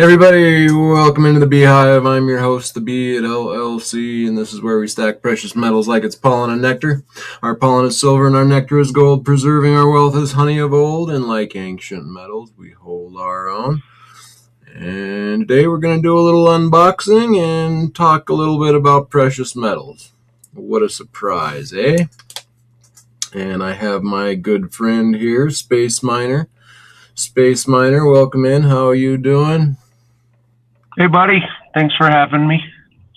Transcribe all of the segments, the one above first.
Everybody, welcome into the Beehive. I'm your host, the Bee at LLC, and this is where we stack precious metals like it's pollen and nectar. Our pollen is silver and our nectar is gold, preserving our wealth as honey of old, and like ancient metals, we hold our own. And today we're going to do a little unboxing and talk a little bit about precious metals. What a surprise, eh? And I have my good friend here, Space Miner. Space Miner, welcome in. How are you doing? Hey, buddy. Thanks for having me.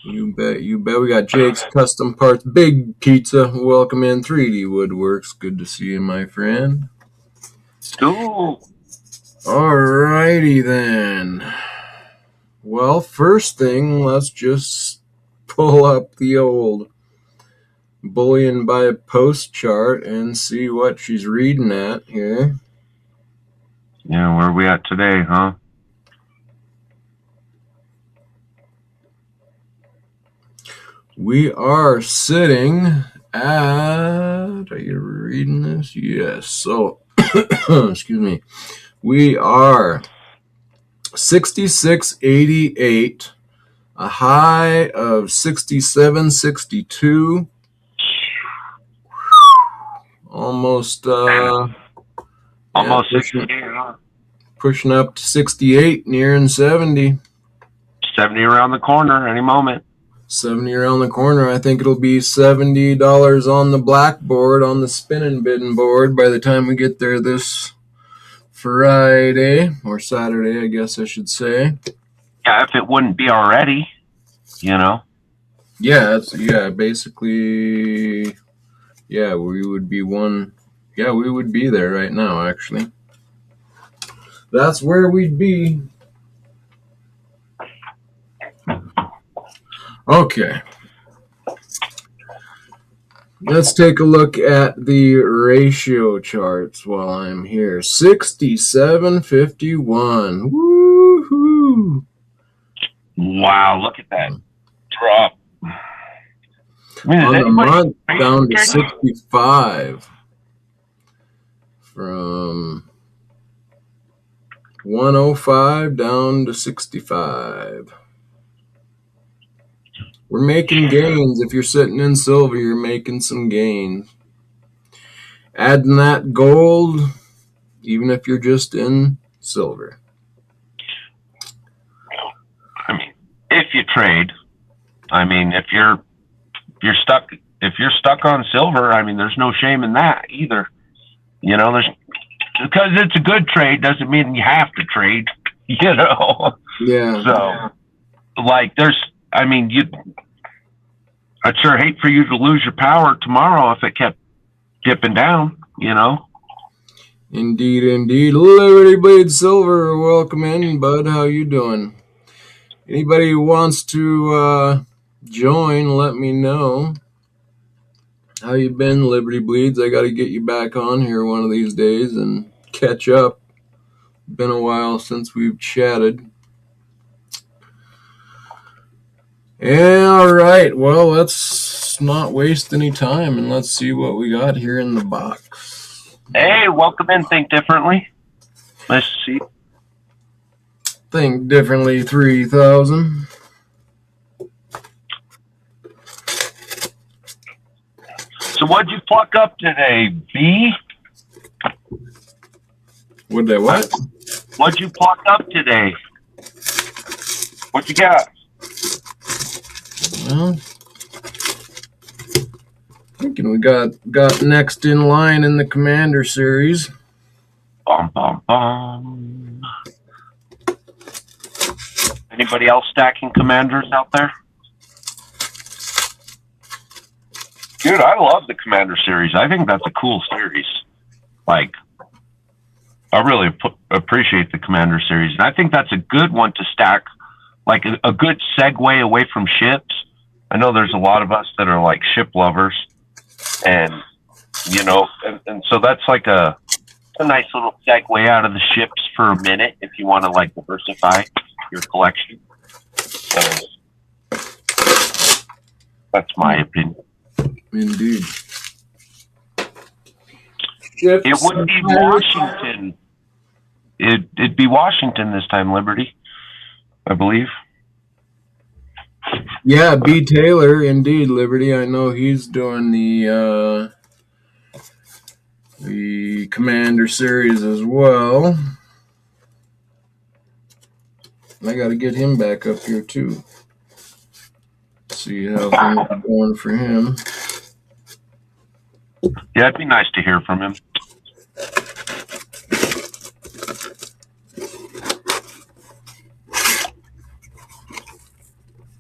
You bet, you bet. We got Jake's Custom Parts, Big Pizza. Welcome in, 3D Woodworks. Good to see you, my friend. Cool. Alrighty then. Well, first thing, let's just pull up the old bullion by post chart and see what she's reading at here. Yeah, where are we at today, huh? We are sitting at, are you reading this? Yes. So, excuse me. We are 66.88, a high of 67.62. Almost, Almost yeah, 60, huh? pushing up to 68, nearing 70. 70 around the corner any moment. 70 around the corner. I think it'll be $70 on the blackboard, on the spinning bidding board by the time we get there this Friday, or Saturday, I guess I should say. Yeah, if it wouldn't be already, you know. Yeah, basically, yeah, we would be we would be there right now, actually. That's where we'd be. Okay. Let's take a look at the ratio charts while I'm here. 67.51. Woohoo! Wow, look at that drop. On the month, down to 65. From 105 down to 65. We're making gains. If you're sitting in silver, you're making some gains. Adding that gold, even if you're just in silver. I mean, if you trade, I mean, if you're stuck on silver, I mean, there's no shame in that either. You know, because it's a good trade doesn't mean you have to trade. You know. Yeah. So, like, I'd sure hate for you to lose your power tomorrow if it kept dipping down, you know? Indeed, indeed. Liberty Blade Silver, welcome in, bud. How you doing? Anybody who wants to join, let me know. How you been, Liberty Bleeds? I got to get you back on here one of these days and catch up. Been a while since we've chatted. Yeah, all right. Well, let's not waste any time and let's see what we got here in the box. Hey, welcome in. Think Differently. Nice to see you. Think Differently 3000. So what'd you pluck up today, B? What'd I what? What'd you pluck up today? What you got? Well, thinking we got next in line in the Commander series. Bum, bum, bum. Anybody else stacking Commanders out there? Dude, I love the Commander series. I think that's a cool series. Like, I really appreciate the Commander series. And I think that's a good one to stack, like a good segue away from ships. I know there's a lot of us that are like ship lovers. And, you know, and so that's like a nice little segue out of the ships for a minute if you want to like diversify your collection. So that's my opinion. Indeed. It wouldn't be Washington. It'd be Washington this time, Liberty. I believe. Yeah, B. Taylor, indeed, Liberty. I know he's doing the Commander series as well. I got to get him back up here too. See how things are going for him. Yeah, it'd be nice to hear from him.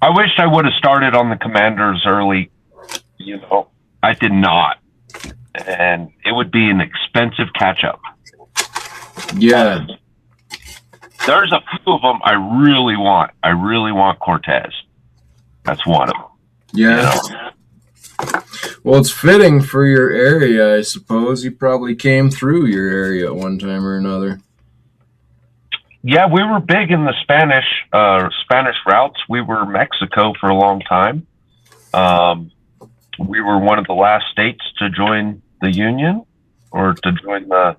I wish I would have started on the Commanders early. You know, I did not. And it would be an expensive catch-up. Yeah. There's a few of them I really want. I really want Cortez. That's one of them. Yeah. You know? Well, it's fitting for your area, I suppose. You probably came through your area at one time or another. Yeah, we were big in the Spanish routes. We were Mexico for a long time. We were one of the last states to join the Union, or to join the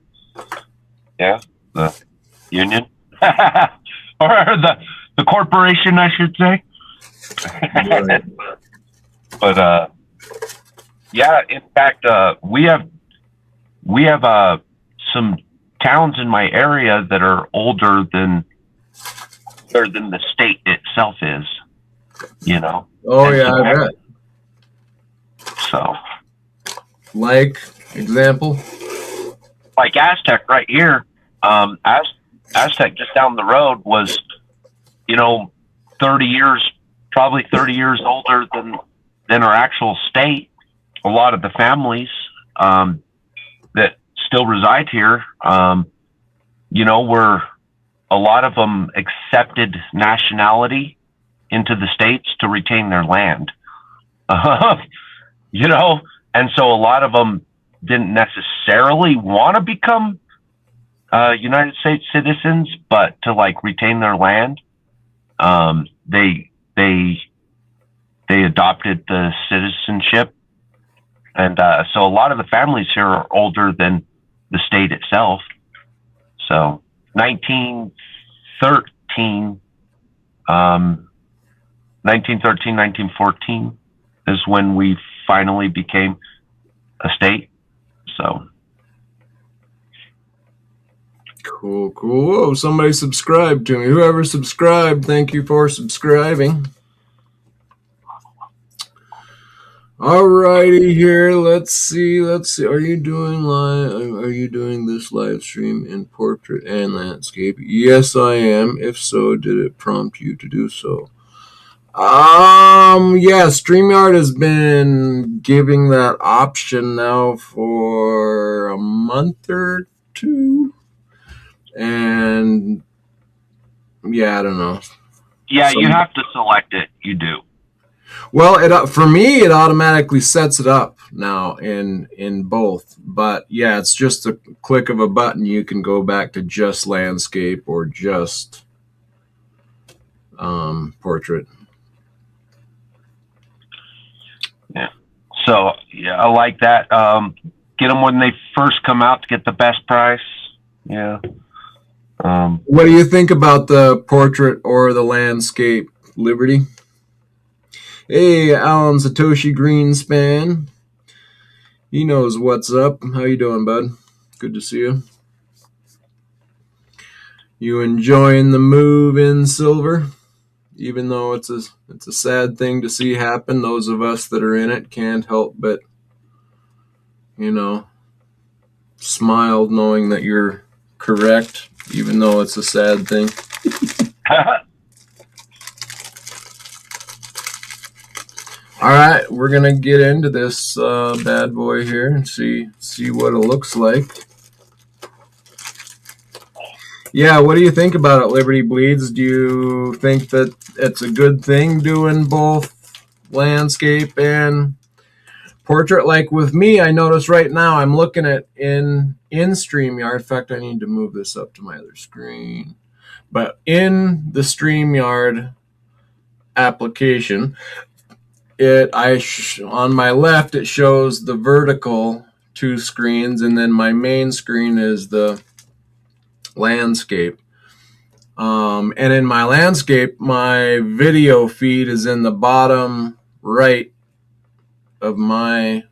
Union, or the corporation, I should say. Right. But yeah, in fact, we have some towns in my area that are older than the state itself is. You know. Oh, yeah, I bet. So, like, example? like Aztec right here, Aztec just down the road was, 30 years, probably 30 years older than our actual state. A lot of the families that still reside here, were a lot of them accepted nationality into the states to retain their land. And so a lot of them didn't necessarily want to become United States citizens, but to retain their land, they adopted the citizenship, and so a lot of the families here are older than the state itself. So 1913, 1914 is when we finally became a state. So cool. Whoa, somebody subscribed to me. Whoever subscribed, thank you for subscribing. Alrighty, here. Let's see. Are you doing this live stream in portrait and landscape? Yes, I am. If so, did it prompt you to do so? Yeah, StreamYard has been giving that option now for a month or two. And yeah, I don't know. Yeah, you have to select it. You do. Well, for me, it automatically sets it up now in both. But yeah, it's just a click of a button. You can go back to just landscape or just portrait. Yeah. So yeah, I like that. Get them when they first come out to get the best price. Yeah. What do you think about the portrait or the landscape, Liberty? Hey, Alan Satoshi Greenspan. He knows what's up. How you doing, bud? Good to see you. You enjoying the move in silver? Even though it's a sad thing to see happen, those of us that are in it can't help but, smile knowing that you're correct, even though it's a sad thing. All right, we're gonna get into this bad boy here and see what it looks like. Yeah, what do you think about it, Liberty Bleeds? Do you think that it's a good thing doing both landscape and portrait? Like with me, I notice right now I'm looking at in StreamYard. In fact, I need to move this up to my other screen. But in the StreamYard application, on my left it shows the vertical 2 screens, and then my main screen is the landscape. And in my landscape, my video feed is in the bottom right of my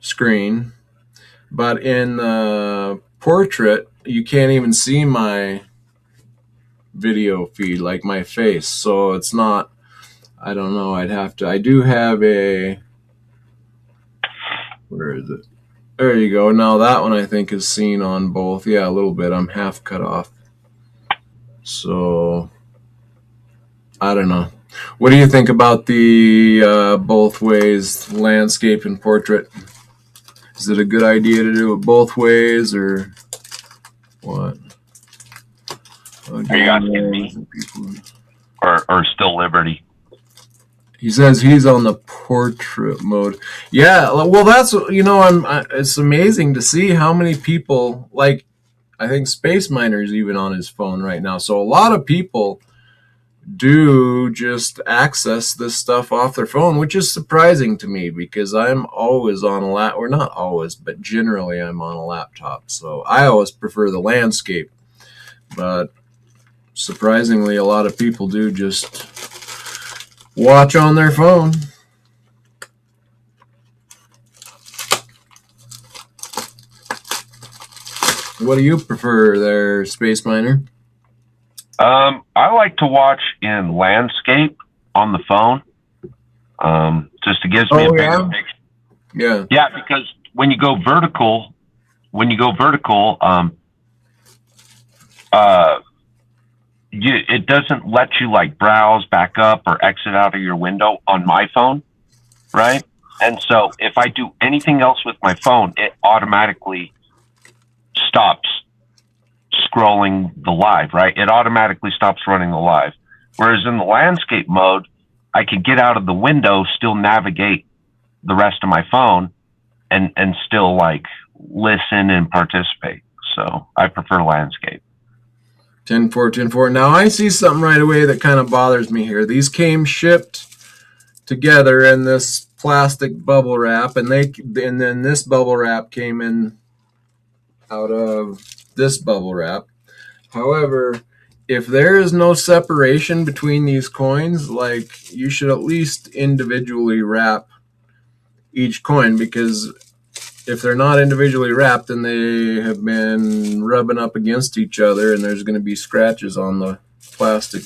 screen. But in the portrait, you can't even see my video feed, like my face. So it's not, I don't know, I do have where is it? There you go. Now that one I think is seen on both. Yeah, a little bit. I'm half cut off. So I don't know. What do you think about the both ways, landscape and portrait? Is it a good idea to do it both ways, or what? Are you asking me? Or still Liberty? He says he's on the portrait mode. Yeah, well, that's, it's amazing to see how many people, like, I think Space Miner's even on his phone right now. So a lot of people do just access this stuff off their phone, which is surprising to me because I'm always on a or not always, but generally I'm on a laptop. So I always prefer the landscape. But surprisingly, a lot of people do just watch on their phone. What do you prefer there, Space Miner? I like to watch in landscape on the phone. Just it gives me a bigger picture. Yeah. Yeah, because when you go vertical, it doesn't let you like browse back up or exit out of your window on my phone, right? And so if I do anything else with my phone, it automatically stops scrolling the live, right? It automatically stops running the live. Whereas in the landscape mode, I could get out of the window, still navigate the rest of my phone and still like listen and participate. So I prefer landscape. 10-4. Now I see something right away that kind of bothers me here. These came shipped together in this plastic bubble wrap, and then this bubble wrap came in out of this bubble wrap. However, if there is no separation between these coins, like, you should at least individually wrap each coin, because if they're not individually wrapped, then they have been rubbing up against each other and there's going to be scratches on the plastic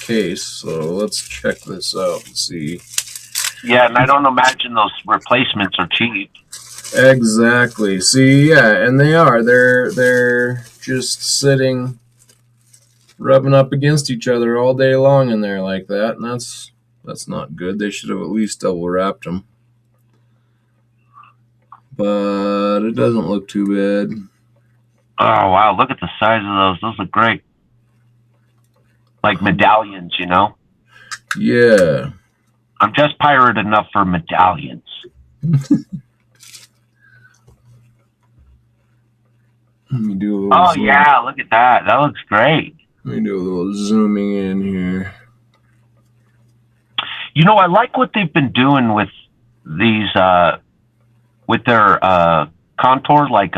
case. So let's check this out and see. Yeah, and I don't imagine those replacements are cheap. Exactly. See, yeah, and they are. They're just sitting, rubbing up against each other all day long in there like that, and that's not good. They should have at least double wrapped them. But it doesn't look too bad. Oh, wow. Look at the size of those. Those look great. Like medallions, you know? Yeah. I'm just pirate enough for medallions. Let me do a little Oh, yeah. Look at that. That looks great. Let me do a little zooming in here. You know, I like what they've been doing with these, with their contour, like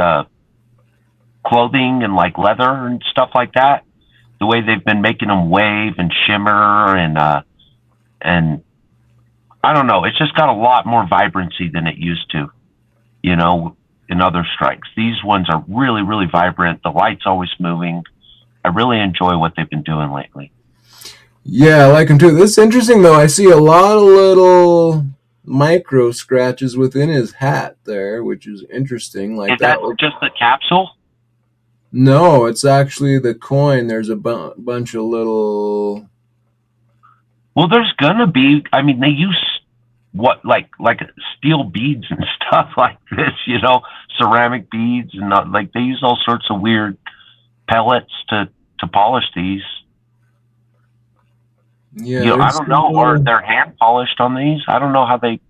clothing and like leather and stuff like that. The way they've been making them wave and shimmer and I don't know. It's just got a lot more vibrancy than it used to, you know, in other strikes. These ones are really, really vibrant. The light's always moving. I really enjoy what they've been doing lately. Yeah, I like them too. This is interesting, though. I see a lot of little micro scratches within his hat there, which is interesting. Like, is that just the capsule? No, it's actually the coin. There's a bunch of little... Well, there's gonna be. I mean, they use like steel beads and stuff like this, you know, ceramic beads, and like they use all sorts of weird pellets to polish these. Yeah, you know, I don't know, or they're hand polished on these. I don't know how they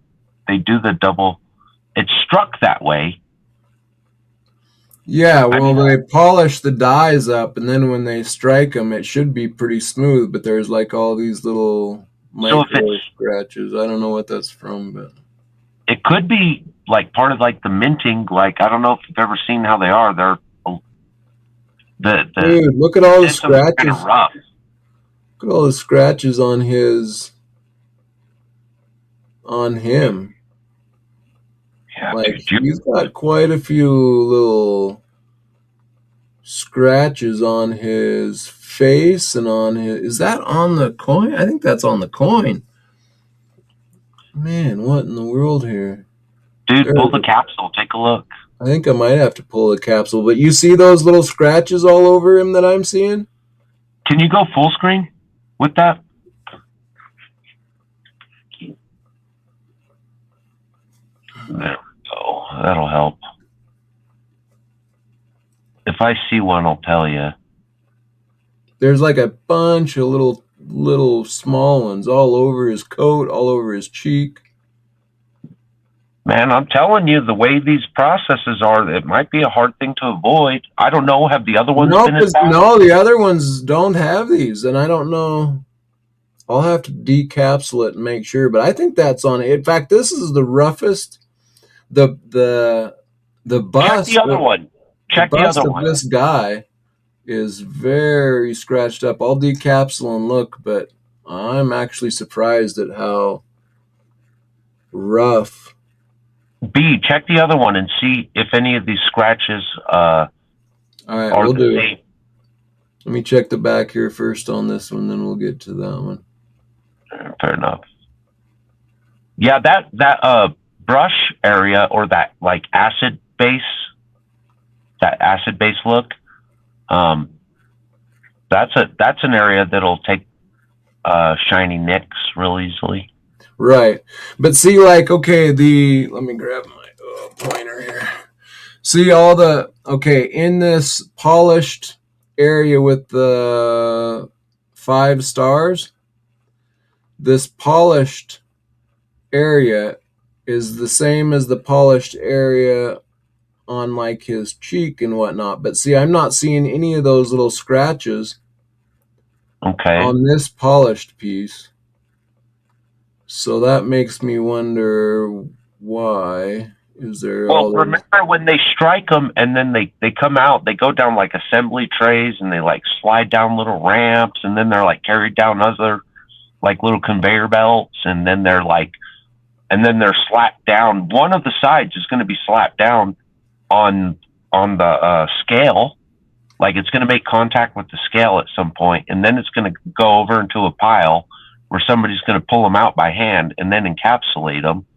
do the double. It's struck that way. Yeah, well, they polish the dies up, and then when they strike them, it should be pretty smooth, but there's like all these little micro scratches. I don't know what that's from, but it could be like part of like the minting. Like, I don't know if you've ever seen how they are. They're The Dude, look at all the system's kind scratches. of rough. Look at all the scratches on him. Yeah, Like, dude, he's got quite a few little scratches on his face and on his. Is that on the coin? I think that's on the coin. Man, what in the world here? dude, pull the capsule. Take a look. I think I might have to pull the capsule, but you see those little scratches all over him that I'm seeing? Can you go full screen with that? There we go. That'll help. If I see one, I'll tell you. There's like a bunch of little small ones all over his coat, all over his cheek. Man, I'm telling you, the way these processes are, it might be a hard thing to avoid. I don't know. Have the other ones been as bad? No, the other ones don't have these, and I don't know. I'll have to decapsule it and make sure, but I think that's on it. In fact, this is the roughest. The bust. Check the other one. Check the bust other of one. this guy is very scratched up. I'll decapsule and look, but I'm actually surprised at how rough. B, check the other one and see if any of these scratches All right, are we'll the do same. it. Let me check the back here first on this one, then we'll get to that one. Fair enough. Yeah, that brush area, or that like acid base look, that's an area that'll take shiny nicks real easily. Right. But see, like, okay, let me grab my pointer here. See in this polished area with the 5 stars, this polished area is the same as the polished area on like his cheek and whatnot. But see, I'm not seeing any of those little scratches on this polished piece. So that makes me wonder why. Is there? Well, remember when they strike them and then they come out, they go down like assembly trays and they like slide down little ramps, and then they're like carried down other like little conveyor belts, and then they're slapped down. One of the sides is going to be slapped down on the scale. Like, it's going to make contact with the scale at some point, and then it's going to go over into a pile where somebody's going to pull them out by hand and then encapsulate them.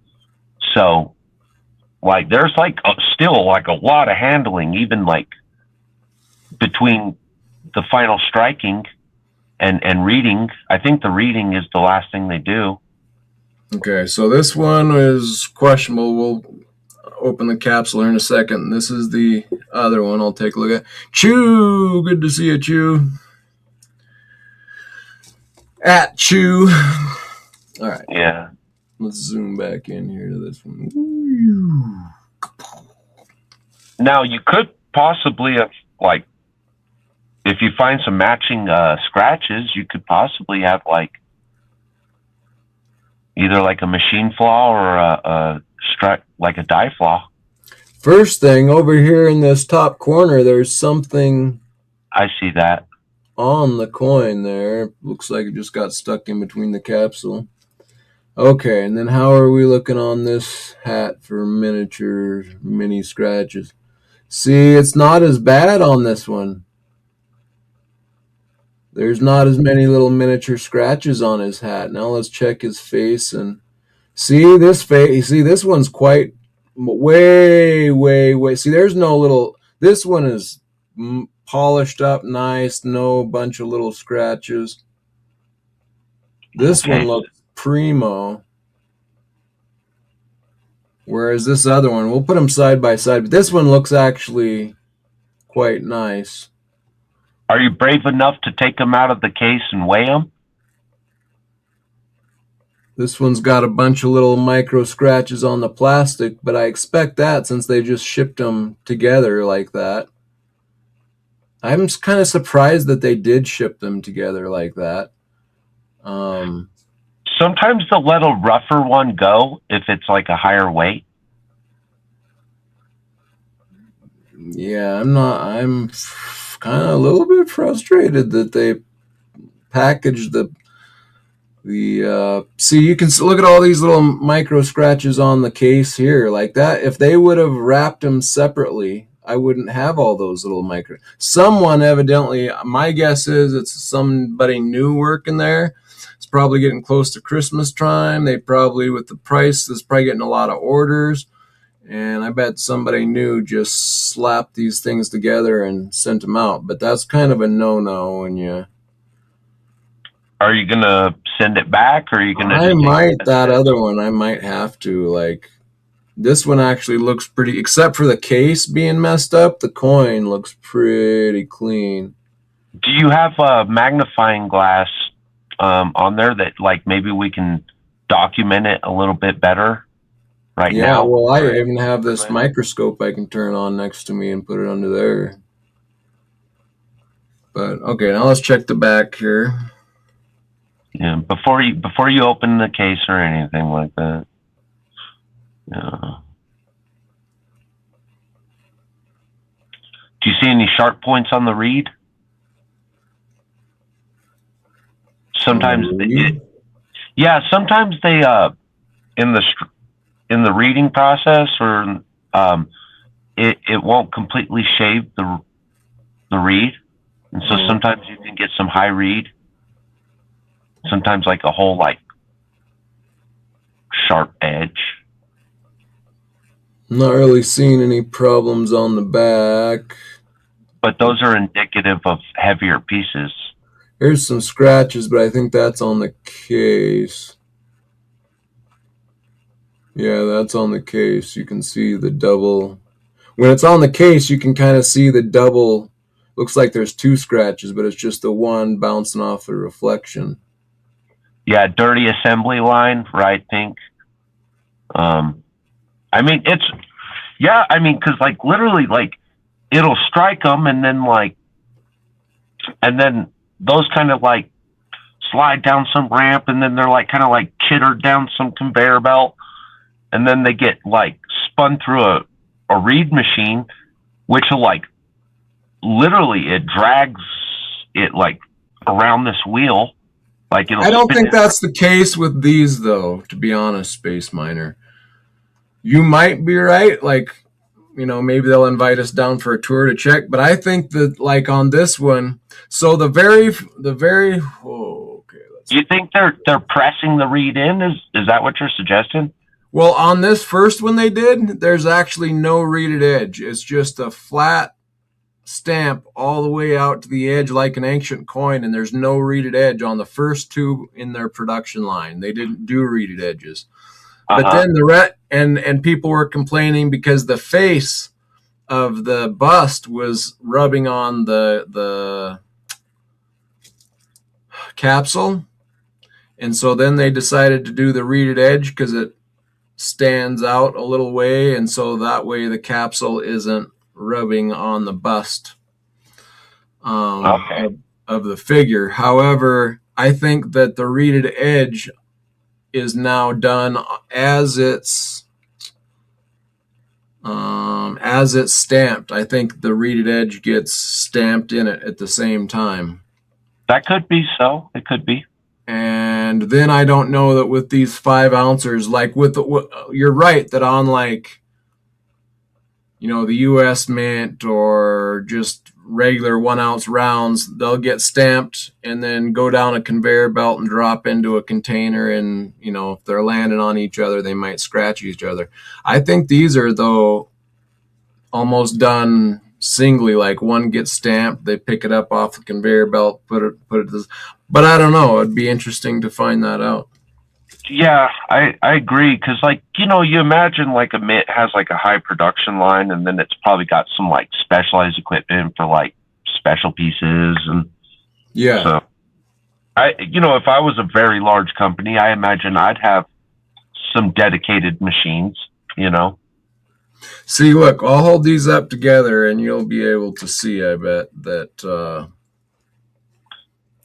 So, like, there's like still like a lot of handling, even like between the final striking and reading. I think the reading is the last thing they do. Okay, so this one is questionable. We'll open the capsule here in a second. This is the other one I'll take a look at. Chew, good to see you, Chew. At Chew. All right. Yeah. Let's zoom back in here to this one. Now, you could possibly have, like, if you find some matching scratches, you could possibly have like either like a machine flaw or like a die flaw. First thing, over here in this top corner, there's something. I see that on the coin there. Looks like it just got stuck in between the capsule. Okay, and then how are we looking on this hat for mini scratches? See, it's not as bad on this one. There's not as many little miniature scratches on his hat. Now let's check his face and see this face. See, this one's quite way. See, there's no little. This one is polished up nice, no bunch of little scratches. This one looks primo. Whereas this other one, we'll put them side by side, but this one looks actually quite nice. Are you brave enough to take them out of the case and weigh them? This one's got a bunch of little micro scratches on the plastic, but I expect that since they just shipped them together like that. I'm kind of surprised that they did ship them together like that. Sometimes they'll let a rougher one go if it's like a higher weight. Yeah, I'm kind of a little bit frustrated that they packaged the see, you can look at all these little micro scratches on the case here like that. If they would have wrapped them separately, I wouldn't have all those little micro. Someone evidently, my guess is it's somebody new working there. It's probably getting close to Christmas time. They probably, with the price, is probably getting a lot of orders. And I bet somebody new just slapped these things together and sent them out. But that's kind of a no-no when you... Are you gonna send it back, or are you gonna? I might. That other one, I might have to. Like, this one actually looks pretty, except for the case being messed up. The coin looks pretty clean. Do you have a magnifying glass on there that, like, maybe we can document it a little bit better right now? Yeah, well, I even have this microscope I can turn on next to me and put it under there. But okay, now let's check the back here. Yeah, before you open the case or anything like that. Yeah. Do you see any sharp points on the reed? Sometimes, sometimes they in the reading process, or it won't completely shave the reed, and so sometimes you can get some high reed. Sometimes like a whole like sharp edge. Not really seeing any problems on the back. But those are indicative of heavier pieces. Here's some scratches, but I think that's on the case. Yeah, that's on the case. You can see the double. When it's on the case, you can kind of see the double. Looks like there's two scratches, but it's just the one bouncing off the reflection. Yeah, dirty assembly line, right, Pink? I mean, it's, yeah, I mean, because, like, literally, like, it'll strike them, and then those kind of, like, slide down some ramp, and then they're, like, kind of, like, chittered down some conveyor belt, and then they get, like, spun through a reed machine, which will, like, literally, it drags it, like, around this wheel. Like, I don't think that's the case with these, though, to be honest, Space Miner. You might be right. Like, you know, maybe they'll invite us down for a tour to check. But I think that, like, on this one, so the very, okay. Do you think they're pressing the reed in? Is that what you're suggesting? Well, on this first one they did, there's actually no reeded edge. It's just a flat stamp all the way out to the edge like an ancient coin, and there's no reeded edge on the first two in their production line. They didn't do reeded edges. But then and people were complaining because the face of the bust was rubbing on the capsule, and so then they decided to do the reeded edge because it stands out a little way, and so that way the capsule isn't rubbing on the bust of the figure. However, I think that the reeded edge is now done as it's stamped. I think the reeded edge gets stamped in it at the same time. That could be so. It could be. And then I don't know that with these 5 ounces, like you're right that on, like, you know, the U.S. Mint or just regular 1 ounce rounds, they'll get stamped and then go down a conveyor belt and drop into a container. And, you know, if they're landing on each other, they might scratch each other. I think these are, though, almost done singly. Like, one gets stamped, they pick it up off the conveyor belt, put it this. But I don't know. It'd be interesting to find that out. Yeah, I agree, because, like, you know, you imagine, like, a mint has, like, a high production line, and then it's probably got some, like, specialized equipment for, like, special pieces, and yeah. So, you know, if I was a very large company, I imagine I'd have some dedicated machines, you know. See, look, I'll hold these up together, and you'll be able to see, I bet, that...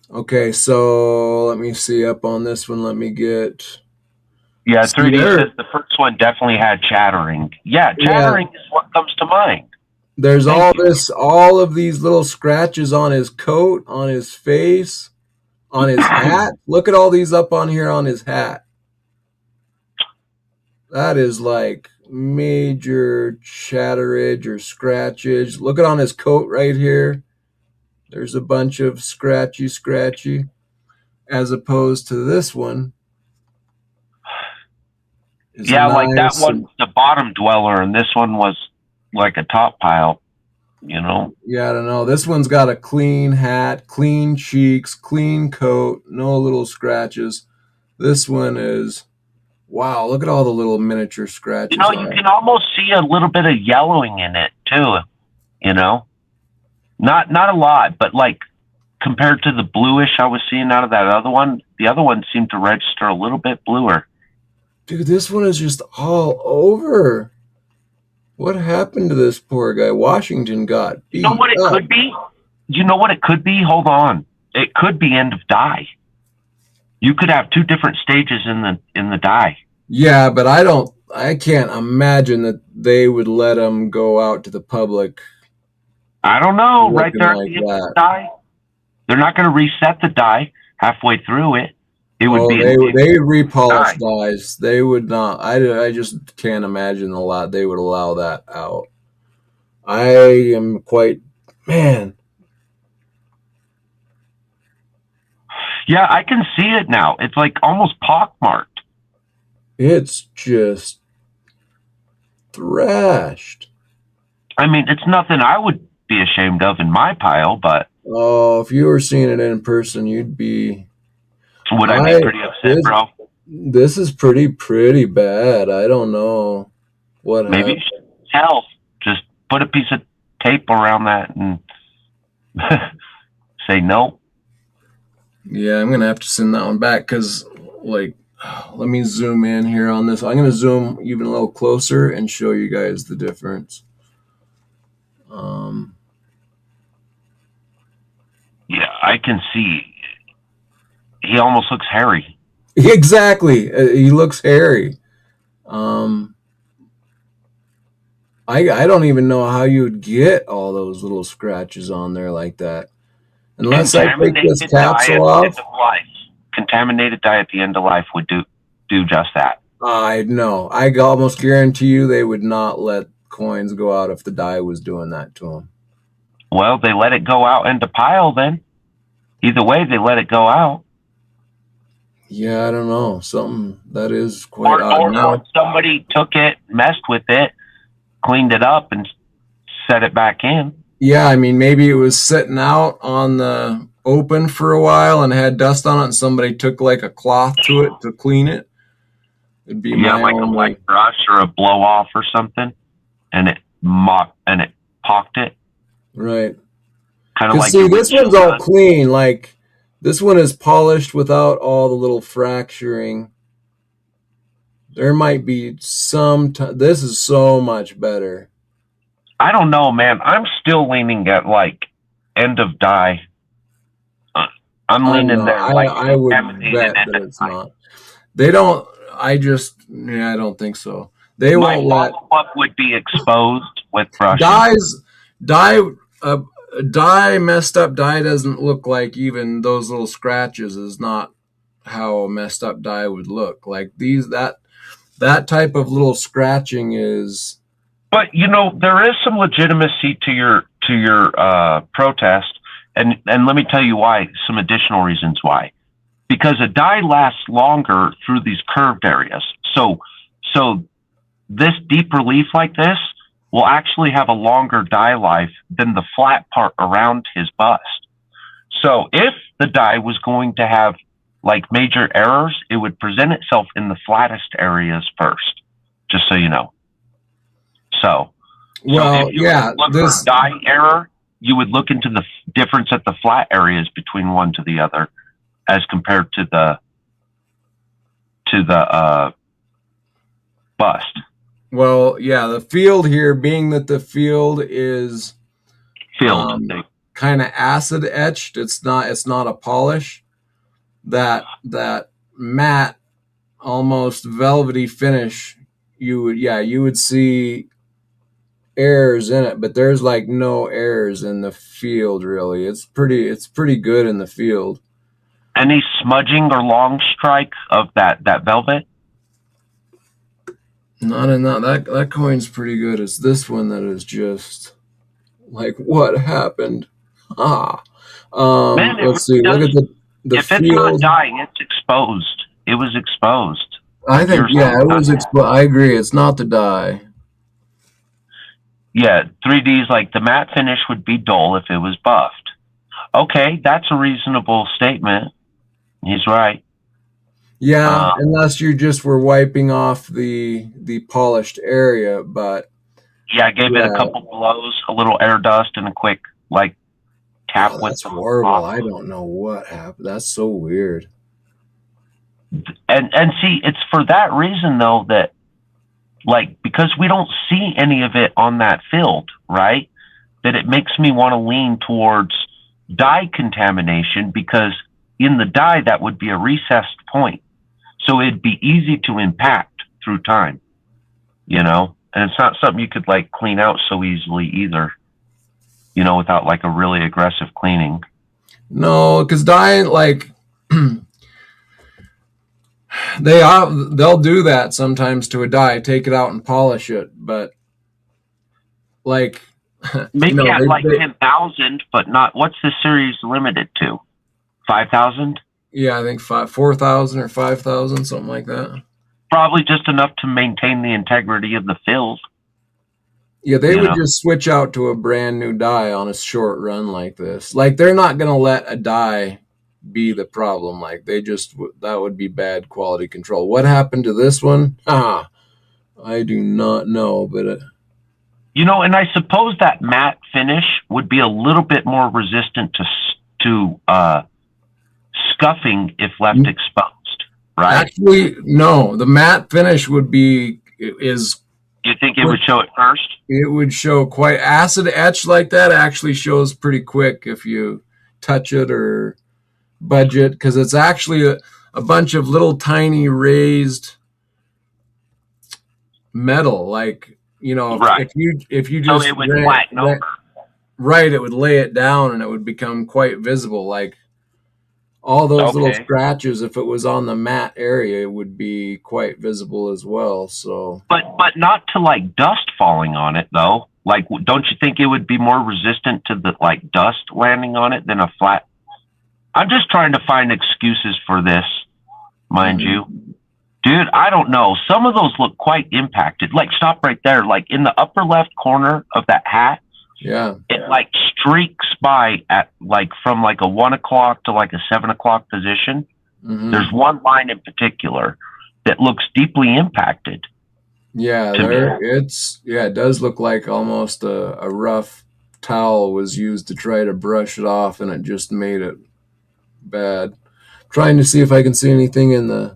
Okay, so let me see up on this one. Let me get... Yeah, 3D says the first one definitely had chattering. Yeah, chattering is what comes to mind. There's Thank you. all of these little scratches on his coat, on his face, on his hat. Look at all these up on here on his hat. That is like major chatterage or scratchage. Look at on his coat right here. There's a bunch of scratchy, as opposed to this one. Yeah, like that Nice. one, the bottom dweller, and this one was like a top pile. Yeah, I don't know. This one's got a clean hat, clean cheeks, clean coat, no little scratches. This one is, wow, look at all the little miniature scratches. You can almost see a little bit of yellowing in it too. Not a lot, but like compared to the bluish I was seeing out of that other one, the other one seemed to register a little bit bluer. Dude, this one is just all over. What happened to this poor guy? Washington got beat You know what it up. could be? You know what it could be? Hold on. It could be end of die. You could have two different stages in the die. Yeah, but I can't imagine that they would let him go out to the public. I don't know. Right there at like the end of the die. They're not going to reset the die halfway through it. It would be. They repolish dies. They would not. I just can't imagine a lot. They would allow that out. I am quite, man. Yeah, I can see it now. It's like almost pockmarked. It's just thrashed. I mean, it's nothing I would be ashamed of in my pile, but. Oh, if you were seeing it in person, you'd be. Would I be pretty upset, bro? This is pretty bad. I don't know what. Maybe you should tell. Just put a piece of tape around that and say no. Yeah, I'm gonna have to send that one back because, like, let me zoom in here on this. I'm gonna zoom even a little closer and show you guys the difference. Yeah, I can see. He almost looks hairy. Exactly, he looks hairy. I don't even know how you would get all those little scratches on there like that. Unless I take this capsule off. Contaminated dye at the end of life would do just that. I know. I almost guarantee you they would not let coins go out if the dye was doing that to them. Well, they let it go out into pile then. Either way, they let it go out. Yeah, I don't know. Something that is quite odd. Or somebody took it, messed with it, cleaned it up, and set it back in. Yeah, I mean, maybe it was sitting out on the open for a while and had dust on it, and somebody took like a cloth to it to clean it. It'd be like a white brush or a blow off or something, and it pocked it. Right. Kind of like. See, this one's all clean. Like this one is polished without all the little fracturing. There might be some. This is so much better. I don't know, man. I'm still leaning at like end of die. I'm leaning there. I would bet that it's not. They don't. I don't think so. They won't let. What would be exposed with brushing? Dye messed up dye doesn't look like even those little scratches is not how a messed up dye would look. Like that type of little scratching is. But there is some legitimacy to your protest, and let me tell you why. Some additional reasons why. Because a dye lasts longer through these curved areas. So this deep relief like this will actually have a longer dye life than the flat part around his bust. So if the dye was going to have like major errors, it would present itself in the flattest areas first, just so you know. So if you look for dye error, you would look into the difference at the flat areas between one to the other as compared to the bust. Well, yeah, the field here, being that the field is kind of acid etched, it's not a polish. That matte, almost velvety finish, you would see errors in it, but there's like no errors in the field really. It's pretty good in the field. Any smudging or long strike of that velvet? Not in that coin's pretty good. It's this one that is just like, what happened? Ah. Man, Let's see. does, Look at the if it's not field. dying, it's exposed. It was exposed. I think, yeah, it was I agree. It's not the dye. Yeah, 3D's like the matte finish would be dull if it was buffed. Okay, that's a reasonable statement. He's right. Yeah, unless you just were wiping off the polished area, but yeah, I gave it a couple blows, a little air dust, and a quick like tap with that's horrible. I don't know what happened. That's so weird. And see, it's for that reason though that like because we don't see any of it on that field, right? That it makes me want to lean towards dye contamination because in the dye that would be a recessed point. So it'd be easy to impact through time, you know? And it's not something you could like clean out so easily either, you know, without like a really aggressive cleaning. No, because dye, like they'll do that sometimes to a dye, take it out and polish it, but like maybe at like 10,000, but not. What's the series limited to? 5,000? Yeah, I think 4,000 or 5,000, something like that. Probably just enough to maintain the integrity of the field. Yeah, they would just switch out to a brand new dye on a short run like this. Like they're not going to let a dye be the problem. Like that would be bad quality control. What happened to this one? I do not know, but you know, and I suppose that matte finish would be a little bit more resistant to scuffing if left exposed, right? Actually, no. The matte finish would be is. You think it would show it first? It would show quite acid etch like that. Actually, shows pretty quick if you touch it or budge it, because it's actually a bunch of little tiny raised metal. Like, you know, right. if you just so it would flatten over. Right, it would lay it down and it would become quite visible. Like all those little scratches, if it was on the matte area, it would be quite visible as well. So, but not to like dust falling on it though. Like, don't you think it would be more resistant to the like dust landing on it than a flat? I'm just trying to find excuses for this, mind you. Dude, I don't know. Some of those look quite impacted. Like, stop right there. Like in the upper left corner of that hat. Yeah. It like streaks by at like from like a 1 o'clock to like a 7 o'clock position. Mm-hmm. There's one line in particular that looks deeply impacted. Yeah, it does look like almost a rough towel was used to try to brush it off, and it just made it bad. I'm trying to see if I can see anything in the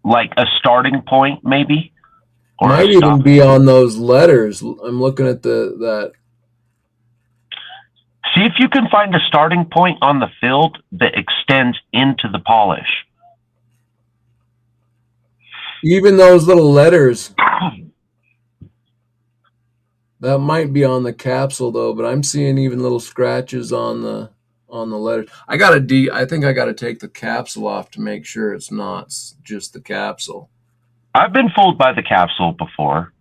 like a starting point, maybe. Or might even be on those letters. I'm looking at that. See if you can find a starting point on the field that extends into the polish. Even those little letters. That might be on the capsule though, but I'm seeing even little scratches on the letters. I think I gotta take the capsule off to make sure it's not just the capsule. I've been fooled by the capsule before.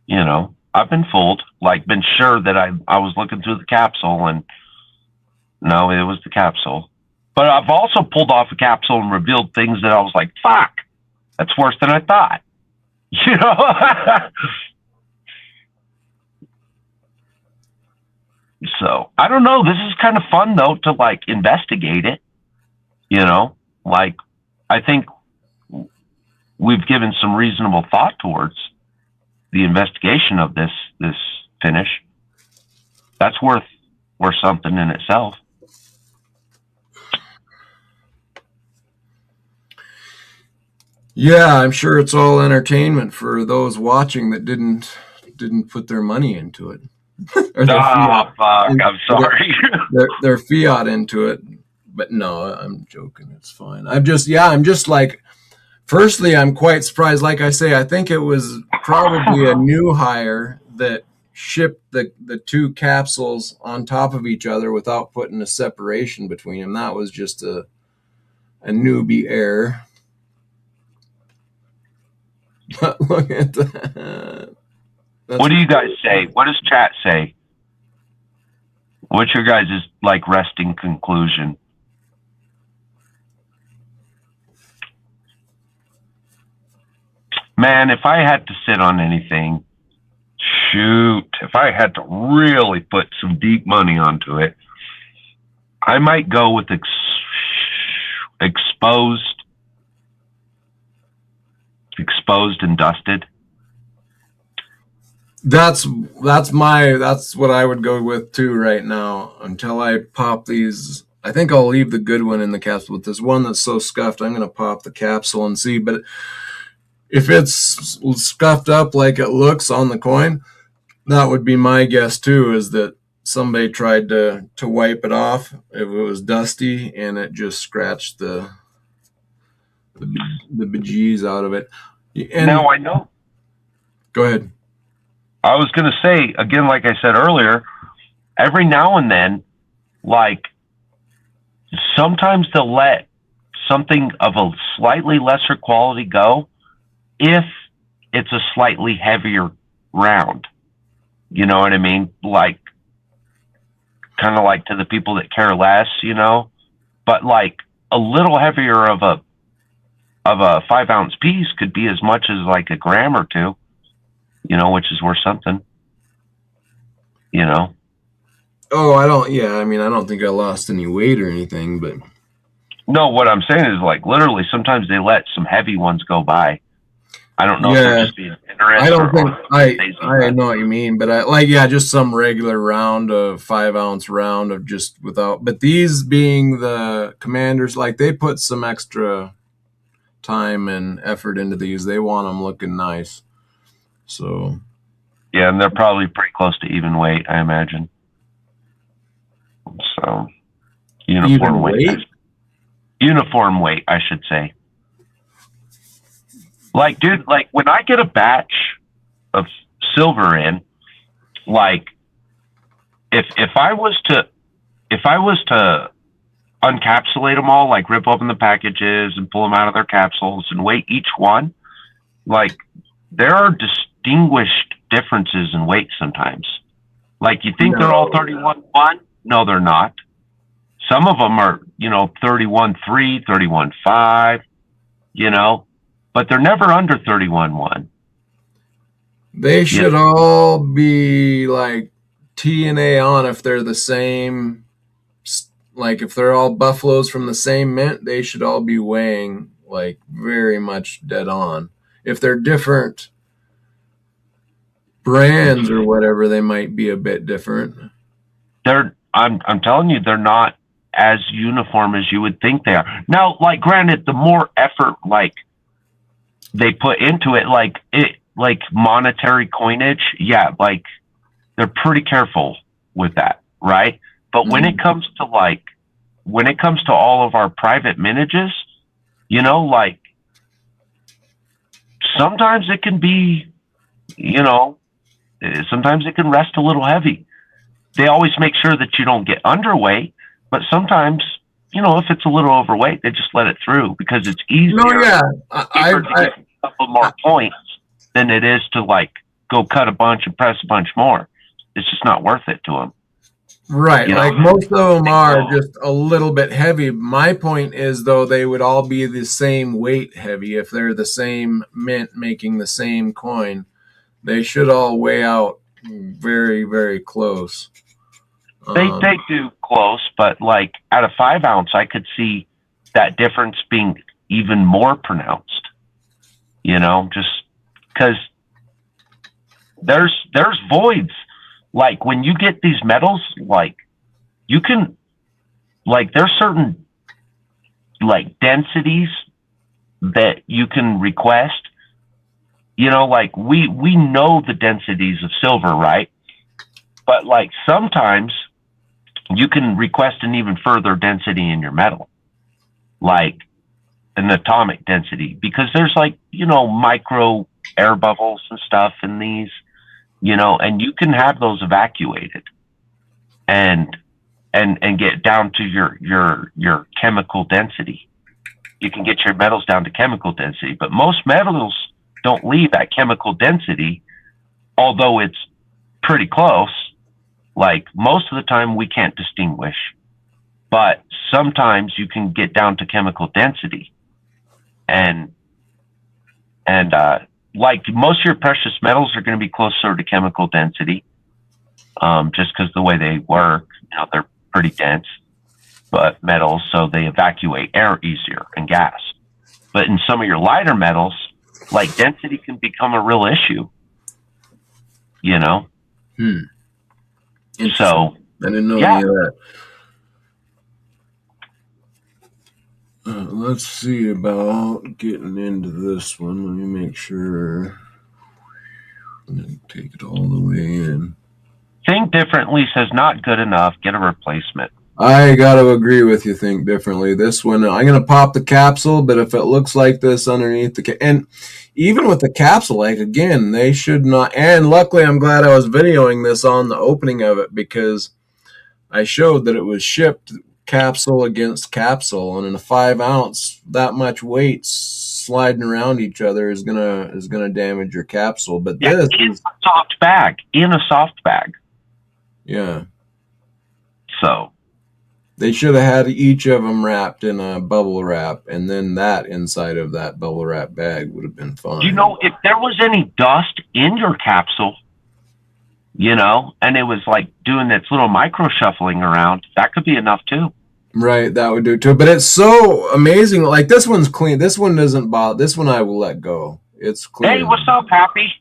You know, I've been fooled, like been sure that I was looking through the capsule and no, it was the capsule. But I've also pulled off a capsule and revealed things that I was like, fuck, that's worse than I thought. You know? So, I don't know. This is kind of fun though to like investigate it. You know, like I think we've given some reasonable thought towards the investigation of this finish. That's worth something in itself. Yeah, I'm sure it's all entertainment for those watching that didn't put their money into it. Or their fiat. Fuck, I'm sorry. their fiat into it. But no, I'm joking. It's fine. I'm just like, Firstly, I'm quite surprised. Like I say, I think it was probably a new hire that shipped the two capsules on top of each other without putting a separation between them. That was just a newbie error. Look at that. What do you guys say? What does chat say? What's your guys' like resting conclusion? Man, if I had to sit on anything, if I had to really put some deep money onto it, I might go with exposed and dusted. That's what I would go with too right now until I pop these. I think I'll leave the good one in the capsule. With this one that's so scuffed, I'm going to pop the capsule and see. But if it's scuffed up like it looks on the coin, that would be my guess too, is that somebody tried to wipe it off if it was dusty and it just scratched the bejeez out of it. And now I know. Go ahead. I was going to say, again, like I said earlier, every now and then, like, sometimes they'll let something of a slightly lesser quality go if it's a slightly heavier round. You know what I mean? Like, kind of like to the people that care less, you know? But, like, a little heavier of a 5-ounce piece could be as much as, like, a gram or two. You know, which is worth something, you know? Oh, I don't think I lost any weight or anything, but. No, what I'm saying is, like, literally, sometimes they let some heavy ones go by. I don't know if they're just being interested. I don't think, I know what you mean, but just some regular round of 5-ounce round of just without, but these being the Commanders, like, they put some extra time and effort into these. They want them looking nice. So, yeah, and they're probably pretty close to even weight, I imagine. So, uniform weight? Uniform weight, I should say. Like, dude, like, when I get a batch of silver in, like, if I was to uncapsulate them all, like, rip open the packages and pull them out of their capsules and weigh each one, like, there are distinguished differences in weight sometimes. Like, you think they're all 31.1? No, they're not. Some of them are, 31.3, 31.5, but they're never under 31.1. They should all be like T and A on if they're the same. Like, if they're all buffaloes from the same mint, they should all be weighing like very much dead on. If they're different brands or whatever, they might be a bit different. I'm telling you, they're not as uniform as you would think they are. Now, like, granted, the more effort, like, they put into it, like monetary coinage, yeah, like, they're pretty careful with that, right? But when it comes to all of our private mintages, like, sometimes it can be, sometimes it can rest a little heavy. They always make sure that you don't get underweight, but sometimes, if it's a little overweight, they just let it through because it's easier. No, yeah, to get a couple more points than it is to, like, go cut a bunch and press a bunch more. It's just not worth it to them. Right, like, most of them are just a little bit heavy. My point is, though, they would all be the same weight heavy. If they're the same mint making the same coin, they should all weigh out very, very close. They do close, but, like, at a 5-ounce, I could see that difference being even more pronounced. Just because there's voids. Like, when you get these metals, like, you can, like, there's certain, like, densities that you can request. Like, we know the densities of silver, right? But, like, sometimes you can request an even further density in your metal. Like, an atomic density, because there's like, micro air bubbles and stuff in these, and you can have those evacuated and get down to your chemical density. You can get your metals down to chemical density, but most metals don't leave at chemical density, although it's pretty close. Like most of the time we can't distinguish, but sometimes you can get down to chemical density. And like most of your precious metals are going to be closer to chemical density, just because the way they work, they're pretty dense, but metals, so they evacuate air easier and gas. But in some of your lighter metals, like density can become a real issue, So I didn't know any of that. Let's see about getting into this one. Let me make sure. Take it all the way in. Think differently says not good enough. Get a replacement. I got to agree with you. Think differently. This one, I'm going to pop the capsule, but if it looks like this underneath and even with the capsule, like again, they should not. And luckily, I'm glad I was videoing this on the opening of it, because I showed that it was shipped capsule against capsule, and in a 5 ounce, that much weight sliding around each other is gonna damage your capsule. But this is a soft bag, in a soft bag. Yeah. So they should have had each of them wrapped in a bubble wrap, and then that inside of that bubble wrap bag would have been fine. If there was any dust in your capsule, and it was like doing its little micro shuffling around, that could be enough too. Right, that would do too. But it's so amazing. Like this one's clean. This one doesn't bother. This one I will let go. It's clean. Hey, what's up, Happy?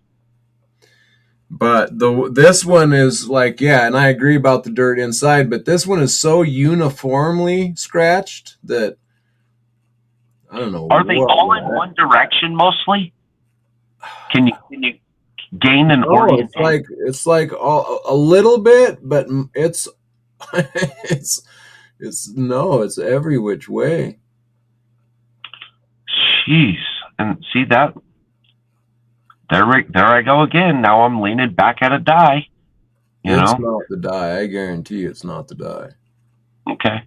But this one is like, yeah, and I agree about the dirt inside, but this one is so uniformly scratched that I don't know. Are they all in one direction mostly? Can you gain an orientation? It's like a little bit, but it's it's every which way. Jeez, and see that. There I go again. Now I'm leaning back at a die. It's not the die. I guarantee you it's not the die. Okay.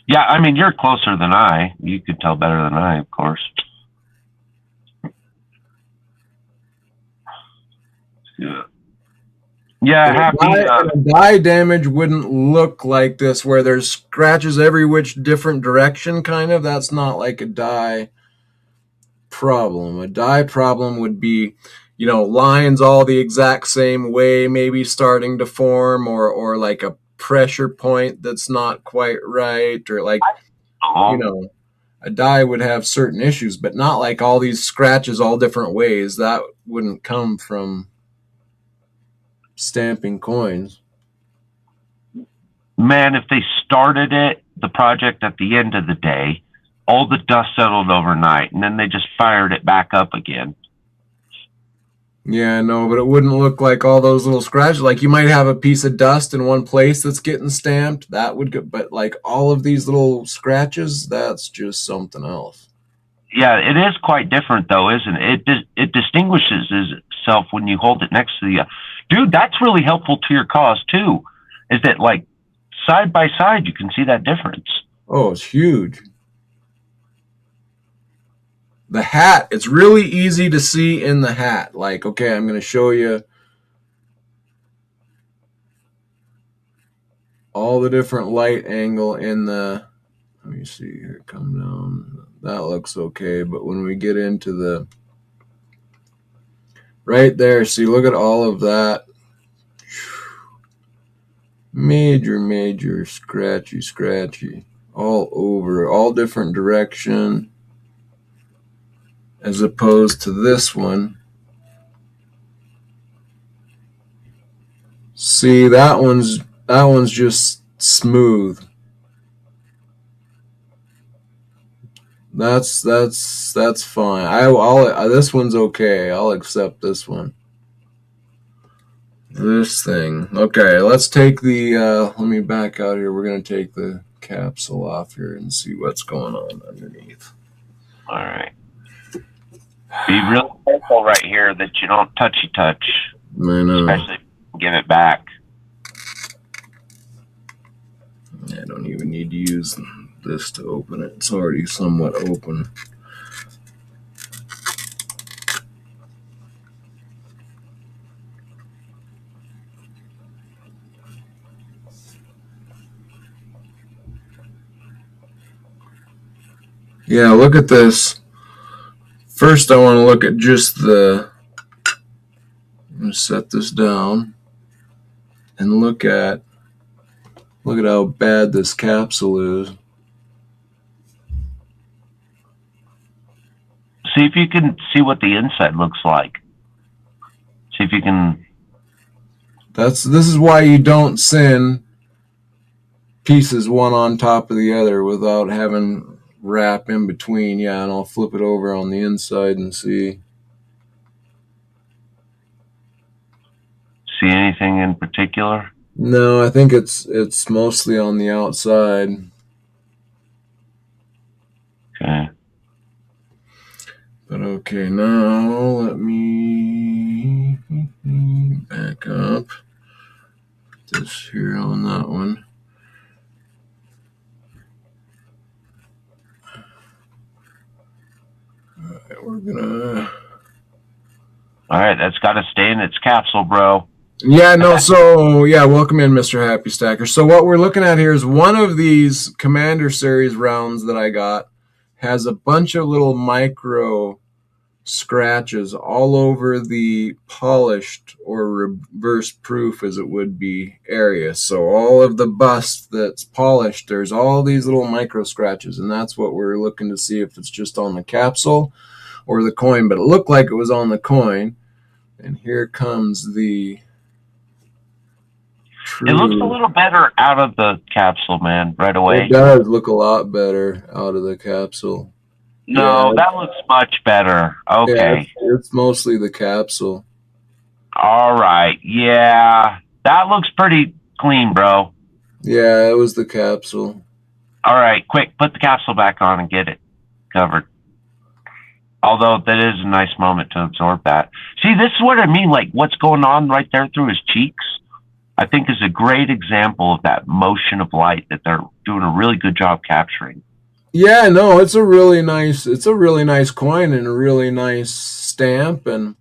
Yeah, I mean, you're closer than I. You could tell better than I, of course. Yeah. Yeah, Happy. Die damage wouldn't look like this, where there's scratches every which different direction, kind of. That's not like a die problem. A die problem would be, lines all the exact same way, maybe starting to form, or like a pressure point that's not quite right, or like, a die would have certain issues, but not like all these scratches all different ways. That wouldn't come from stamping coins. Man, if they started the project at the end of the day, all the dust settled overnight, and then they just fired it back up again. Yeah, no, but it wouldn't look like all those little scratches. Like you might have a piece of dust in one place that's getting stamped. That would go, but like all of these little scratches, that's just something else. Yeah, it is quite different though, isn't it? It distinguishes itself when you hold it next to the... Dude, that's really helpful to your cause too, is that like side by side, you can see that difference. Oh, it's huge. The hat, it's really easy to see in the hat. Like, okay, I'm going to show you all the different light angle in the... Let me see here, come down. That looks okay, but when we get into the... Right there, see, look at all of that. Major, scratchy. All over, all different direction. As opposed to this one. See, that one's just smooth. That's fine. I'll this one's okay. I'll accept this one. This thing. Okay, let's take the let me back out here. We're going to take the capsule off here and see what's going on underneath. All right. Be real careful right here that you don't touch. I know. Especially if you give it back. I don't even need to use this to open it. It's already somewhat open. Yeah, look at this. First, I want to look at just the... I'm going to set this down and look at how bad this capsule is. See if you can see what the inside looks like. See if you can. This is why you don't send pieces one on top of the other without having wrap in between. Yeah, and I'll flip it over on the inside and see. See anything in particular? No, I think it's mostly on the outside. Okay. But okay, now let me back up. Put this here on that one. All right, we're gonna. All right, that's got to stay in its capsule, bro. Yeah, no, so, yeah, welcome in, Mr. Happy Stacker. So what we're looking at here is one of these Commander Series rounds that I got has a bunch of little micro scratches all over the polished or reverse proof, as it would be, area. So all of the bust that's polished, there's all these little micro scratches, and that's what we're looking to see if it's just on the capsule or the coin. But it looked like it was on the coin. And here comes the... It looks a little better out of the capsule, man, right away. It does look a lot better out of the capsule. No, that looks much better. Okay. Yeah, it's mostly the capsule. All right. Yeah, that looks pretty clean, bro. Yeah, it was the capsule. All right, quick, put the capsule back on and get it covered. Although that is a nice moment to absorb that. See, this is what I mean, like what's going on right there through his cheeks, I think is a great example of that motion of light that they're doing a really good job capturing. Yeah, no, it's a really nice coin and a really nice stamp, and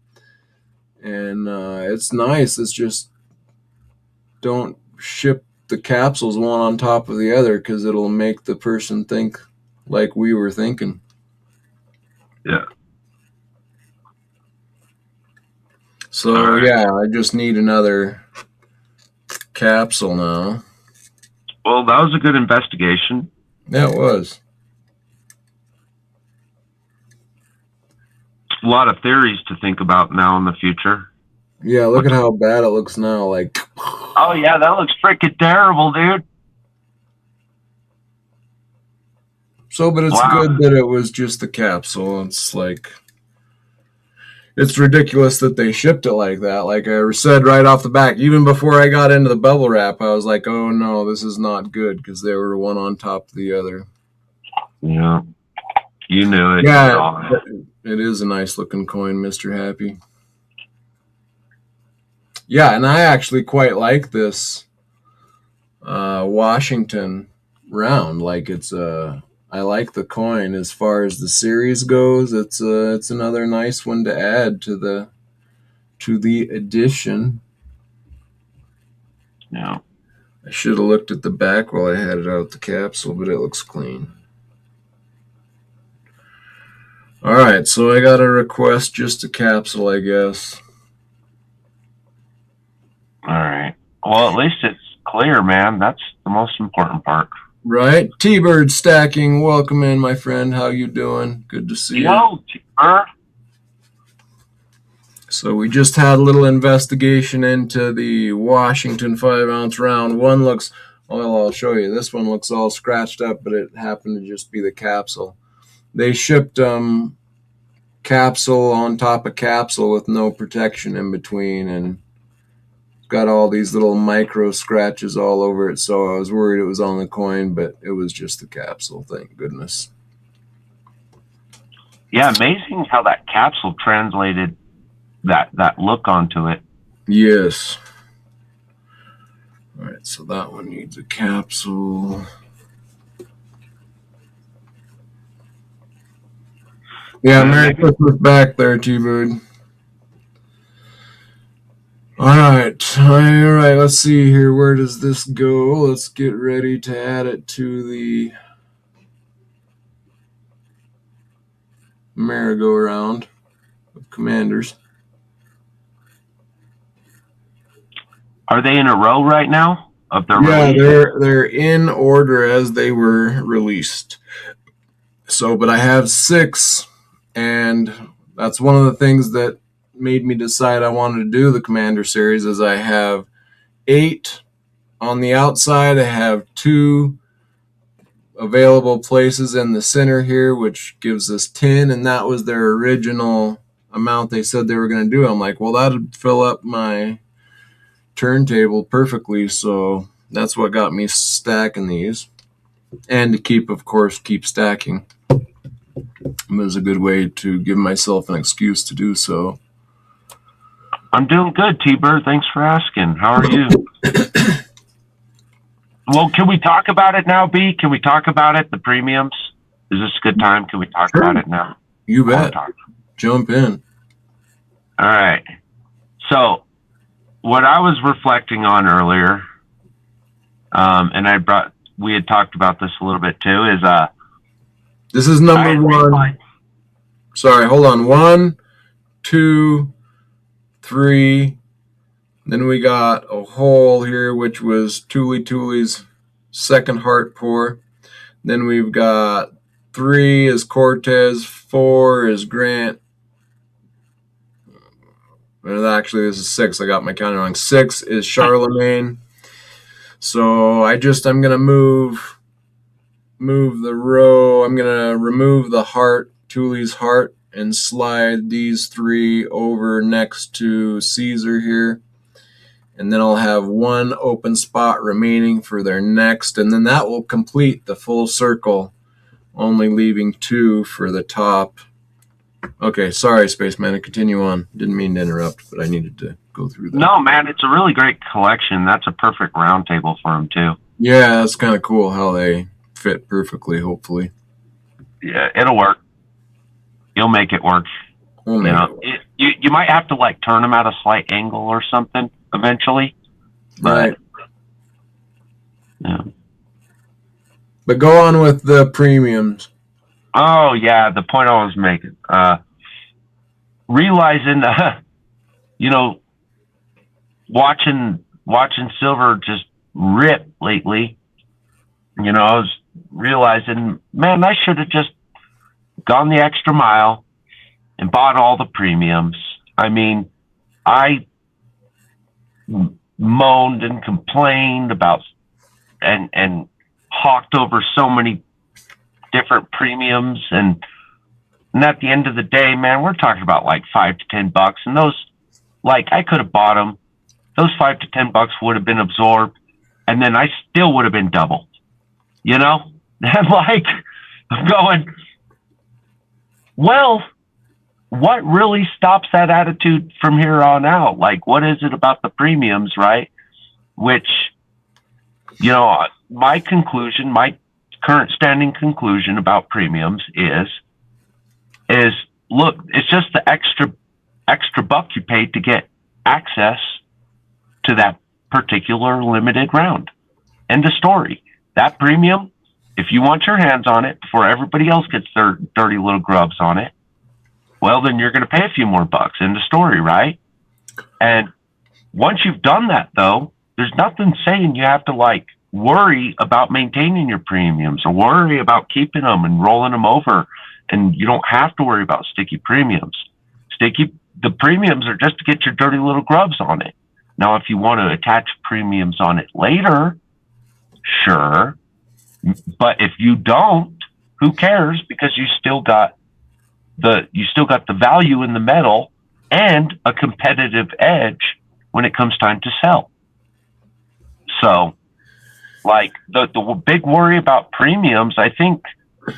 it's nice. It's just don't ship the capsules one on top of the other, because it'll make the person think like we were thinking. Yeah. So yeah, I just need another capsule now. Well, that was a good investigation. Yeah, it was. A lot of theories to think about now in the future. Yeah, look at how bad it looks now. Like, oh yeah, that looks freaking terrible, dude. So, but it's good that it was just the capsule. It's like, it's ridiculous that they shipped it like that. Like I said right off the back, even before I got into the bubble wrap, I was like, oh no, this is not good, because they were one on top of the other. Yeah, you knew it. Yeah, it is a nice looking coin, Mr. Happy. Yeah, and I actually quite like this Washington round. Like I like the coin as far as the series goes. It's another nice one to add to the edition. Yeah. I should have looked at the back while I had it out the capsule, but it looks clean. All right, so I got a request just a capsule, I guess. All right. Well, at least it's clear, man. That's the most important part. Right. T-Bird Stacking, welcome in, my friend. How you doing? Good to see you. Yo, T-Bird. So we just had a little investigation into the Washington 5-ounce round. One looks, well, I'll show you. This one looks all scratched up, but it happened to just be the capsule. They shipped capsule on top of capsule with no protection in between, and got all these little micro scratches all over it, so I was worried it was on the coin, but it was just the capsule, thank goodness. Yeah, amazing how that capsule translated that look onto it. Yes. All right, so that one needs a capsule. Yeah, Merry Christmas back there, T-Bird. All right, let's see here. Where does this go? Let's get ready to add it to the merry-go-round of commanders. Are they in a row right now? Yeah, they're in order as they were released. So, but I have 6, and that's one of the things that made me decide I wanted to do the Commander series. Is I have 8 on the outside. I have 2 available places in the center here, which gives us 10, and that was their original amount they said they were going to do. I'm like, well, that'd fill up my turntable perfectly, so that's what got me stacking these, and to keep stacking. It was a good way to give myself an excuse to do so. I'm doing good, T-Bird. Thanks for asking. How are you? Well, can we talk about it now, B? Can we talk about it, the premiums? Is this a good time? Can we talk about it now? You bet. Jump in. All right. So what I was reflecting on earlier, and we had talked about this a little bit too, is this is number 1. Sorry, hold on. 1, 2, 3. Then we got a hole here, which was Tuli's second heart pour. Then we've got 3 is Cortez, 4 is Grant. Actually, this is 6. I got my counting wrong. 6 is Charlemagne. So I'm gonna move the row. I'm gonna remove the heart, Tuli's heart, and slide these 3 over next to Caesar here. And then I'll have 1 open spot remaining for their next, and then that will complete the full circle, only leaving 2 for the top. Okay, sorry, Spaceman, continue on. Didn't mean to interrupt, but I needed to go through that. No, man, it's a really great collection. That's a perfect round table for them, too. Yeah, that's kind of cool how they fit perfectly, hopefully. Yeah, it'll work. You'll make it work. You might have to, like, turn them at a slight angle or something eventually. Right. Yeah. But go on with the premiums. Oh, yeah, the point I was making. Realizing, watching silver just rip lately, I was realizing, man, I should have just gone the extra mile and bought all the premiums. I mean, I moaned and complained about and hawked over so many different premiums, and at the end of the day, man, we're talking about like $5 to $10, and those, like, I could have bought them. Those $5 to $10 would have been absorbed, and then I still would have been doubled. And like, I'm going, well, what really stops that attitude from here on out? Like, what is it about the premiums, right? Which, my conclusion, my current standing conclusion about premiums is look, it's just the extra buck you paid to get access to that particular limited round. End of story. That premium, if you want your hands on it before everybody else gets their dirty little grubs on it, well, then you're going to pay a few more bucks. End of story, right? And once you've done that, though, there's nothing saying you have to, like, worry about maintaining your premiums or worry about keeping them and rolling them over. And you don't have to worry about sticky premiums. The premiums are just to get your dirty little grubs on it. Now, if you want to attach premiums on it later, sure. But if you don't, who cares? Because you still got the value in the metal and a competitive edge when it comes time to sell. So, like, the big worry about premiums, I think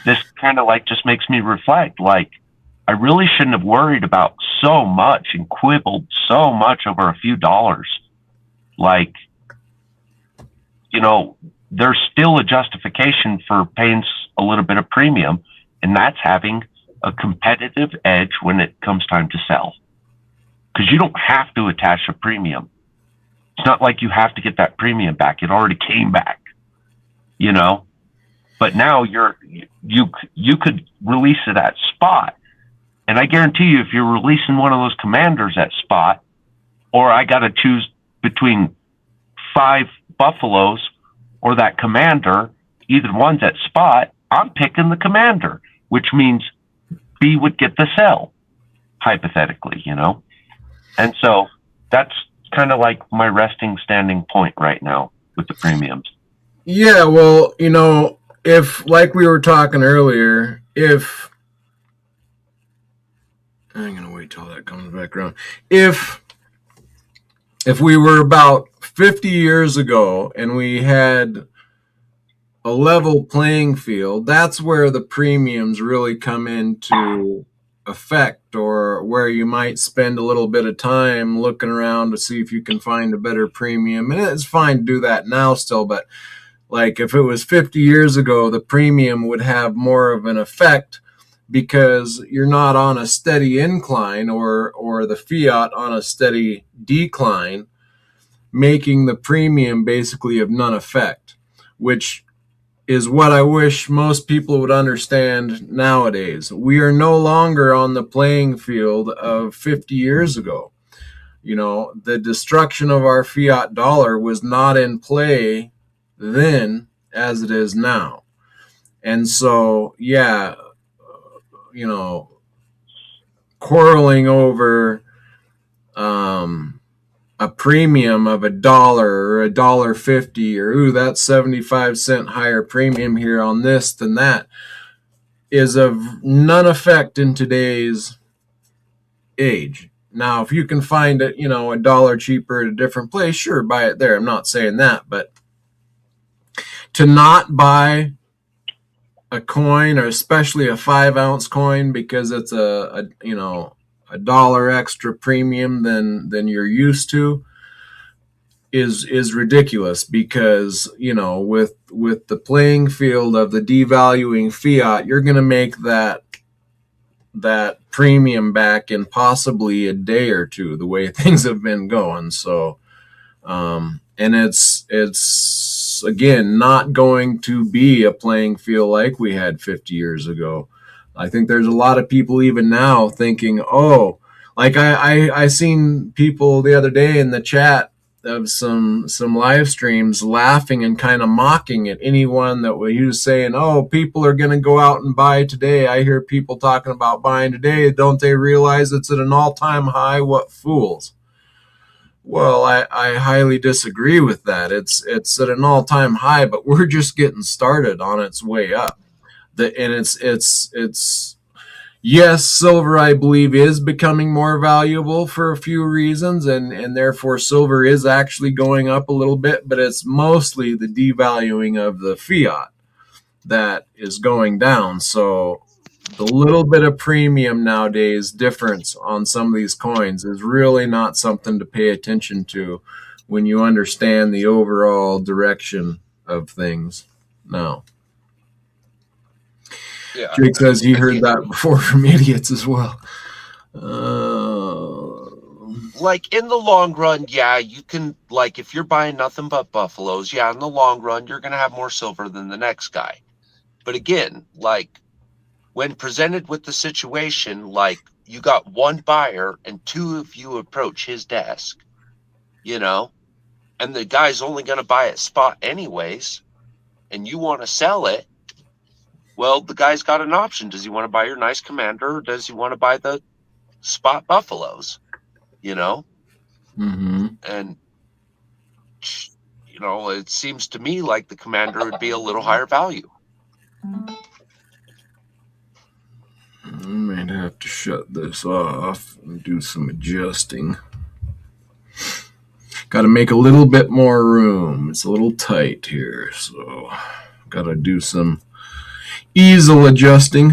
this kind of like just makes me reflect. Like, I really shouldn't have worried about so much and quibbled so much over a few dollars. Like, you know, there's still a justification for paying a little bit of premium, and that's having a competitive edge when it comes time to sell. Because you don't have to attach a premium. It's not like you have to get that premium back. It already came back, you know. But now you could release it at spot. And I guarantee you, if you're releasing one of those commanders at spot, or I got to choose between 5 buffaloes or that commander, either one's at spot, I'm picking the commander, which means B would get the sell, hypothetically, you know? And so that's kind of like my resting standing point right now with the premiums. Yeah, well, you know, if, like we were talking earlier, if I'm going to wait till that comes back around. If we were about 50 years ago and we had a level playing field, that's where the premiums really come into effect, or where you might spend a little bit of time looking around to see if you can find a better premium. And it's fine to do that now still, but like if it was 50 years ago, the premium would have more of an effect because you're not on a steady incline or the fiat on a steady decline, making the premium basically of none effect, which is what I wish most people would understand nowadays. We are no longer on the playing field of 50 years ago. You know, the destruction of our fiat dollar was not in play then as it is now. And so, yeah, you know, quarreling over a premium of $1 or $1.50 or ooh, that's 75-cent higher premium here on this than that is of none effect in today's age. Now, if you can find it, you know, $1 cheaper at a different place, sure, buy it there. I'm not saying that, but to not buy a coin, or especially a 5-ounce coin, because it's a you know, $1 extra premium than you're used to, is ridiculous. Because, you know, with the playing field of the devaluing fiat, you're going to make that premium back in possibly a day or two, the way things have been going. So and it's again not going to be a playing field like we had 50 years ago. I think there's a lot of people even now thinking, oh, like I seen people the other day in the chat of some live streams laughing and kind of mocking at anyone that he was saying, oh, people are going to go out and buy today. I hear people talking about buying today. Don't they realize it's at an all-time high? What fools. Well, I highly disagree with that. It's at an all-time high, but we're just getting started on its way up. And it's yes, silver, I believe, is becoming more valuable for a few reasons, and therefore silver is actually going up a little bit, but it's mostly the devaluing of the fiat that is going down. So the little bit of premium nowadays difference on some of these coins is really not something to pay attention to when you understand the overall direction of things. No. Yeah, Jake says he heard that before from idiots as well. Like in the long run, yeah, you can, like if you're buying nothing but buffaloes, yeah, in the long run, you're going to have more silver than the next guy. But again, like when presented with the situation, like you got one buyer and 2 of you approach his desk, you know, and the guy's only going to buy at spot anyways, and you want to sell it, well, the guy's got an option. Does he want to buy your nice commander, or does he want to buy the spot buffaloes, you know? Mm-hmm. And, you know, it seems to me like the commander would be a little higher value. I might have to shut this off and do some adjusting. got to make a little bit more room. It's a little tight here, so got to do some easel adjusting.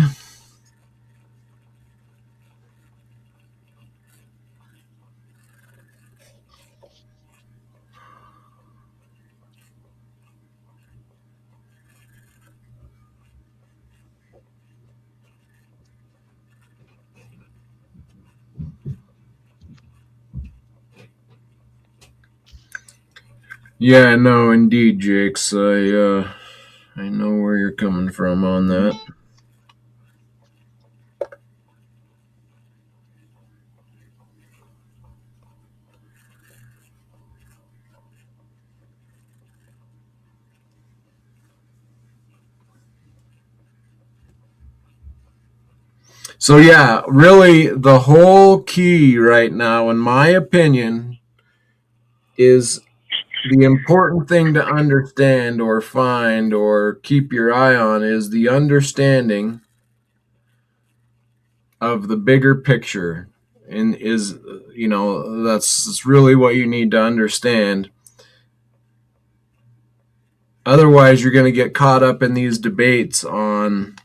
Yeah, no, indeed, Jakes. I know where you're coming from on that. So yeah, really the whole key right now, in my opinion, is the important thing to understand or find or keep your eye on is the understanding of the bigger picture. And is, that's really what you need to understand. Otherwise, you're going to get caught up in these debates on,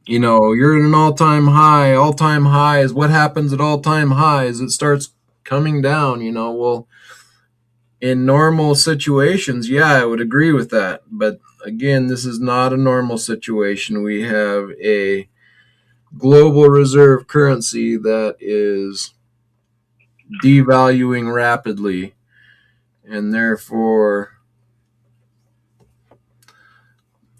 you're at an all-time high. All-time highs. What happens at all-time highs? It starts coming down, well, in normal situations, yeah, I would agree with that. But again, this is not a normal situation. We have a global reserve currency that is devaluing rapidly, and therefore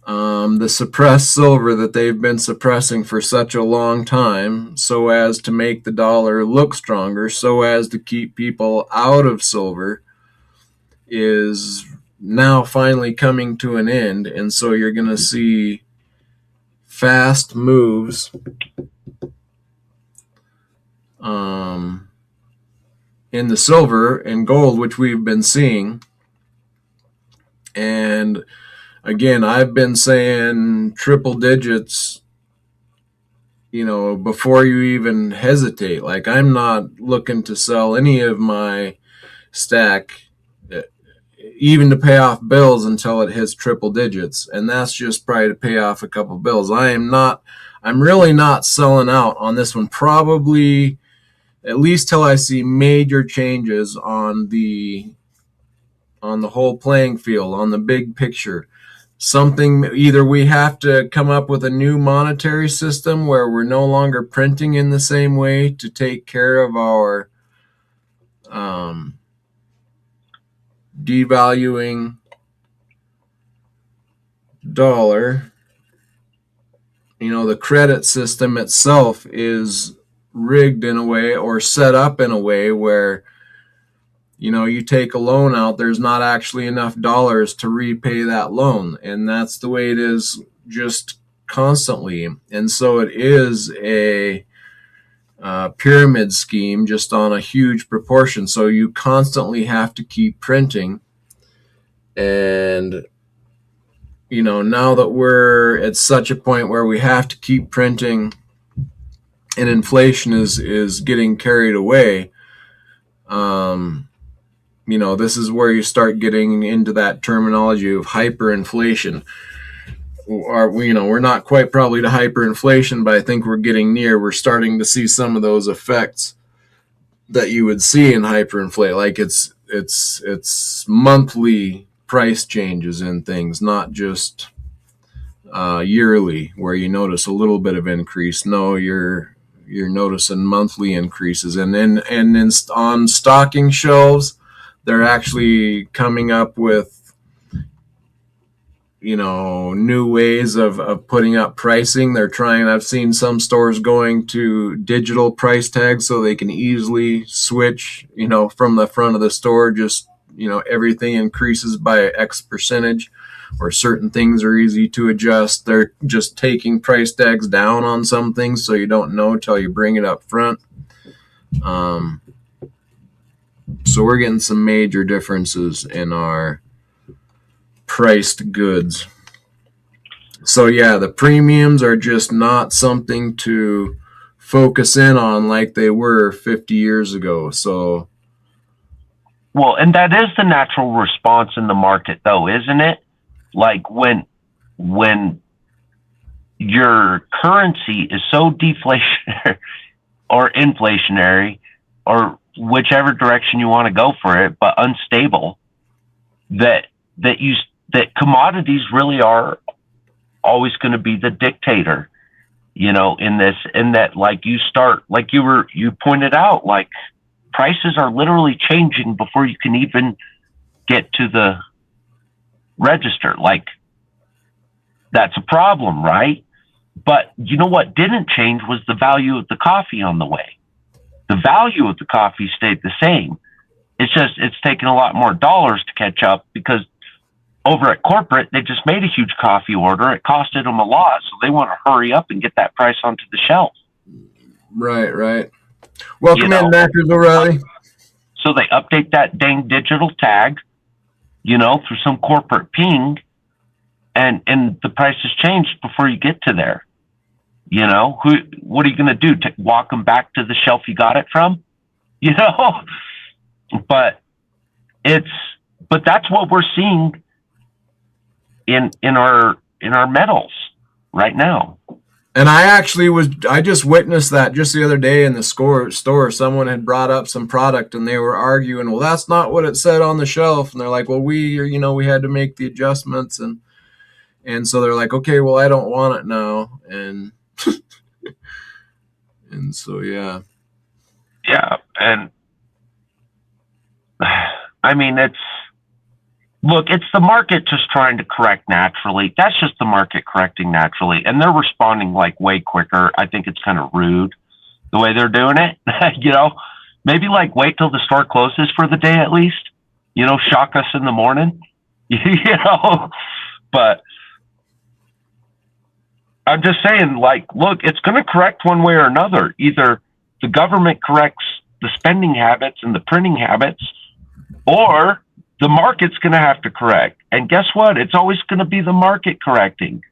the suppressed silver that they've been suppressing for such a long time, so as to make the dollar look stronger, so as to keep people out of silver, is now finally coming to an end. And so you're going to see fast moves in the silver and gold, which we've been seeing. And again, I've been saying triple digits, before you even hesitate. Like, I'm not looking to sell any of my stack, even to pay off bills, until it hits triple digits. And that's just probably to pay off a couple bills. I'm really not selling out on this one, probably at least till I see major changes on the whole playing field, on the big picture. Something, either we have to come up with a new monetary system where we're no longer printing in the same way to take care of our devaluing dollar. The credit system itself is rigged in a way, or set up in a way, where you take a loan out, there's not actually enough dollars to repay that loan. And that's the way it is just constantly. And so it is a pyramid scheme, just on a huge proportion. So you constantly have to keep printing. And now that we're at such a point where we have to keep printing and inflation is getting carried away, this is where you start getting into that terminology of hyperinflation. We're not quite probably to hyperinflation, but I think we're getting near. We're starting to see some of those effects that you would see in hyperinflation. Like it's monthly price changes in things, not just yearly, where you notice a little bit of increase. No, you're noticing monthly increases. And then on stocking shelves, they're actually coming up with new ways of putting up pricing. I've seen some stores going to digital price tags so they can easily switch, from the front of the store. Just, everything increases by X percentage, or certain things are easy to adjust. They're just taking price tags down on some things, so you don't know till you bring it up front. So we're getting some major differences in our priced goods. So yeah, the premiums are just not something to focus in on like they were 50 years ago. So Well, and that is the natural response in the market, though, isn't it? Like when your currency is so deflationary or inflationary, or whichever direction you want to go for it, but unstable, that commodities really are always going to be the dictator, in this, in that, like, you pointed out, like, prices are literally changing before you can even get to the register. Like, that's a problem, right? But you know what didn't change was the value of the coffee on the way. The value of the coffee stayed the same. It's just, it's taken a lot more dollars to catch up, because over at corporate, they just made a huge coffee order. It costed them a lot, so they want to hurry up and get that price onto the shelf. Right. Welcome in, Nectars O'Reilly. So they update that dang digital tag, through some corporate ping, and the price has changed before you get to there. What are you going to do? Walk them back to the shelf you got it from? But that's what we're seeing in our metals right now. And I just witnessed that just the other day in the store. Someone had brought up some product and they were arguing, well, that's not what it said on the shelf. And they're like, well, we had to make the adjustments. And so they're like, okay, well, I don't want it now. And, and so, yeah. Yeah. And I mean, it's the market just trying to correct naturally. That's just the market correcting naturally. And they're responding like way quicker. I think it's kind of rude the way they're doing it. Maybe like wait till the store closes for the day at least, shock us in the morning, but I'm just saying, like, look, it's going to correct one way or another. Either the government corrects the spending habits and the printing habits, or the market's going to have to correct. And guess what? It's always going to be the market correcting.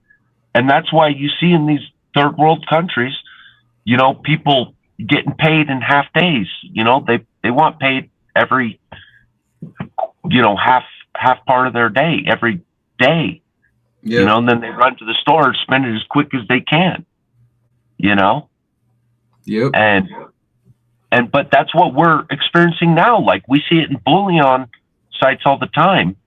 And that's why you see in these third world countries, people getting paid in half days. They want paid every, half part of their day, every day. Yep. And then they run to the store and spend it as quick as they can, Yep. But that's what we're experiencing now. Like, we see it in bullion sites all the time.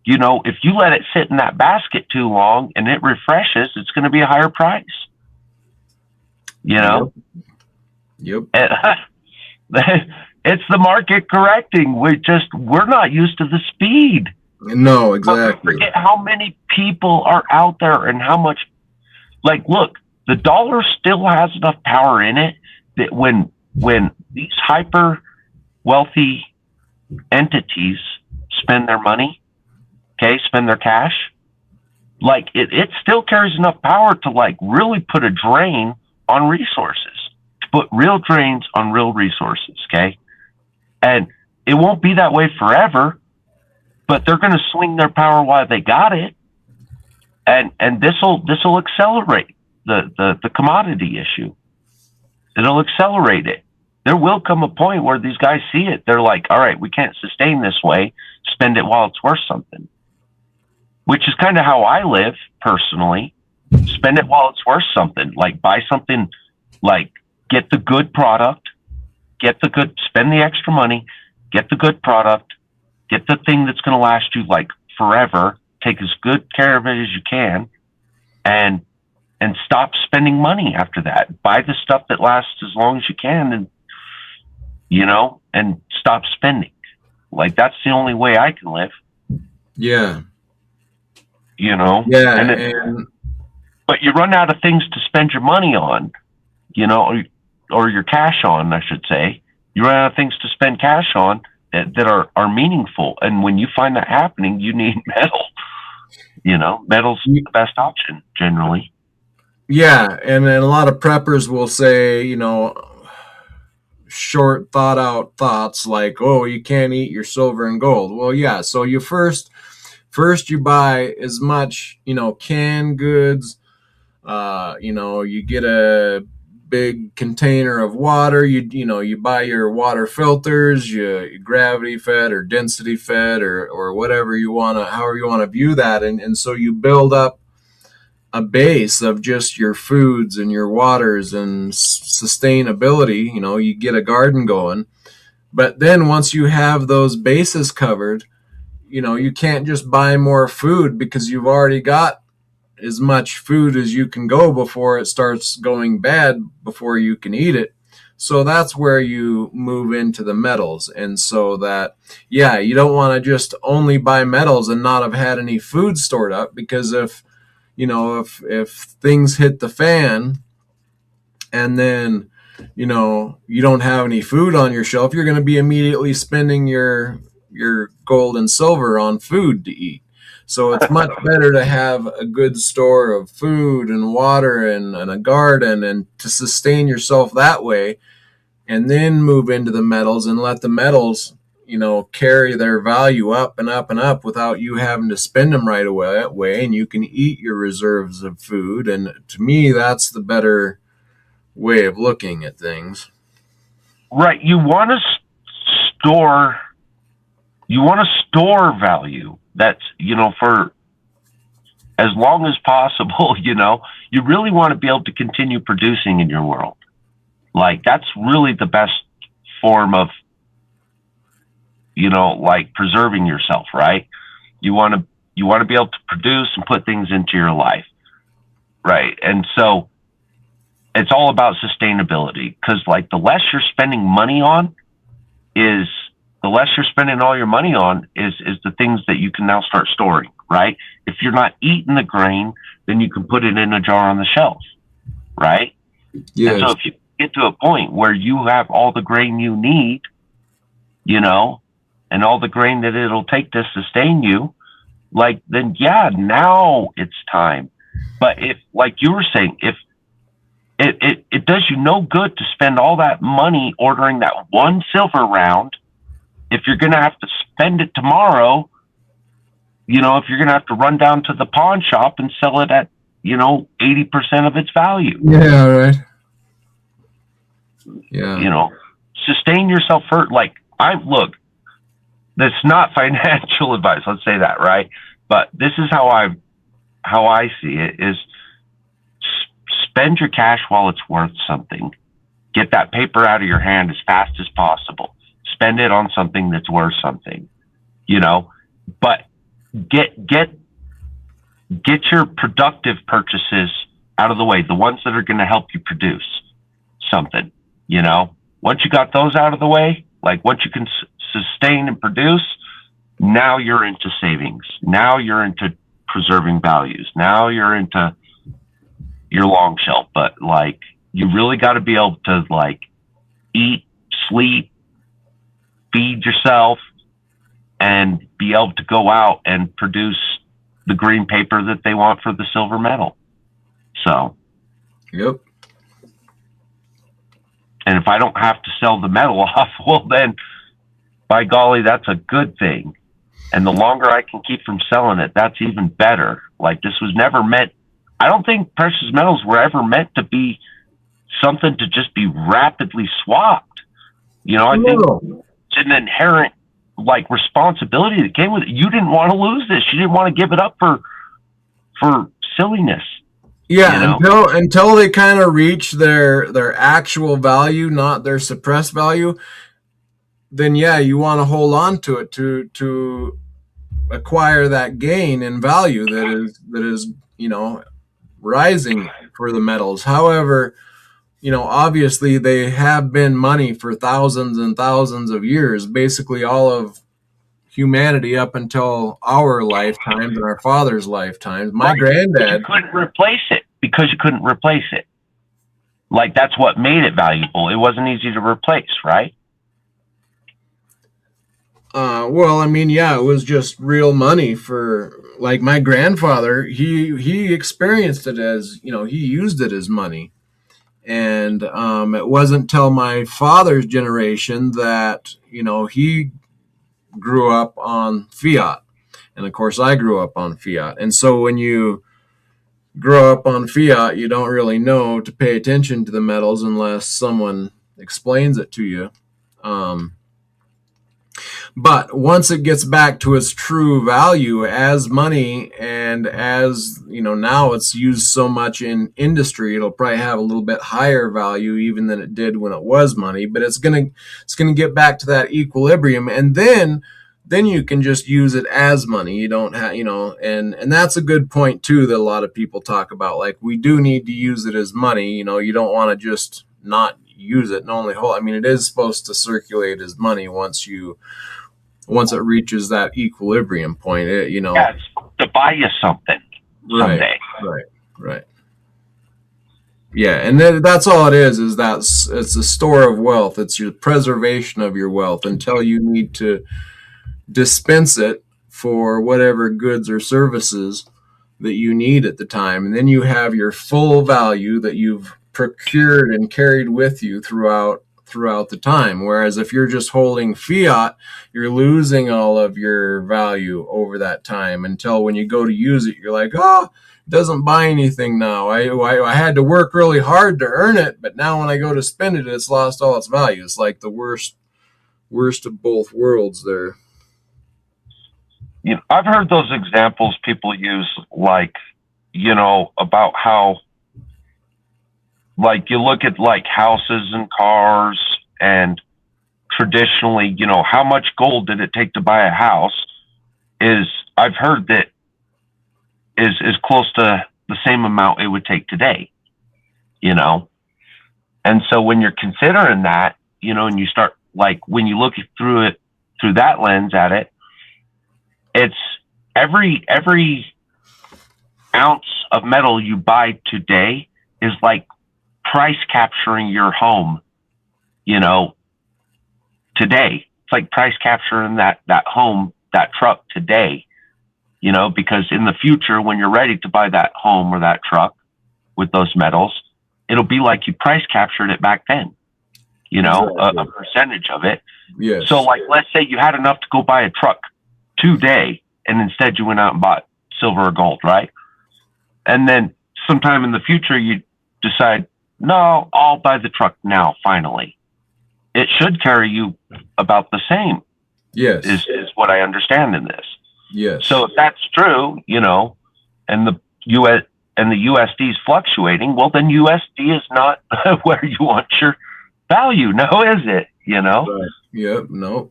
If you let it sit in that basket too long and it refreshes, it's going to be a higher price. Yep. It's the market correcting. We're not used to the speed. No, exactly. But forget how many people are out there and how much, look, the dollar still has enough power in it that when these hyper wealthy entities spend their money, spend their cash, it still carries enough power to really put a drain on resources, to put real drains on real resources. And it won't be that way forever, but they're going to swing their power while they got it. And this'll accelerate the commodity issue. It'll accelerate it. There will come a point where these guys see it. They're like, all right, we can't sustain this way. Spend it while it's worth something, which is kind of how I live personally. Spend it while it's worth something. Buy something, get the good product, spend the extra money, get the good product, get the thing that's going to last you forever. Take as good care of it as you can, and stop spending money after that. Buy the stuff that lasts as long as you can, and stop spending. That's the only way I can live. Yeah. Yeah. But you run out of things to spend your money on, or your cash on, I should say. You run out of things to spend cash on that are meaningful. And when you find that happening, you need metal. Metal's the best option generally. Yeah. And then a lot of preppers will say, short thought out thoughts like, oh, you can't eat your silver and gold. Well, yeah. So you first you buy as much, canned goods, you get a big container of water. You buy your water filters, you gravity fed or density fed or whatever you want to, however you want to view that. And so you build up a base of just your foods and your waters and sustainability. You get a garden going. But then once you have those bases covered, you can't just buy more food because you've already got as much food as you can go before it starts going bad before you can eat it. So that's where you move into the metals. And so that, yeah, you don't want to just only buy metals and not have had any food stored up, because if things hit the fan and then, you don't have any food on your shelf, you're going to be immediately spending your gold and silver on food to eat. So it's much better to have a good store of food and water and a garden, and to sustain yourself that way, and then move into the metals and let the metals, carry their value up and up and up without you having to spend them right away, and you can eat your reserves of food. And to me, that's the better way of looking at things. Right. You want to store value. That's, for as long as possible. You really want to be able to continue producing in your world. Like, that's really the best form of, preserving yourself, right? You want to be able to produce and put things into your life. Right. And so it's all about sustainability, because like the less you're spending money on is the less you're spending all your money on is the things that you can now start storing, right? If you're not eating the grain, then you can put it in a jar on the shelf, right? Yes. And so if you get to a point where you have all the grain you need, and all the grain that it'll take to sustain you, like, then yeah, now it's time. But if, like you were saying, if it does you no good to spend all that money ordering that one silver round, if you're going to have to spend it tomorrow, if you're going to have to run down to the pawn shop and sell it at, 80% of its value. Yeah, right. Yeah. Sustain yourself first. Like, look, that's not financial advice. Let's say that, right? But this is how I see it is, spend your cash while it's worth something. Get that paper out of your hand as fast as possible. Spend it on something that's worth something, but get your productive purchases out of the way, the ones that are going to help you produce something, once you got those out of the way, like once you can sustain and produce, now you're into savings. Now you're into preserving values. Now you're into your long shelf. But like, you really got to be able to like eat, sleep, feed yourself, and be able to go out and produce the green paper that they want for the silver metal. So, yep. And if I don't have to sell the metal off, well then, by golly, that's a good thing. And the longer I can keep from selling it, that's even better. Like, this was never meant, I don't think precious metals were ever meant to be something to just be rapidly swapped. I think it's an inherent like responsibility that came with it. You didn't want to lose this. You didn't want to give it up for silliness. Yeah, until they kind of reach their actual value, not their suppressed value, then yeah, you want to hold on to it to acquire that gain in value that is rising for the metals. However, obviously they have been money for thousands and thousands of years, basically all of humanity up until our lifetimes and our father's lifetimes. My granddad, you couldn't replace it because you couldn't replace it. Like, that's what made it valuable. It wasn't easy to replace, right? Well, I mean, yeah, it was just real money for, like, my grandfather. He experienced it as, he used it as money. And it wasn't till my father's generation that, he grew up on fiat. And of course, I grew up on fiat. And so when you grow up on fiat, you don't really know to pay attention to the metals unless someone explains it to you. But once it gets back to its true value as money, and as now it's used so much in industry, it'll probably have a little bit higher value even than it did when it was money. But it's gonna get back to that equilibrium, and then you can just use it as money. You don't have, and that's a good point too that a lot of people talk about. Like, we do need to use it as money. You don't want to just not use it and only hold. I mean, it is supposed to circulate as money once it reaches that equilibrium point. Yeah, it's to buy you something someday. Right. Yeah, and that's all it is it's a store of wealth. It's your preservation of your wealth until you need to dispense it for whatever goods or services that you need at the time. And then you have your full value that you've procured and carried with you throughout the time. Whereas if you're just holding fiat, you're losing all of your value over that time until when you go to use it, you're like, oh, it doesn't buy anything now. I had to work really hard to earn it, but now when I go to spend it, it's lost all its value. It's like the worst of both worlds there. I've heard those examples people use, like, about how, like, you look at like houses and cars, and traditionally, how much gold did it take to buy a house I've heard that is close to the same amount it would take today, And so when you're considering that, and you start, like, when you look through that lens at it, it's every ounce of metal you buy today is like price capturing your home, today. It's like price capturing that home, that truck today, because in the future, when you're ready to buy that home or that truck with those metals, it'll be like you price captured it back then, a percentage of it. Yes. So, like, let's say you had enough to go buy a truck today, and instead you went out and bought silver or gold, right? And then sometime in the future, you decide, no, I'll buy the truck now, finally. It should carry you about the same. Yes. Is what I understand in this. Yes. So if that's true, and the US and the USD is fluctuating, well, then USD is not where you want your value. No, is it? Right. Yep. No.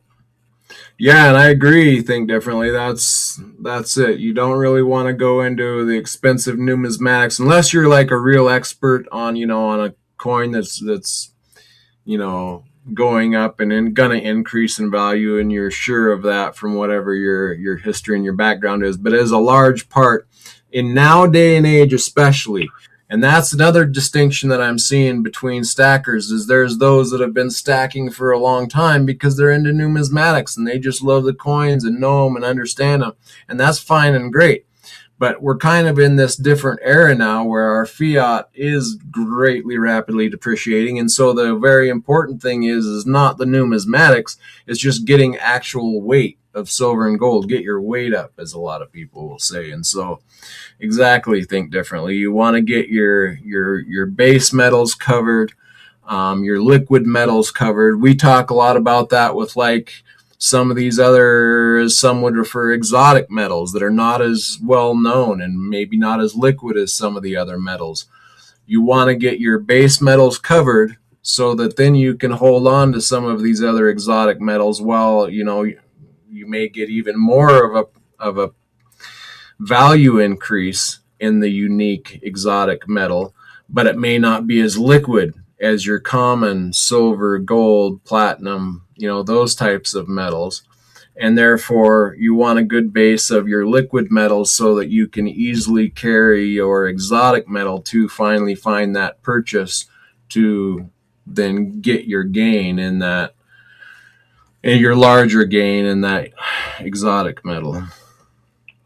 Yeah, and I agree. Think differently. That's it. You don't really want to go into the expensive numismatics unless you're like a real expert on on a coin that's going up and going to increase in value, and you're sure of that from whatever your history and your background is. But as a large part in now day and age, especially. And that's another distinction that I'm seeing between stackers is there's those that have been stacking for a long time because they're into numismatics and they just love the coins and know them and understand them. And that's fine and great. But we're kind of in this different era now where our fiat is greatly rapidly depreciating. And so the very important thing is not the numismatics, it's just getting actual weight of silver and gold. Get your weight up, as a lot of people will say. And so exactly, think differently. You want to get your base metals covered, your liquid metals covered. We talk a lot about that with like some of these other, some would refer exotic metals that are not as well known and maybe not as liquid as some of the other metals. You want to get your base metals covered so that then you can hold on to some of these other exotic metals while, you may get even more of a value increase in the unique exotic metal, but it may not be as liquid as your common silver, gold, platinum, those types of metals. And therefore, you want a good base of your liquid metals so that you can easily carry your exotic metal to finally find that purchase to then get your gain in that, and your larger gain in that exotic metal.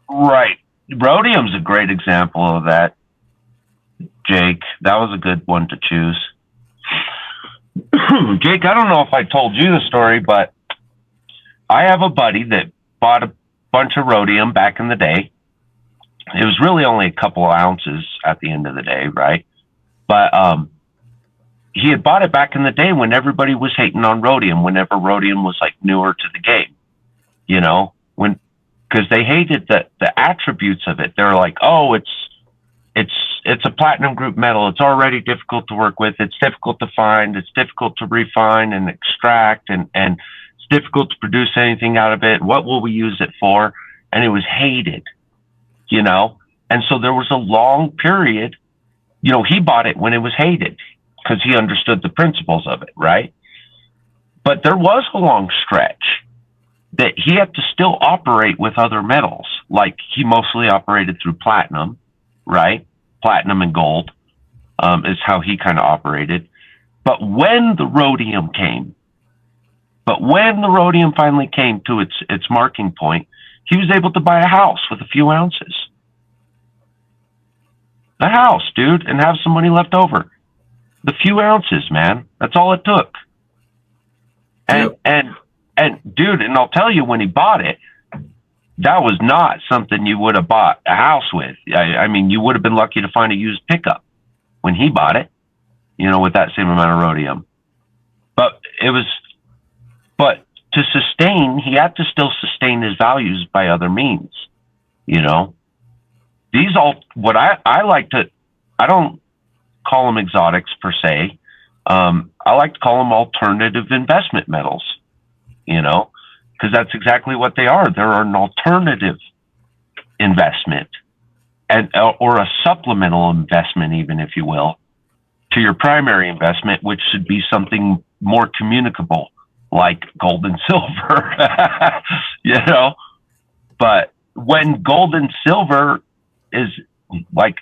Right. Rhodium's a great example of that, Jake. That was a good one to choose. Jake, I don't know if I told you the story, but I have a buddy that bought a bunch of rhodium back in the day. It was really only a couple of ounces at the end of the day, right? But he had bought it back in the day when everybody was hating on rhodium, whenever rhodium was like newer to the game, you know, because they hated the attributes of it. They're like, oh, it's a platinum group metal. It's already difficult to work with. It's difficult to find. It's difficult to refine and extract, and it's difficult to produce anything out of it. What will we use it for? And it was hated, you know? And so there was a long period, you know, he bought it when it was hated because he understood the principles of it, right? But there was a long stretch that he had to still operate with other metals. Like he mostly operated through platinum, right? Platinum and gold is how he kind of operated. But when the rhodium finally came to its marking point, he was able to buy a house with a few ounces. A house, dude, and have some money left over. The few ounces, man. That's all it took. And dude, and I'll tell you, when he bought it, that was not something you would have bought a house with. I mean, you would have been lucky to find a used pickup when he bought it, you know, with that same amount of rhodium. But to sustain, he had to still sustain his values by other means, you know. These all, what I like to, I don't call them exotics per se. I like to call them alternative investment metals, you know, because that's exactly what they are. They're an alternative investment or a supplemental investment, even, if you will, to your primary investment, which should be something more communicable like gold and silver, you know. But when gold and silver is like,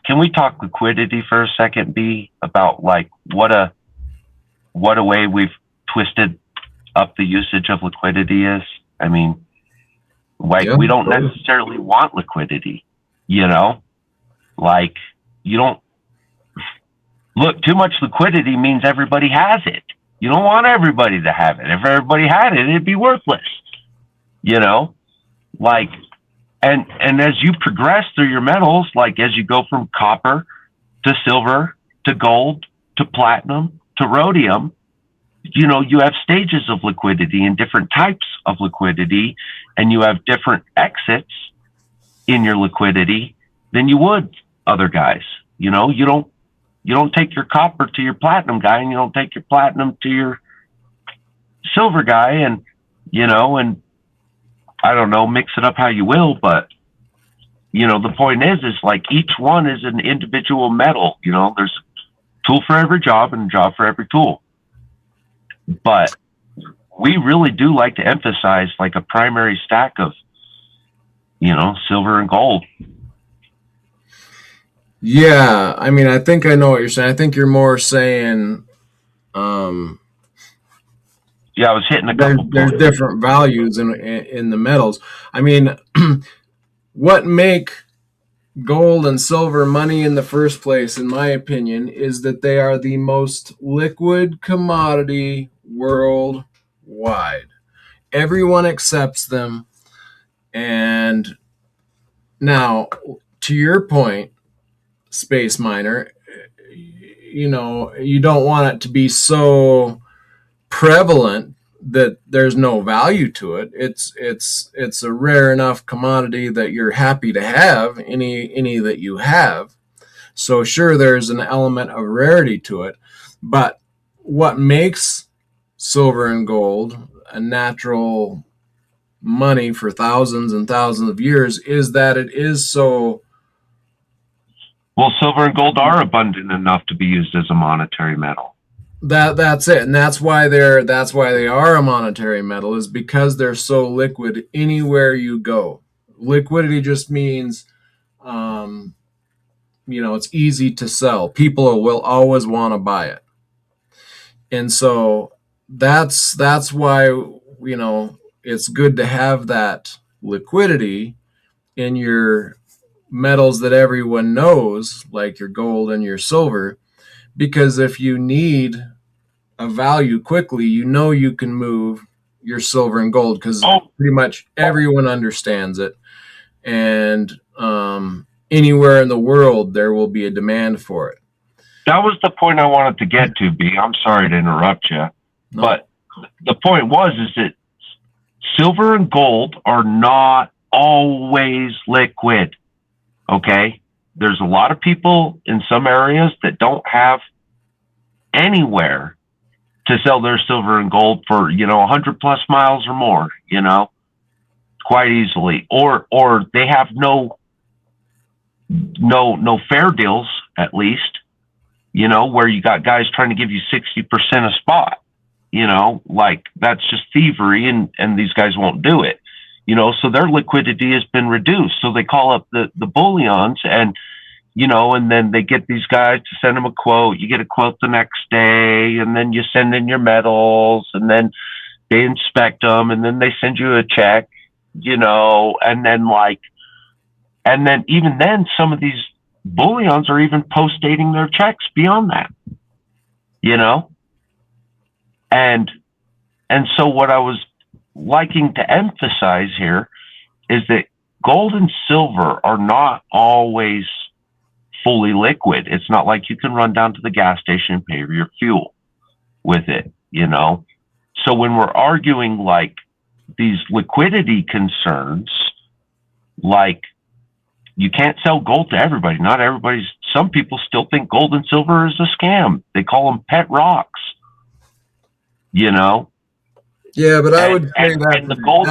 can we talk liquidity for a second, B, about like what a way we've twisted up the usage of liquidity is? I mean, like, we don't necessarily want liquidity, you know, like you don't look, too much liquidity means everybody has it. You don't want everybody to have it. If everybody had it, it'd be worthless, you know, like, and as you progress through your metals, like as you go from copper to silver to gold to platinum to rhodium, you know, you have stages of liquidity and different types of liquidity, and you have different exits in your liquidity than you would other guys. You know, you don't take your copper to your platinum guy, and you don't take your platinum to your silver guy, and, you know, and I don't know, mix it up how you will, but, you know, the point is like each one is an individual metal. You know, there's a tool for every job and a job for every tool. But we really do like to emphasize like a primary stack of, you know, silver and gold. Yeah, I mean, I think I know what you're saying. I think you're more saying, yeah, I was hitting a couple. There's different values in the metals. I mean, what make gold and silver money in the first place, in my opinion, is that they are the most liquid commodity worldwide. Everyone accepts them. And now, to your point, Space Miner, you know, you don't want it to be so prevalent that there's no value to it. It's a rare enough commodity that you're happy to have any that you have. So sure, there's an element of rarity to it, but what makes silver and gold a natural money for thousands and thousands of years is that it is so. Well, silver and gold are abundant enough to be used as a monetary metal. That's it, and that's why they are a monetary metal, is because they're so liquid anywhere you go. Liquidity just means, you know, it's easy to sell. People will always want to buy it, and so that's why, you know, it's good to have that liquidity in your metals that everyone knows, like your gold and your silver. Because if you need a value quickly, you know you can move your silver and gold because Oh. pretty much everyone understands it, and anywhere in the world there will be a demand for it. That was the point I wanted to get to, B. I'm sorry to interrupt you, No. but the point is that silver and gold are not always liquid. Okay? There's a lot of people in some areas that don't have anywhere to sell their silver and gold for, 100 plus miles or more, quite easily. Or they have no fair deals, at least, where you got guys trying to give you 60% a spot, like that's just thievery, and these guys won't do it, so their liquidity has been reduced. So they call up the bullions and then they get these guys to send them a quote. You get a quote the next day, and then you send in your metals, and then they inspect them, and then they send you a check, and then even then, some of these bullions are even post-dating their checks beyond that, and so what I was liking to emphasize here is that gold and silver are not always fully liquid. It's not like you can run down to the gas station and pay for your fuel with it, So when we're arguing like these liquidity concerns, like you can't sell gold to everybody. Not everybody's, some people still think gold and silver is a scam. They call them pet rocks, Yeah, but I would say that and the gold's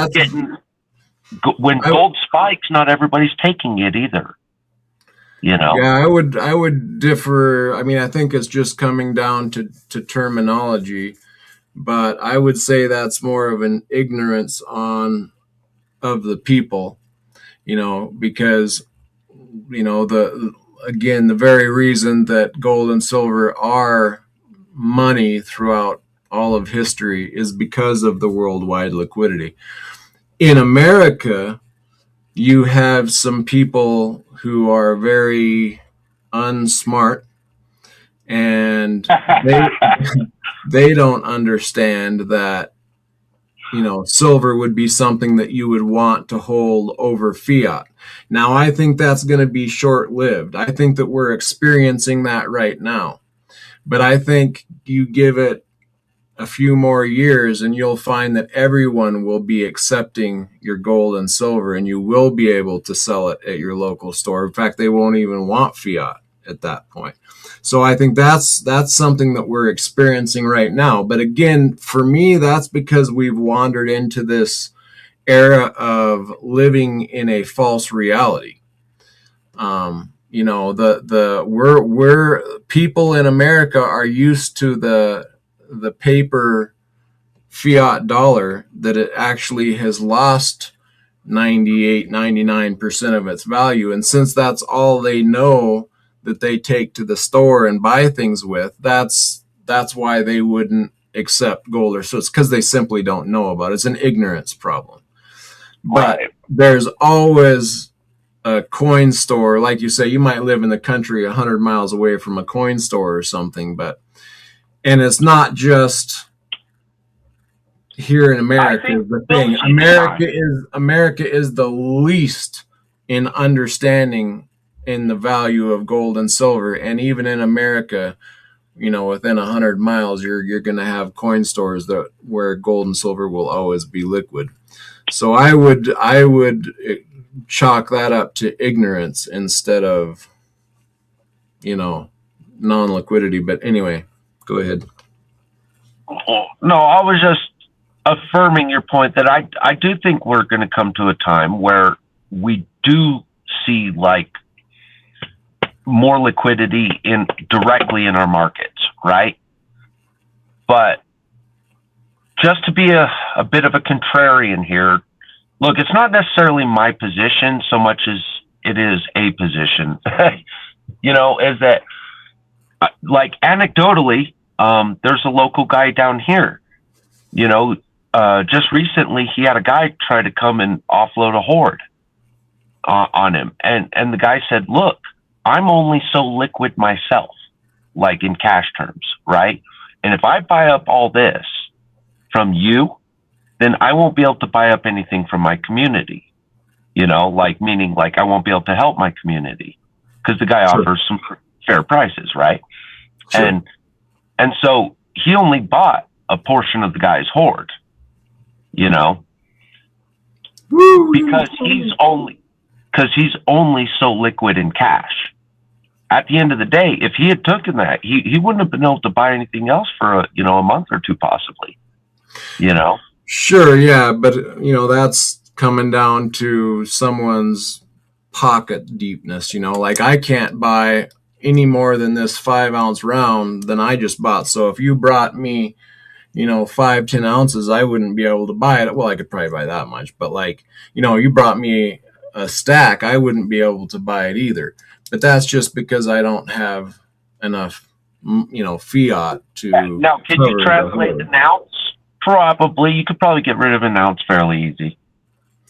when gold spikes, not everybody's taking it either. Yeah, I would differ. I mean, I think it's just coming down to terminology, but I would say that's more of an ignorance of the people, because the very reason that gold and silver are money throughout all of history is because of the worldwide liquidity. In America, you have some people who are very unsmart, and they don't understand that silver would be something that you would want to hold over fiat. Now, I think that's going to be short-lived. I think that we're experiencing that right now, but I think you give it a few more years and you'll find that everyone will be accepting your gold and silver, and you will be able to sell it at your local store. In fact, they won't even want fiat at that point. So I think that's something that we're experiencing right now. But again, for me, that's because we've wandered into this era of living in a false reality. We're people in America are used to the paper fiat dollar, that it actually has lost 99% of its value. And since that's all they know that they take to the store and buy things with, that's why they wouldn't accept gold. Or so it's because they simply don't know about it. It's an ignorance problem. But there's always a coin store. Like you say, you might live in the country 100 miles away from a coin store or something, and it's not just here in America is the thing. America is the least in understanding in the value of gold and silver. And even in America, within 100 miles, you're going to have coin stores where gold and silver will always be liquid. So I would chalk that up to ignorance instead of, non-liquidity. But anyway, go ahead. No, I was just affirming your point that I do think we're going to come to a time where we do see like more liquidity directly in our markets, right? But just to be a bit of a contrarian here, look, it's not necessarily my position so much as it is a position, is that like anecdotally, there's a local guy down here, just recently he had a guy try to come and offload a hoard on him. And the guy said, look, I'm only so liquid myself, like in cash terms, right? And if I buy up all this from you then I won't be able to buy up anything from my community. You know, like meaning like I won't be able to help my community because the guy offers some fair prices, right? Sure. And so he only bought a portion of the guy's hoard, you know, because he's only so liquid in cash. At the end of the day, if he had taken that, he wouldn't have been able to buy anything else for a month or two, possibly. You know. Sure, yeah, but that's coming down to someone's pocket deepness. Like I can't buy any more than this 5-ounce round than I just bought. So if you brought me, 5-10 ounces, I wouldn't be able to buy it. Well, I could probably buy that much, but like, you brought me a stack, I wouldn't be able to buy it either. But that's just because I don't have enough, fiat to. Now, can you translate an ounce? Probably. You could probably get rid of an ounce fairly easy.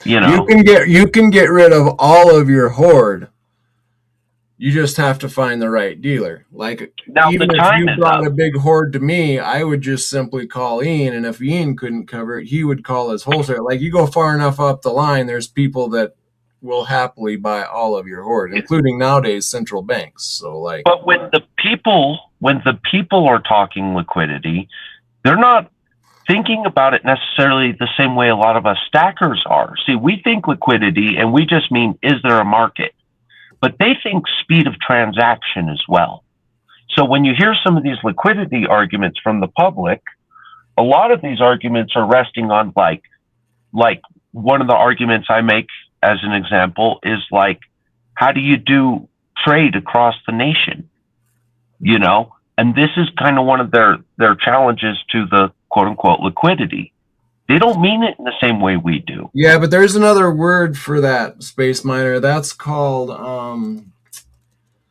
You can get rid of all of your hoard. You just have to find the right dealer. Like now, even if you brought a big hoard to me, I would just simply call Ian, and if Ian couldn't cover it, he would call his wholesaler. Like you go far enough up the line, there's people that will happily buy all of your hoard, including nowadays central banks. So like, but when the people are talking liquidity, they're not thinking about it necessarily the same way a lot of us stackers are. See, we think liquidity and we just mean, is there a market? But they think speed of transaction as well. So when you hear some of these liquidity arguments from the public, a lot of these arguments are resting on like one of the arguments I make as an example is like, how do you do trade across the nation? And this is kind of one of their challenges to the quote unquote liquidity. They don't mean it in the same way we do. Yeah, but there's another word for that, Space Miner. That's called,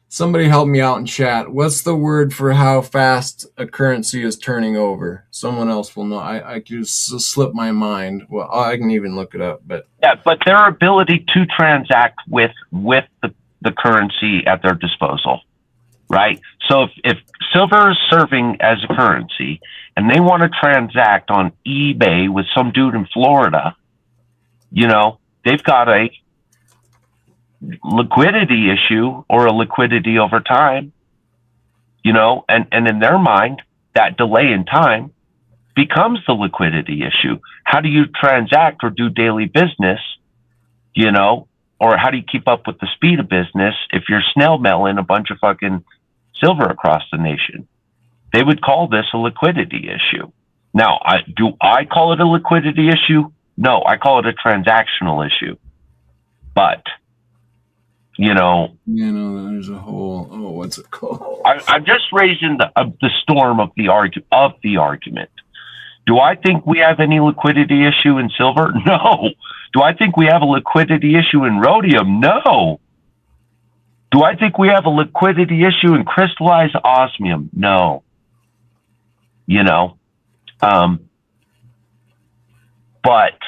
somebody help me out in chat. What's the word for how fast a currency is turning over? Someone else will know. I just slip my mind. Well, I can even look it up. But yeah, but their ability to transact with the currency at their disposal, right? So if silver is serving as a currency and they want to transact on eBay with some dude in Florida, they've got a liquidity issue or a liquidity over time, and in their mind, that delay in time becomes the liquidity issue. How do you transact or do daily business, or how do you keep up with the speed of business if you're snail mailing a bunch of fucking silver across the nation? They would call this a liquidity issue. Now, do I call it a liquidity issue? No, I call it a transactional issue. But, there's a whole, what's it called? I'm just raising the storm of the argument. Do I think we have any liquidity issue in silver? No. Do I think we have a liquidity issue in rhodium? No. Do I think we have a liquidity issue in crystallized osmium? No. But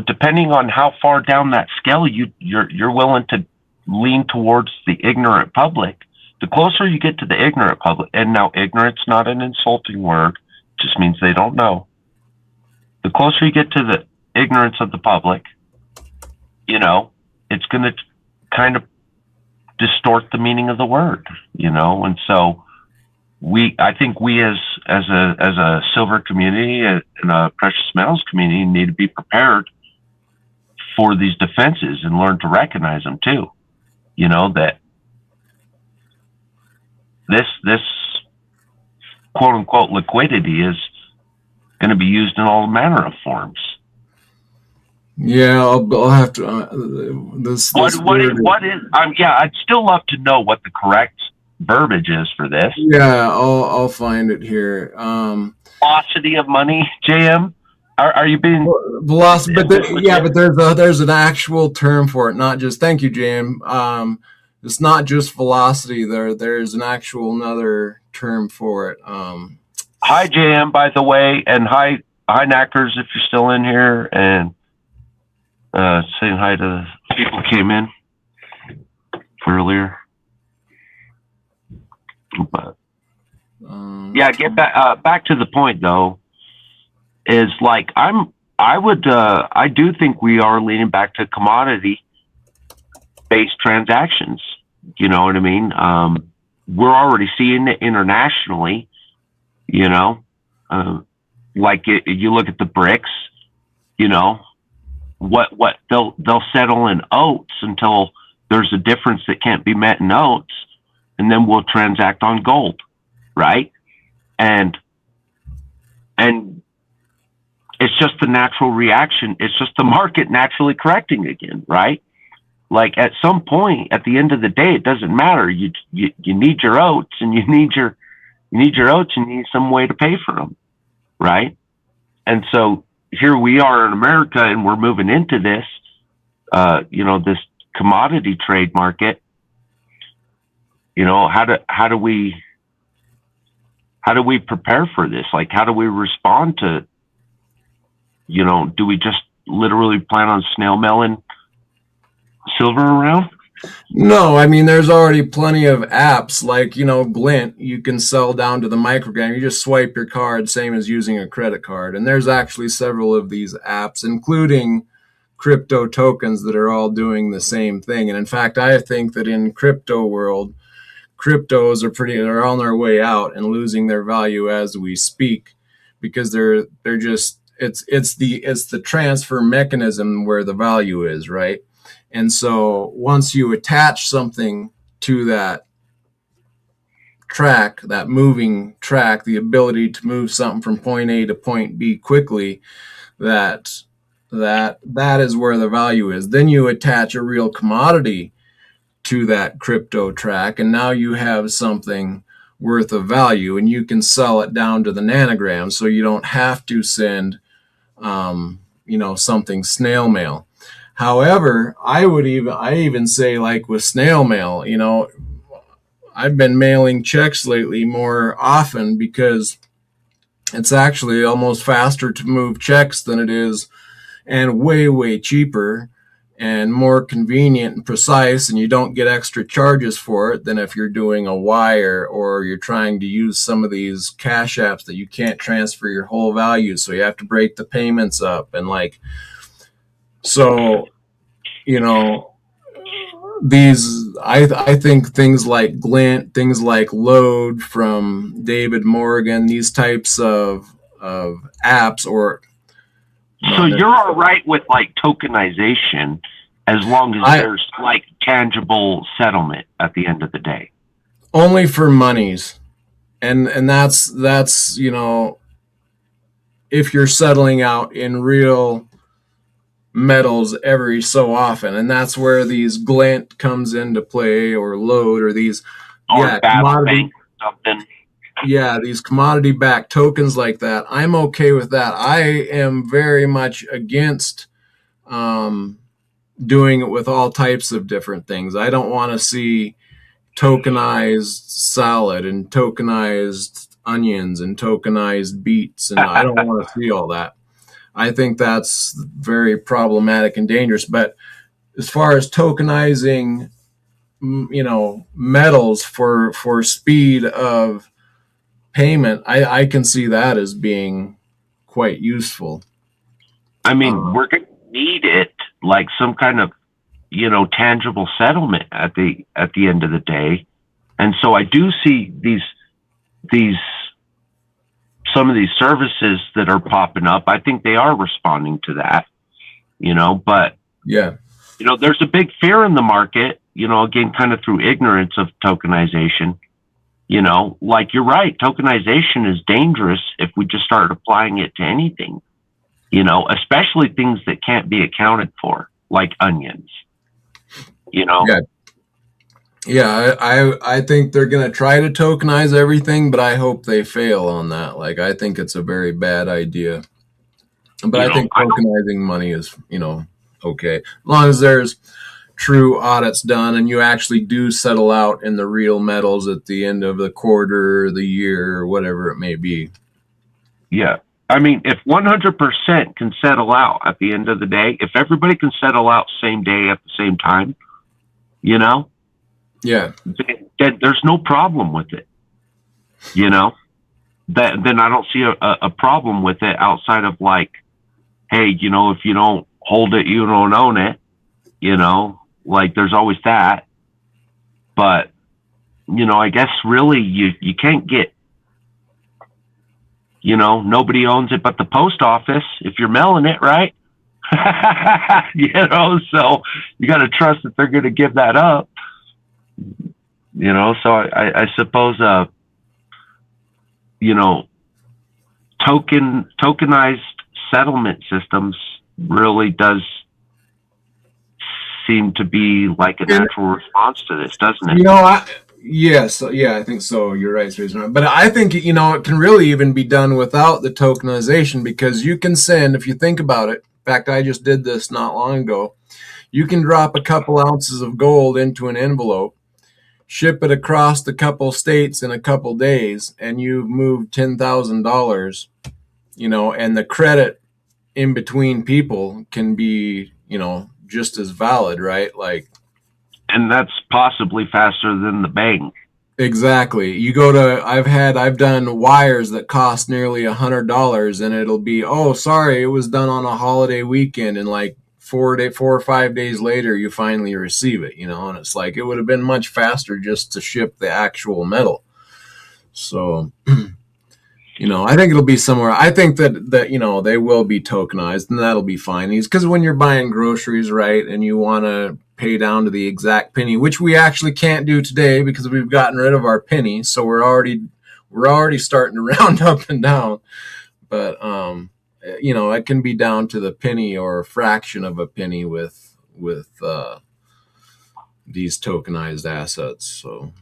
depending on how far down that scale you're willing to lean towards the ignorant public, the closer you get to the ignorant public, and now ignorant's not an insulting word, it just means they don't know. The closer you get to the ignorance of the public, it's going to kind of distort the meaning of the word, and so I think we as a silver community and a precious metals community need to be prepared for these defenses and learn to recognize them too. That this quote unquote liquidity is going to be used in all manner of forms. Yeah, I'll have to. What is? I'd still love to know what the correct verbiage is for this. Yeah, I'll find it here. Velocity of money, JM. Are you being velocity? But there's an actual term for it. Not just thank you, JM. It's not just velocity. There's an actual another term for it. Hi, JM. By the way, and hi, Knackers, if you're still in here, and saying hi to the people who came in earlier. But get back to the point though. is like I do think we are leaning back to commodity based transactions. You know what I mean? We're already seeing it internationally. You know, you look at the BRICS. You know, what they'll settle in oats until there's a difference that can't be met in oats, and then we'll transact on gold, right? And it's just the natural reaction. It's just the market naturally correcting again, right? Like at some point, at the end of the day, it doesn't matter. You need your oats, and you need your oats, and you need some way to pay for them, right? And so here we are in America, and we're moving into this, this commodity trade market. You know, how do we prepare for this? Like, how do we respond to? You know, do we just literally plan on snail mailing silver around? No, I mean, there's already plenty of apps like, Glint. You can sell down to the microgram. You just swipe your card, same as using a credit card. And there's actually several of these apps, including crypto tokens, that are all doing the same thing. And in fact, I think that in crypto world, cryptos are on their way out and losing their value as we speak, because they're just it's the transfer mechanism where the value is, right? And so once you attach something to that track, that moving track, the ability to move something from point A to point B quickly, that is where the value is. Then you attach a real commodity to that crypto track, and now you have something worth of value, and you can sell it down to the nanogram, so you don't have to send something snail mail. However, I even say, like with snail mail, I've been mailing checks lately more often because it's actually almost faster to move checks than it is, and way, way cheaper and more convenient and precise, and you don't get extra charges for it than if you're doing a wire or you're trying to use some of these cash apps that you can't transfer your whole value, so you have to break the payments up. And I think things like Glint, things like Load from David Morgan, these types of apps, or so you're all right with like tokenization as long as there's like tangible settlement at the end of the day. Only for monies. And that's if you're settling out in real metals every so often, and that's where these Glint comes into play, or Load, or these commodity something. Yeah, these commodity backed tokens like that. I'm okay with that. I am very much against doing it with all types of different things. I don't want to see tokenized salad and tokenized onions and tokenized beets, and I don't want to see all that. I think that's very problematic and dangerous. But as far as tokenizing, metals for speed of payment, I can see that as being quite useful. I mean, we're going to need it, like some kind of, tangible settlement at the end of the day. And so I do see some of these services that are popping up. I think they are responding to that, but yeah, there's a big fear in the market, again, kind of through ignorance of tokenization. Like you're right, tokenization is dangerous if we just start applying it to anything, especially things that can't be accounted for, like onions, Yeah, I think they're going to try to tokenize everything, but I hope they fail on that. Like, I think it's a very bad idea. But I think tokenizing money is, okay. As long as there's true audits done and you actually do settle out in the real metals at the end of the quarter or the year or whatever it may be. Yeah. I mean, if 100% can settle out at the end of the day, if everybody can settle out same day at the same time, yeah, then there's no problem with it, then I don't see a problem with it outside of like, hey, if you don't hold it, you don't own it. Like there's always that. But I guess really you can't get, nobody owns it but the post office if you're mailing it, right? So you got to trust that they're going to give that up. So I suppose, tokenized settlement systems really does seem to be like a natural response to this, doesn't it? Yes, yeah, I think so. You're right, Susan. But I think it can really even be done without the tokenization, because you can send, if you think about it. In fact, I just did this not long ago. You can drop a couple ounces of gold into an envelope, ship it across a couple states in a couple days, and you've moved $10,000. And the credit in between people can be, just as valid, right? Like, and that's possibly faster than the bank. Exactly. You go to, I've done wires that cost nearly $100, and it'll be, oh, sorry, it was done on a holiday weekend, and like 4 or 5 days later, you finally receive it, and it's like, it would have been much faster just to ship the actual metal. So, I think it'll be somewhere. I think that they will be tokenized, and that'll be fine. Because when you're buying groceries, right, and you want to pay down to the exact penny, which we actually can't do today because we've gotten rid of our penny, so we're already starting to round up and down. But it can be down to the penny or a fraction of a penny with these tokenized assets. So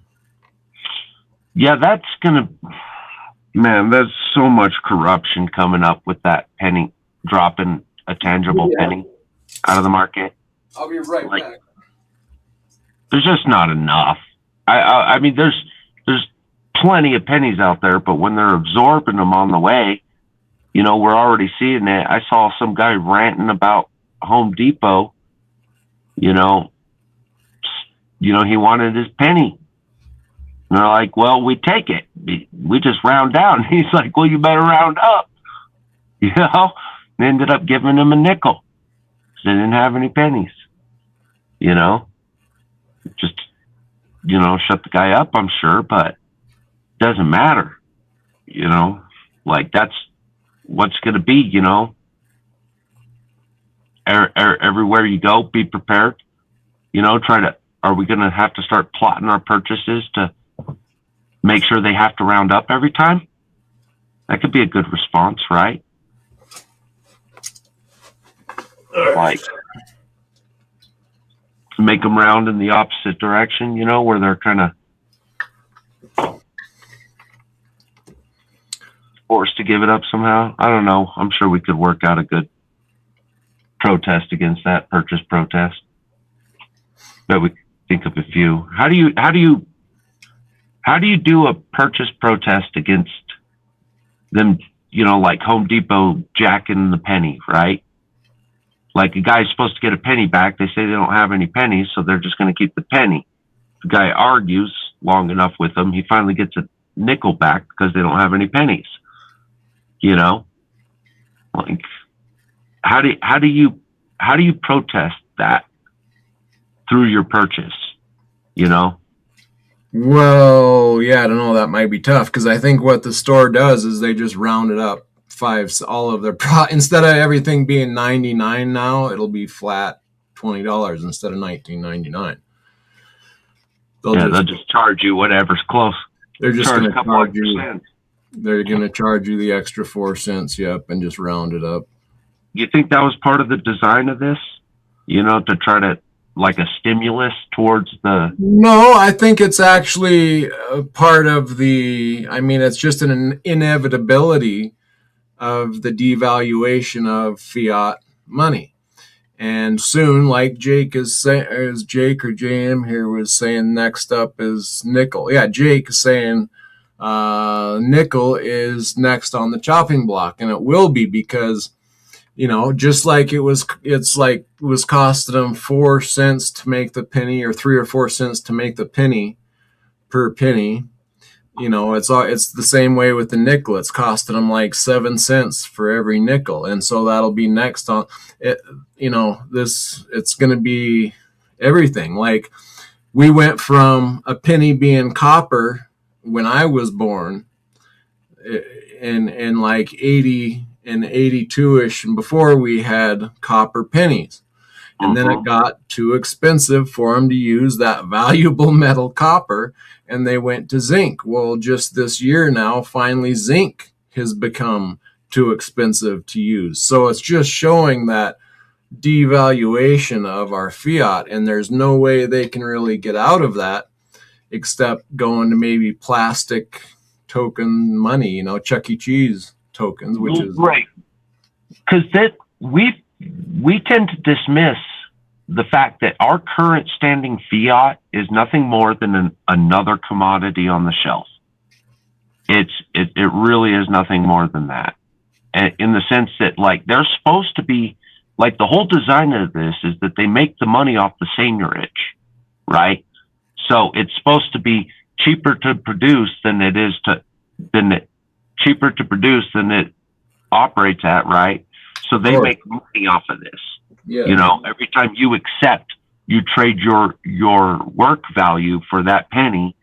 yeah, that's gonna. Man, there's so much corruption coming up with that penny, dropping a tangible penny out of the market. I'll be right back. There's just not enough. I mean, there's plenty of pennies out there, but when they're absorbing them on the way, we're already seeing it. I saw some guy ranting about Home Depot. He wanted his penny. And they're like, well, we take it. We just round down. He's like, well, you better round up. They ended up giving him a nickel. They didn't have any pennies. Just, shut the guy up, I'm sure, but it doesn't matter. Like that's what's going to be, everywhere you go, be prepared. Are we going to have to start plotting our purchases to make sure they have to round up every time? That could be a good response, right? Like, make them round in the opposite direction, where they're kind of forced to give it up somehow. I don't know. I'm sure we could work out a good protest against that, purchase protest. But we think of a few. How do you do a purchase protest against them, like Home Depot jacking the penny, right? Like a guy's supposed to get a penny back. They say they don't have any pennies, so they're just going to keep the penny. The guy argues long enough with them. He finally gets a nickel back because they don't have any pennies. Like how do you protest that through your purchase? Well, yeah, I don't know. That might be tough, because I think what the store does is they just round it up all of their instead of everything being $99 now, it'll be flat $20 instead of $19.99. They'll just charge you whatever's close. They're just going to charge you. They're going to charge you the extra 4 cents, and just round it up. You think that was part of the design of this? To try to, like, a stimulus towards the... No, I think it's actually part of it's just an inevitability of the devaluation of fiat money. And soon, like Jake or JM here was saying, next up is nickel. Yeah, Jake is saying nickel is next on the chopping block, and it will be, because just like it was costing them 4 cents to make the penny, or 3 or 4 cents to make the penny per penny. it's the same way with the nickel. It's costing them like 7 cents for every nickel, and so that'll be next on it. It's going to be everything. Like we went from a penny being copper when I was born, in like 80 and 82ish, and before we had copper pennies. And then it got too expensive for them to use that valuable metal copper, and they went to zinc. Well, just this year now, finally, zinc has become too expensive to use. So it's just showing that devaluation of our fiat, and there's no way they can really get out of that except going to maybe plastic token money, Chuck E. Cheese tokens, which is right. Because we tend to dismiss the fact that our current standing fiat is nothing more than another commodity on the shelf. It really is nothing more than that. And in the sense that, like, they're supposed to be, like, the whole design of this is that they make the money off the seigniorage, right? So it's supposed to be cheaper to produce than it operates at, right? So they make money off of this. Yeah. Every time you trade your work value for that penny,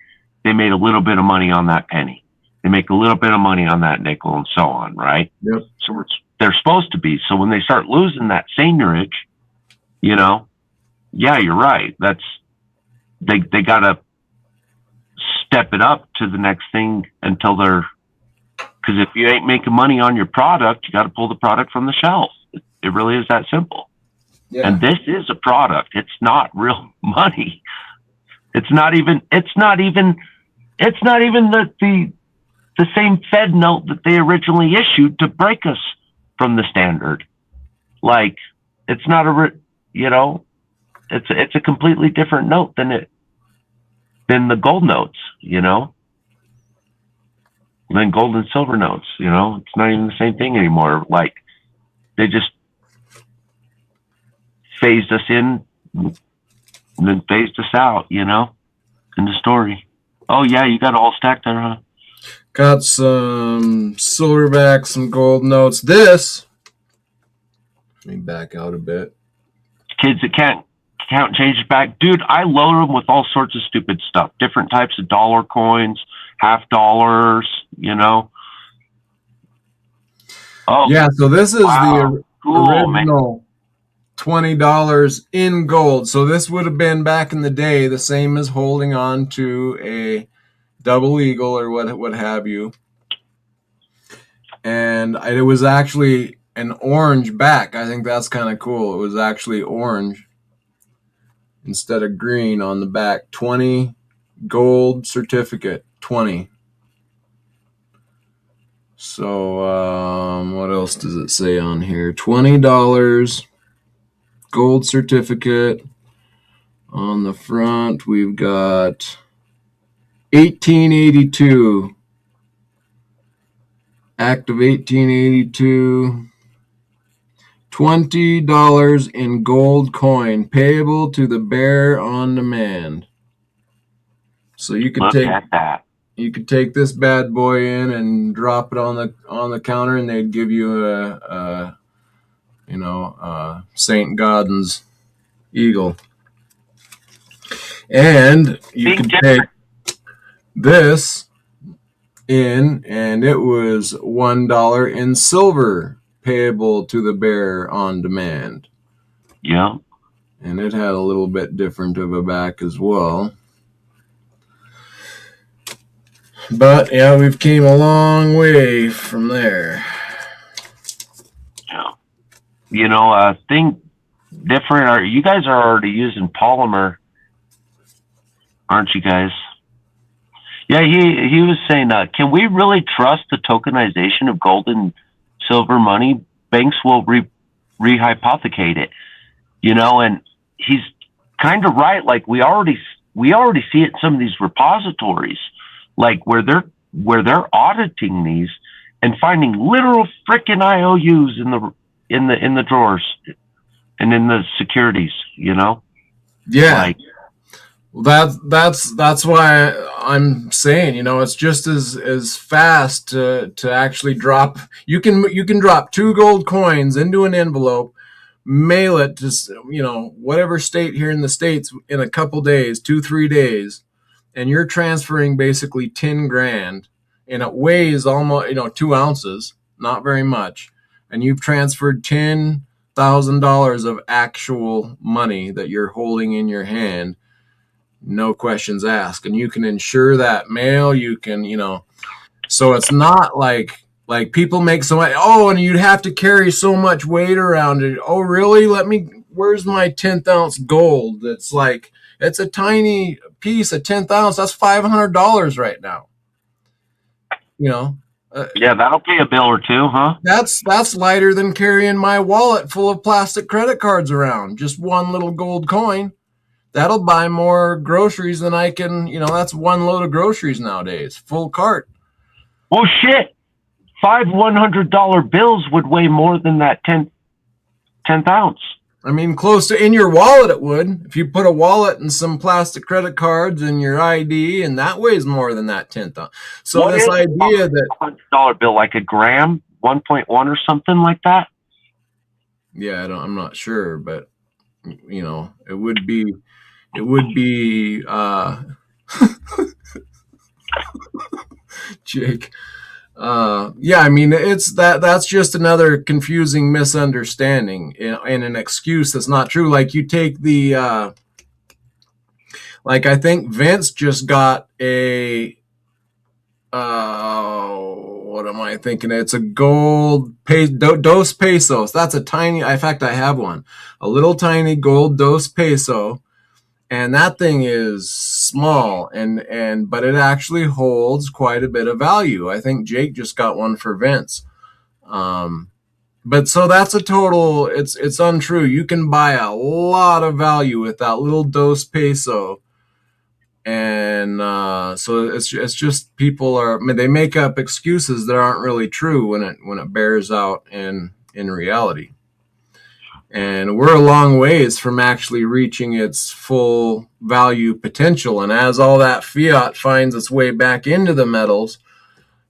they made a little bit of money on that penny. They make a little bit of money on that nickel, and so on, right? Yep. So they're supposed to be. So when they start losing that seigniorage, yeah, you're right. That's they got to step it up to the next thing until they're, because if you ain't making money on your product, you got to pull the product from the shelf. It really is that simple. Yeah. And this is a product. It's not real money. It's not even the same Fed note that they originally issued to break us from the standard. Like, it's not it's a completely different note than the gold notes, than gold and silver notes, it's not even the same thing anymore. Like, they just phased us in and then phased us out, in the story. Oh yeah, you got it all stacked there, huh? Got some silverback, some gold notes. Let me back out a bit. Kids that can't count and change it back. Dude, I load them with all sorts of stupid stuff. Different types of dollar coins, $half dollars, Oh yeah, so this is the original, man. $20 in gold. So this would have been back in the day the same as holding on to a double eagle or what have you. And it was actually an orange back. I think that's kind of cool. It was actually orange instead of green on the back. 20 gold certificate, 20. So what else does it say on here? $20 gold certificate. On the front, we've got 1882. Act of 1882. $20 in gold coin payable to the bearer on demand. So you could take this bad boy in and drop it on the counter, and they'd give you a St. Gaudens eagle. And you could take this in, and it was $1 in silver payable to the bearer on demand. Yeah. And it had a little bit different of a back as well. But yeah, we've came a long way from there. Yeah. Thing different. You guys are already using polymer, aren't you guys? Yeah, he was saying, can we really trust the tokenization of gold and silver money? Banks will rehypothecate it, and he's kind of right. Like, we already see it in some of these repositories, like where they're auditing these and finding literal freaking IOUs in the drawers and in the securities, Yeah. That's why I'm saying, it's just as fast to actually drop. You can drop 2 gold coins into an envelope, mail it to whatever state here in the States in a couple days, 2-3 days, and you're transferring basically 10 grand, and it weighs almost 2 ounces, not very much, and you've transferred $10,000 of actual money that you're holding in your hand, no questions asked, and you can insure that mail. You can, so it's not like people make so much. Oh, and you'd have to carry so much weight around it. Oh, really? Where's my 10th ounce gold? It's a tiny piece, a 10th ounce. That's $500 right now. Yeah, that'll pay a bill or two, huh? That's lighter than carrying my wallet full of plastic credit cards around. Just one little gold coin. That'll buy more groceries than I can, that's one load of groceries nowadays, full cart. Well, shit. 5 $100 bills would weigh more than that 10th ounce. I mean, close to in your wallet, it would. If you put a wallet and some plastic credit cards and your ID, and that weighs more than that 10th ounce. So what this idea that $100 bill, like a gram, 1.1 or something like that. Yeah, I'm not sure, but it would be. Jake. Yeah, I mean, that's just another confusing misunderstanding and an excuse that's not true. Like you take I think Vince just got a, what am I thinking? It's a gold Dos Pesos. That's a tiny, in fact, I have one, a little tiny gold Dos Peso. And that thing is small, but it actually holds quite a bit of value. I think Jake just got one for Vince. But so that's a total, it's untrue. You can buy a lot of value with that little Dos Peso. And so it's just they make up excuses that aren't really true when it bears out in reality. And we're a long ways from actually reaching its full value potential. And as all that fiat finds its way back into the metals,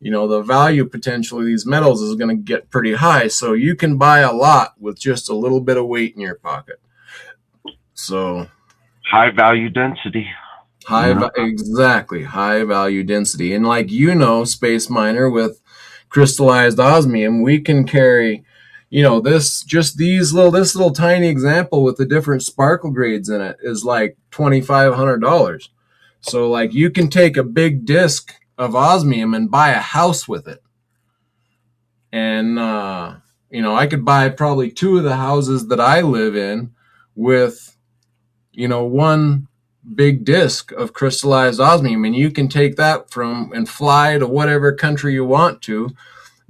the value potential of these metals is going to get pretty high. So you can buy a lot with just a little bit of weight in your pocket. So high value density. Exactly. High value density. And Space Miner, with crystallized osmium, we can carry this little tiny example with the different sparkle grades in it is like $2,500. So you can take a big disc of osmium and buy a house with it. And, I could buy probably 2 of the houses that I live in with, one big disc of crystallized osmium. And you can take that and fly to whatever country you want to,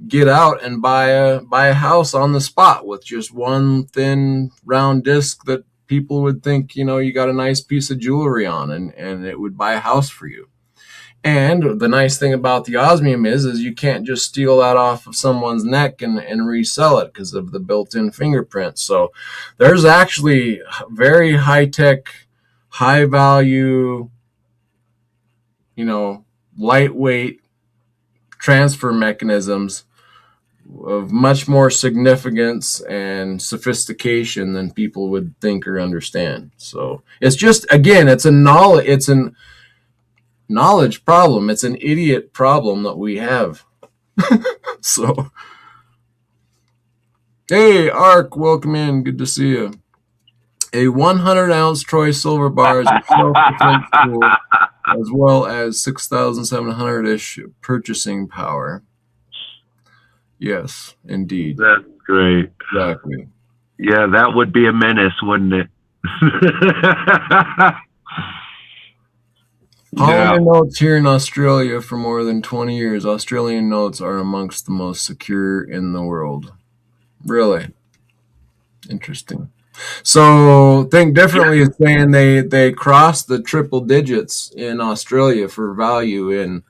get out and buy a house on the spot with just one thin round disc that people would think, you got a nice piece of jewelry on, and it would buy a house for you. And the nice thing about the osmium is you can't just steal that off of someone's neck and resell it because of the built-in fingerprint. So there's actually very high-tech, high-value, lightweight transfer mechanisms of much more significance and sophistication than people would think or understand. So it's just, again, it's a knowledge problem. It's an idiot problem that we have. So, hey, Ark, welcome in. Good to see you. A 100-ounce Troy silver bar is a self-defense tool, as well as 6,700-ish purchasing power. Yes, indeed. That's great. Exactly. Yeah, that would be a menace, wouldn't it? Polymer notes here in Australia for more than 20 years. Australian notes are amongst the most secure in the world. Really? Interesting. So Think Differently is saying they crossed the triple digits in Australia for value in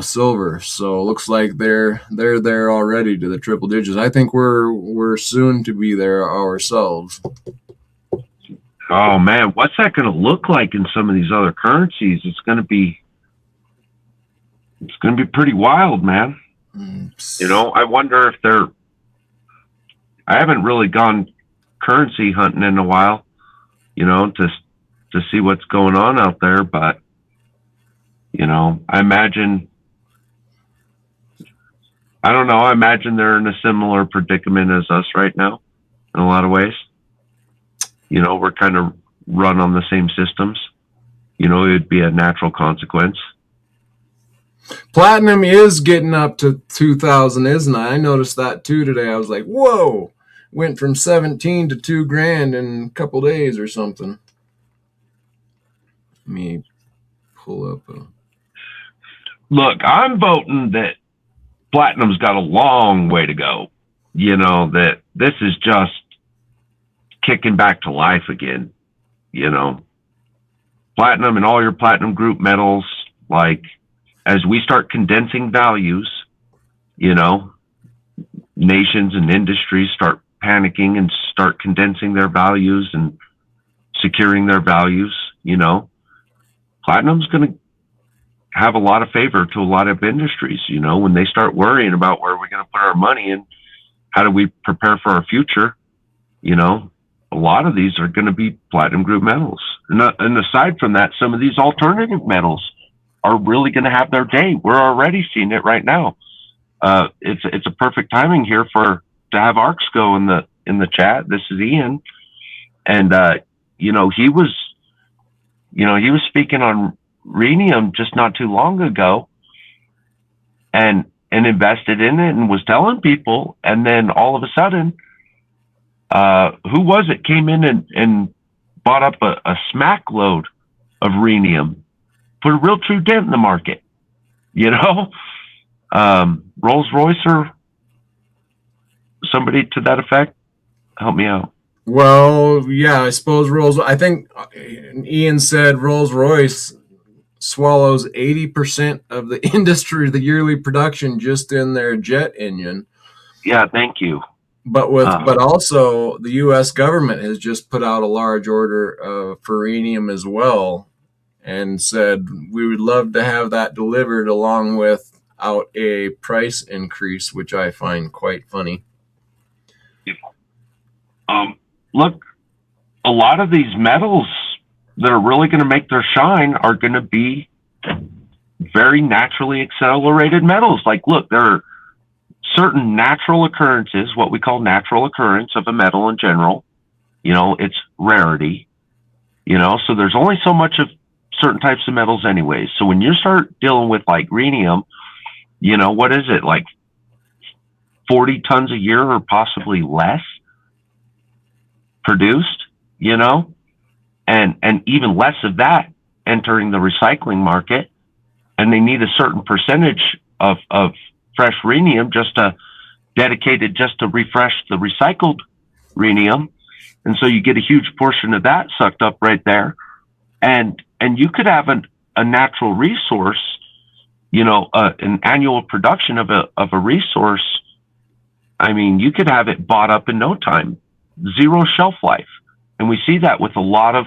silver. So it looks like they're there already to the triple digits. I think we're soon to be there ourselves. Oh man, what's that going to look like in some of these other currencies? It's going to be pretty wild, man. You know, I wonder if I haven't really gone currency hunting in a while, you know, to see what's going on out there, but you know, I imagine they're in a similar predicament as us right now in a lot of ways. You know, we're kind of run on the same systems. You know, it would be a natural consequence. Platinum is getting up to 2,000, isn't it? I noticed that too today. I was like, whoa, went from 17 to $2,000 in a couple days or something. Let me pull up Look, I'm voting that platinum's got a long way to go. You know, that this is just kicking back to life again. You know, platinum and all your platinum group metals, like, as we start condensing values, you know, nations and industries start panicking and start condensing their values and securing their values, you know, platinum's going to have a lot of favor to a lot of industries, you know, when they start worrying about where we're going to put our money and how do we prepare for our future, you know, a lot of these are going to be platinum group metals. And aside from that, some of these alternative metals are really going to have their day. We're already seeing it right now. It's a perfect timing here to have Arxco in the chat. This is Ian, and you know, he was speaking on rhenium just not too long ago, and invested in it and was telling people, and then all of a sudden, who was it came in and bought up a smack load of rhenium, put a real true dent in the market, you know, Rolls-Royce or somebody to that effect. Help me out. Well, yeah, I suppose I think Ian said Rolls-Royce swallows 80% of the industry, the yearly production, just in their jet engine. Yeah, thank you. But also the U.S. government has just put out a large order for rhenium as well, and said we would love to have that delivered along without a price increase, which I find quite funny. Look, a lot of these metals that are really going to make their shine are going to be very naturally accelerated metals. Like, look, there are certain natural occurrences, what we call natural occurrence of a metal in general. You know, it's rarity, you know, so there's only so much of certain types of metals anyways. So when you start dealing with like rhenium, you know, what is it, like 40 tons a year or possibly less produced, you know, and even less of that entering the recycling market, and they need a certain percentage of fresh rhenium dedicated to refresh the recycled rhenium, and so you get a huge portion of that sucked up right there, and you could have a natural resource, you know, an annual production of a resource. I mean, you could have it bought up in no time, zero shelf life. And we see that with a lot of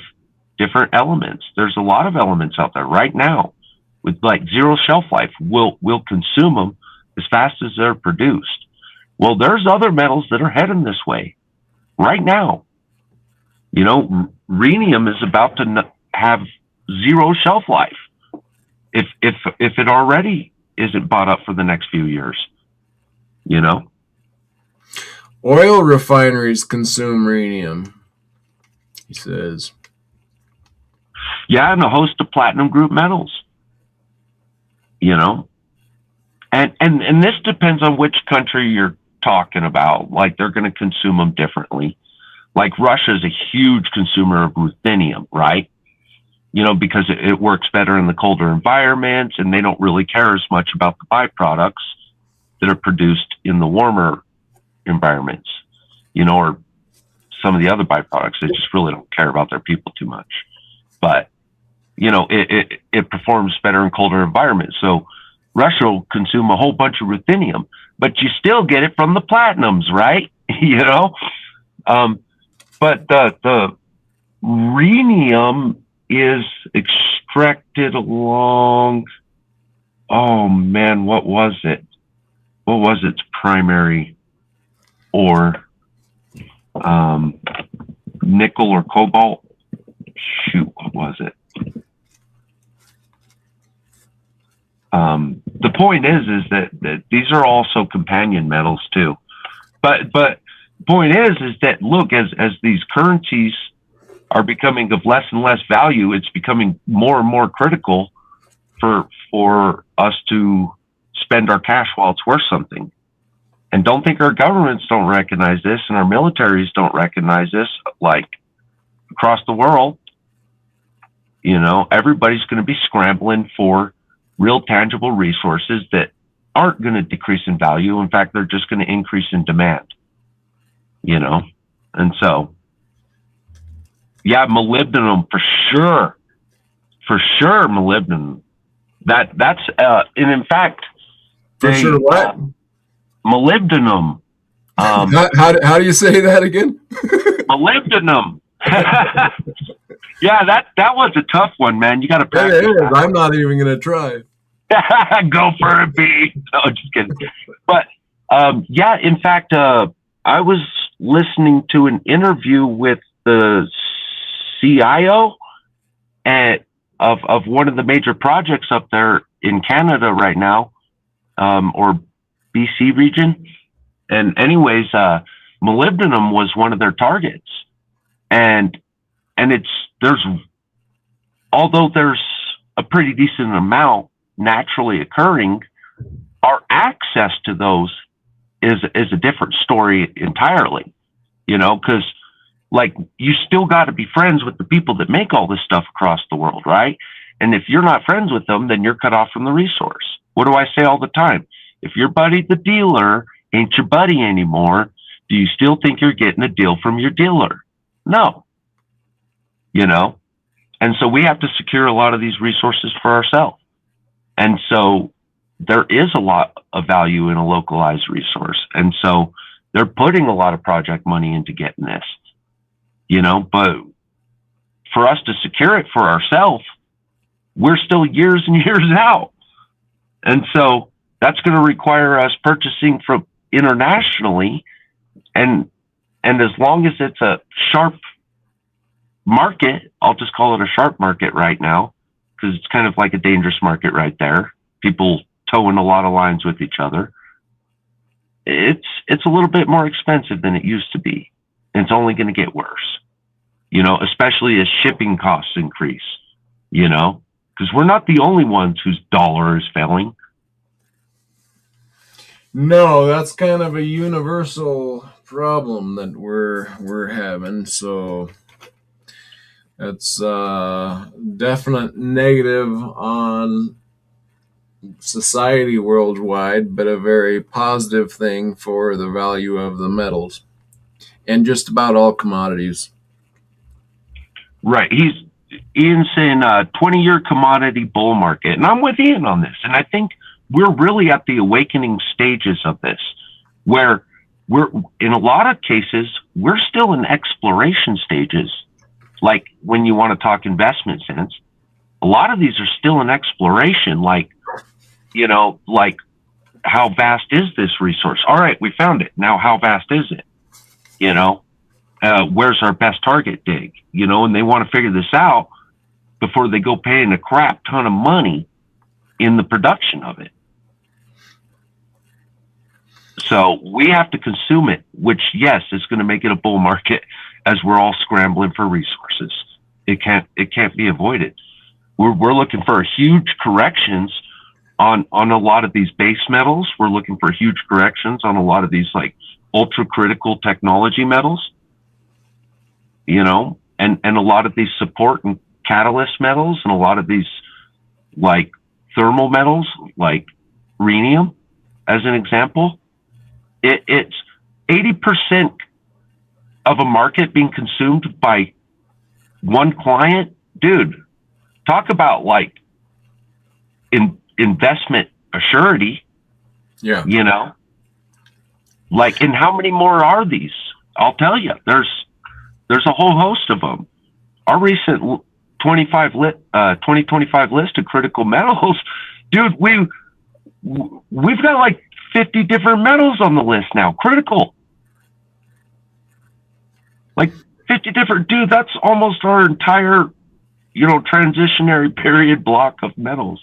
different elements. There's a lot of elements out there right now with like zero shelf life. We'll consume them as fast as they're produced. Well, there's other metals that are heading this way right now. You know, rhenium is about to have zero shelf life if it already isn't bought up for the next few years, you know. Oil refineries consume rhenium, he says. Yeah, and a host of platinum group metals, you know. And this depends on which country you're talking about. Like, they're going to consume them differently. Like, Russia is a huge consumer of ruthenium, right? You know, because it works better in the colder environments, and they don't really care as much about the byproducts that are produced in the warmer environments, you know, or some of the other byproducts. They just really don't care about their people too much. But, you know, it performs better in colder environments. So Russia will consume a whole bunch of ruthenium, but you still get it from the platinums, right? You know? But the Rhenium is extracted along. Oh man, what was it? What was its primary ore? Nickel or cobalt? Shoot, what was it? The point is that these are also companion metals too. But the point is that look, as these currencies are becoming of less and less value, it's becoming more and more critical for us to spend our cash while it's worth something. And don't think our governments don't recognize this and our militaries don't recognize this. Like across the world, everybody's going to be scrambling for real tangible resources that aren't going to decrease in value. In fact, they're just going to increase in demand, and so, yeah, molybdenum for sure, molybdenum. That's and in fact, For sure, what? Molybdenum. How do you say that again? Molybdenum. Yeah, that was a tough one, man. You got to practice. It is. I'm not even going to try. Go for it, B. No, just kidding. But yeah, in fact, I was listening to an interview with the CIO of one of the major projects up there in Canada right now, or BC region. And anyways, molybdenum was one of their targets, and although there's a pretty decent amount naturally occurring, our access to those is a different story entirely, because like you still got to be friends with the people that make all this stuff across the world, right? And if you're not friends with them, then you're cut off from the resource. What do I say all the time? If your buddy the dealer ain't your buddy anymore, do you still think you're getting a deal from your dealer? No. And so we have to secure a lot of these resources for ourselves. And so there is a lot of value in a localized resource. And so they're putting a lot of project money into getting this, but for us to secure it for ourselves, we're still years and years out. And so that's going to require us purchasing from internationally. And as long as it's a sharp market, I'll just call it a sharp market right now, because it's kind of like a dangerous market right there. People towing a lot of lines with each other. It's a little bit more expensive than it used to be. And it's only going to get worse, especially as shipping costs increase, because we're not the only ones whose dollar is failing. No, that's kind of a universal problem that we're having. So it's definite negative on society worldwide, but a very positive thing for the value of the metals and just about all commodities. Right. Ian's saying 20-year commodity bull market. And I'm with Ian on this. And I think we're really at the awakening stages of this, where we're, in a lot of cases, we're still in exploration stages. Like when you want to talk investment sense, a lot of these are still in exploration. Like, like how vast is this resource? All right, we found it. Now, how vast is it? Where's our best target dig? And they want to figure this out before they go paying a crap ton of money in the production of it. So we have to consume it, which, yes, is going to make it a bull market as we're all scrambling for resources. It can't be avoided. We're looking for huge corrections on a lot of these base metals. We're looking for huge corrections on a lot of these like ultra critical technology metals, and a lot of these support and catalyst metals, and a lot of these like thermal metals, like rhenium, as an example. It's 80% of a market being consumed by one client. Dude, talk about like investment assurity. Yeah. Like, and how many more are these? I'll tell you, there's a whole host of them. our recent 2025 list of critical metals, dude, we've got like 50 different metals on the list now. Critical. Like 50 different, dude, that's almost our entire, transitionary period block of metals.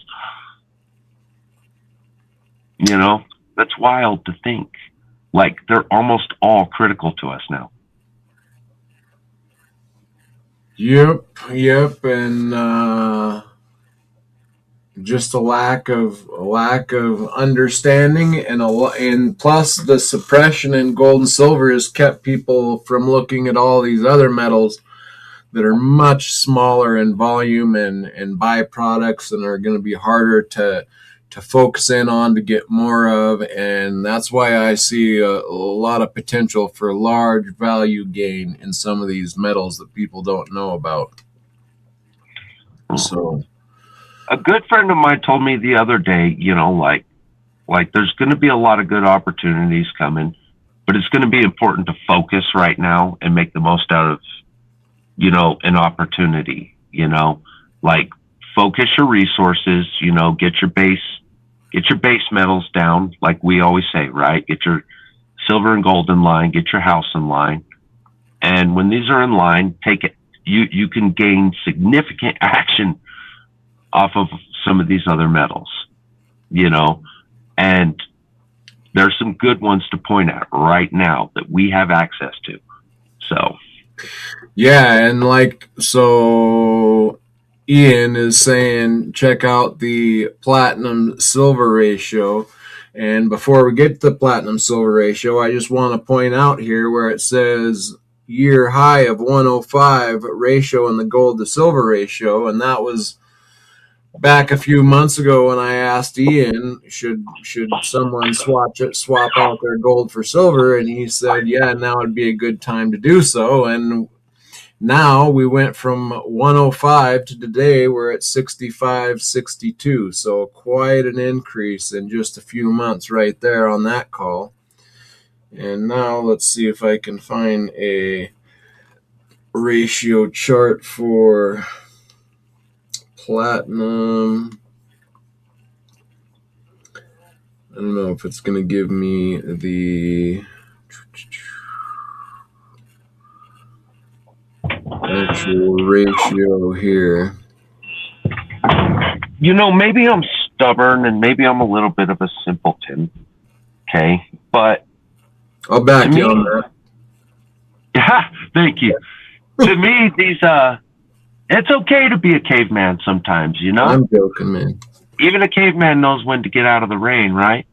That's wild to think. Like they're almost all critical to us now. Yep, and just a lack of understanding, and plus the suppression in gold and silver has kept people from looking at all these other metals that are much smaller in volume and byproducts, and are going to be harder to focus in on to get more of. And that's why I see a lot of potential for large value gain in some of these metals that people don't know about. So a good friend of mine told me the other day, like there's going to be a lot of good opportunities coming, but it's going to be important to focus right now and make the most out of, an opportunity, like focus your resources, get your base metals down. Like we always say, right? Get your silver and gold in line, get your house in line. And when these are in line, take it, you can gain significant action off of some of these other metals, and there's some good ones to point at right now that we have access to. So, yeah. And so Ian is saying, check out the platinum silver ratio. And before we get to the platinum silver ratio, I just want to point out here where it says year high of 105 ratio in the gold to silver ratio. And that was back a few months ago when I asked Ian, should someone swap out their gold for silver? And he said, yeah, now would be a good time to do so. And now we went from 105 to today we're at 65.62. So quite an increase in just a few months right there on that call. And now let's see if I can find a ratio chart for platinum. I don't know if it's going to give me the actual ratio here. Maybe I'm stubborn and maybe I'm a little bit of a simpleton. Okay. But I'll back you on that. Yeah, thank you. To me, these, it's okay to be a caveman sometimes, I'm joking, man. Even a caveman knows when to get out of the rain, right?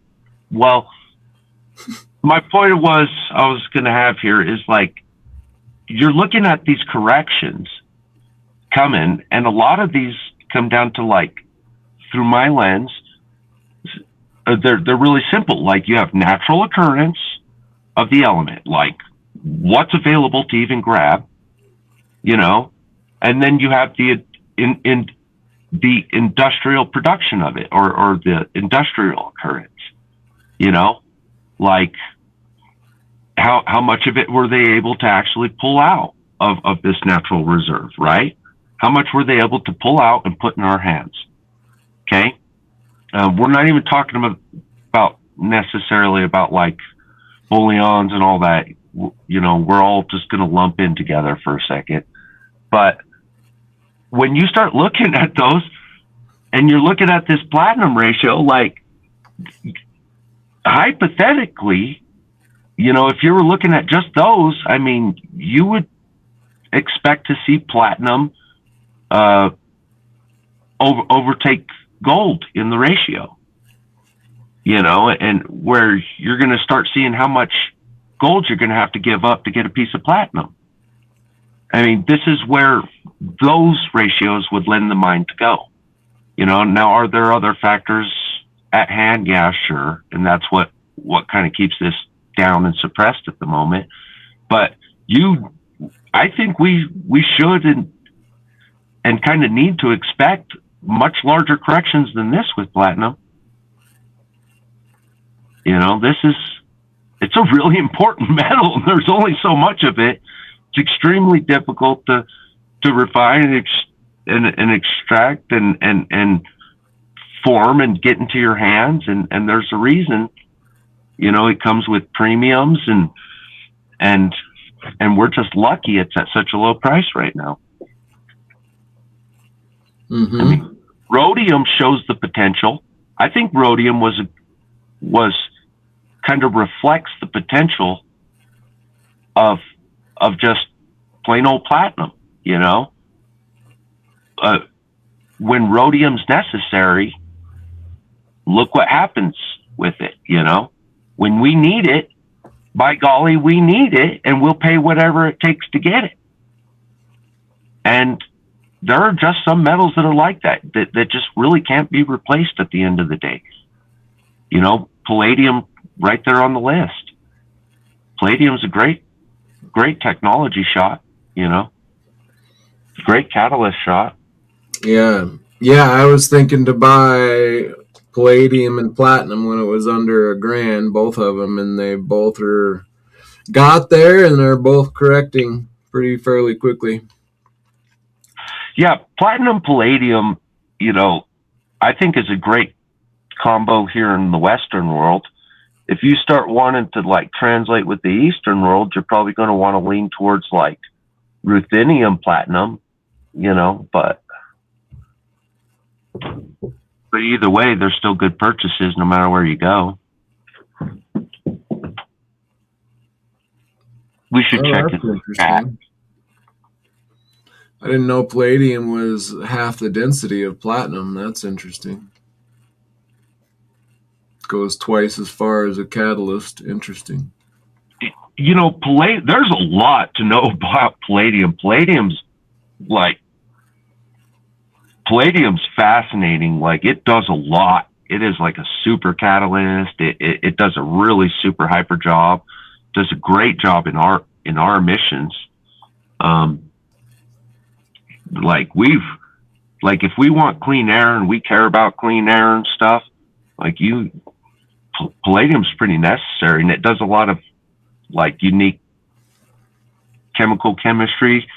Well, my point I was going to have here is like, you're looking at these corrections coming, and a lot of these come down to, like, through my lens, they're really simple. Like, you have natural occurrence of the element, like what's available to even grab, and then you have the industrial production of it, or the industrial occurrence, like how much of it were they able to actually pull out of this natural reserve, right? How much were they able to pull out and put in our hands? Okay. We're not even talking about necessarily about like bullions and all that. We're all just going to lump in together for a second. But when you start looking at those and you're looking at this platinum ratio, like hypothetically, if you were looking at just those, I mean, you would expect to see platinum overtake gold in the ratio, and where you're going to start seeing how much gold you're going to have to give up to get a piece of platinum. I mean, this is where those ratios would lend the mind to go. Now, are there other factors at hand? Yeah, sure. And that's what kind of keeps this down and suppressed at the moment. But I think we should and kind of need to expect much larger corrections than this with platinum. It's a really important metal, and there's only so much of it. It's extremely difficult to to refine and extract and form and get into your hands. And there's a reason, it comes with premiums and we're just lucky it's at such a low price right now. Mm-hmm. I mean, rhodium shows the potential. I think rhodium was kind of reflects the potential of just plain old platinum, when rhodium's necessary, look what happens with it, when we need it, by golly, we need it, and we'll pay whatever it takes to get it. And there are just some metals that are like that just really can't be replaced at the end of the day. Palladium right there on the list. Palladium's a great technology shot, great catalyst shot. Yeah, I was thinking to buy palladium and platinum when it was under $1,000, both of them, and they both got there, and they're both correcting pretty fairly quickly. Yeah, platinum palladium, I think is a great combo here in the Western world. If you start wanting to translate with the Eastern world, you're probably going to want to lean towards ruthenium platinum, but either way, they're still good purchases no matter where you go. We should check it out. I didn't know palladium was half the density of platinum. That's interesting. Goes twice as far as a catalyst. Interesting. There's a lot to know about palladium. Palladium's fascinating. It does a lot. It is like a super catalyst. It does a really super hyper job. Does a great job in our emissions. If we want clean air and we care about clean air and stuff, palladium's pretty necessary, and it does a lot of unique chemical chemistry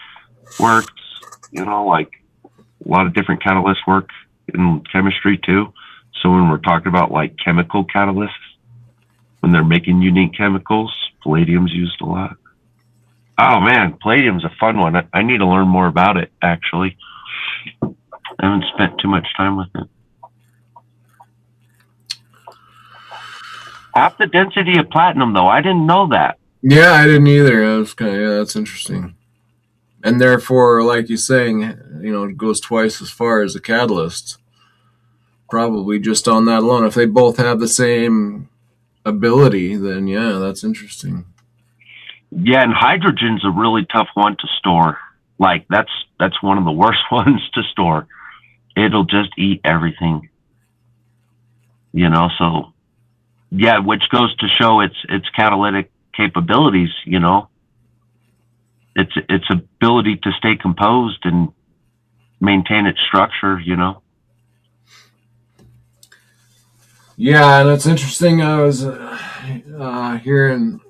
works, a lot of different catalysts work in chemistry too. So when we're talking about chemical catalysts, when they're making unique chemicals, palladium's used a lot. Oh man, palladium's a fun one. I need to learn more about it, actually. I haven't spent too much time with it. Half the density of platinum, though. I didn't know that. Yeah, I didn't either. I was that's interesting. And therefore, like you're saying, it goes twice as far as a catalyst. Probably just on that alone. If they both have the same ability, then yeah, that's interesting. Yeah, and hydrogen's a really tough one to store. That's one of the worst ones to store. It'll just eat everything. So yeah, which goes to show its catalytic capabilities, its ability to stay composed and maintain its structure, Yeah, and it's interesting. I was hearing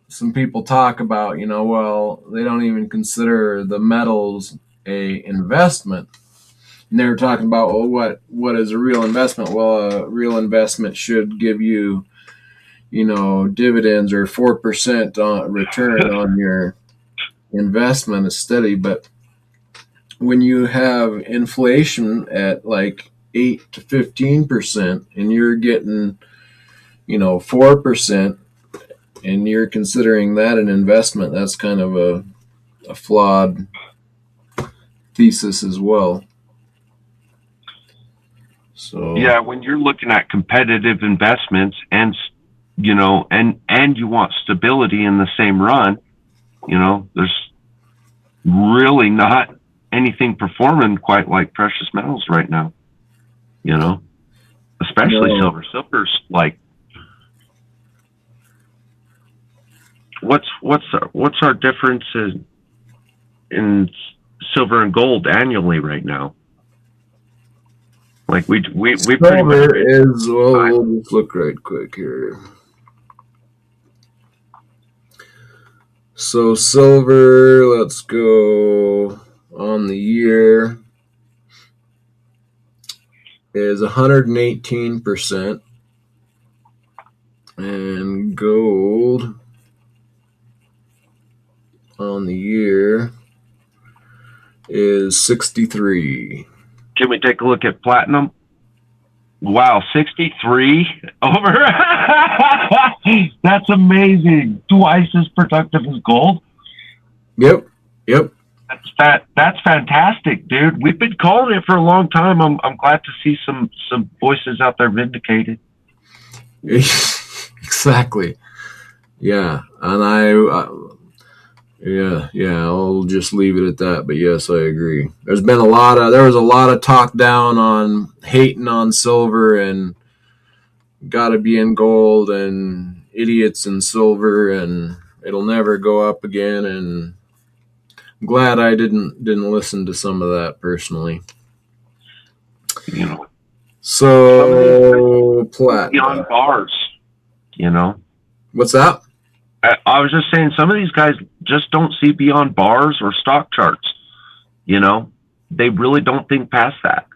some people talk about, well, they don't even consider the metals a investment. And they were talking about, well, what is a real investment? Well, a real investment should give you, dividends or 4% on return on your investment is steady. But when you have inflation at 8 to 15%, and you're getting, 4%, and you're considering that an investment, that's kind of a flawed thesis as well. So yeah, when you're looking at competitive investments and you want stability in the same run, there's really not anything performing quite like precious metals right now. Especially silver. Silver's what's our difference in silver and gold annually right now? We pretty much is, we'll just look right quick here. So silver, let's go on the year is 118%. And gold on the year is 63. Can we take a look at platinum? Wow, 63 over. That's amazing. Twice as productive as gold. Yep. That's fantastic, dude. We've been calling it for a long time. I'm glad to see some voices out there vindicated. Exactly. Yeah, and I'll just leave it at that. But yes, I agree. There was a lot of talk down on hating on silver and got to be in gold and idiots in silver and it'll never go up again. And I'm glad I didn't listen to some of that personally. You know, so platinum beyond bars. You know, what's that? I was just saying, some of these guys just don't see beyond bars or stock charts. You know, they really don't think past that.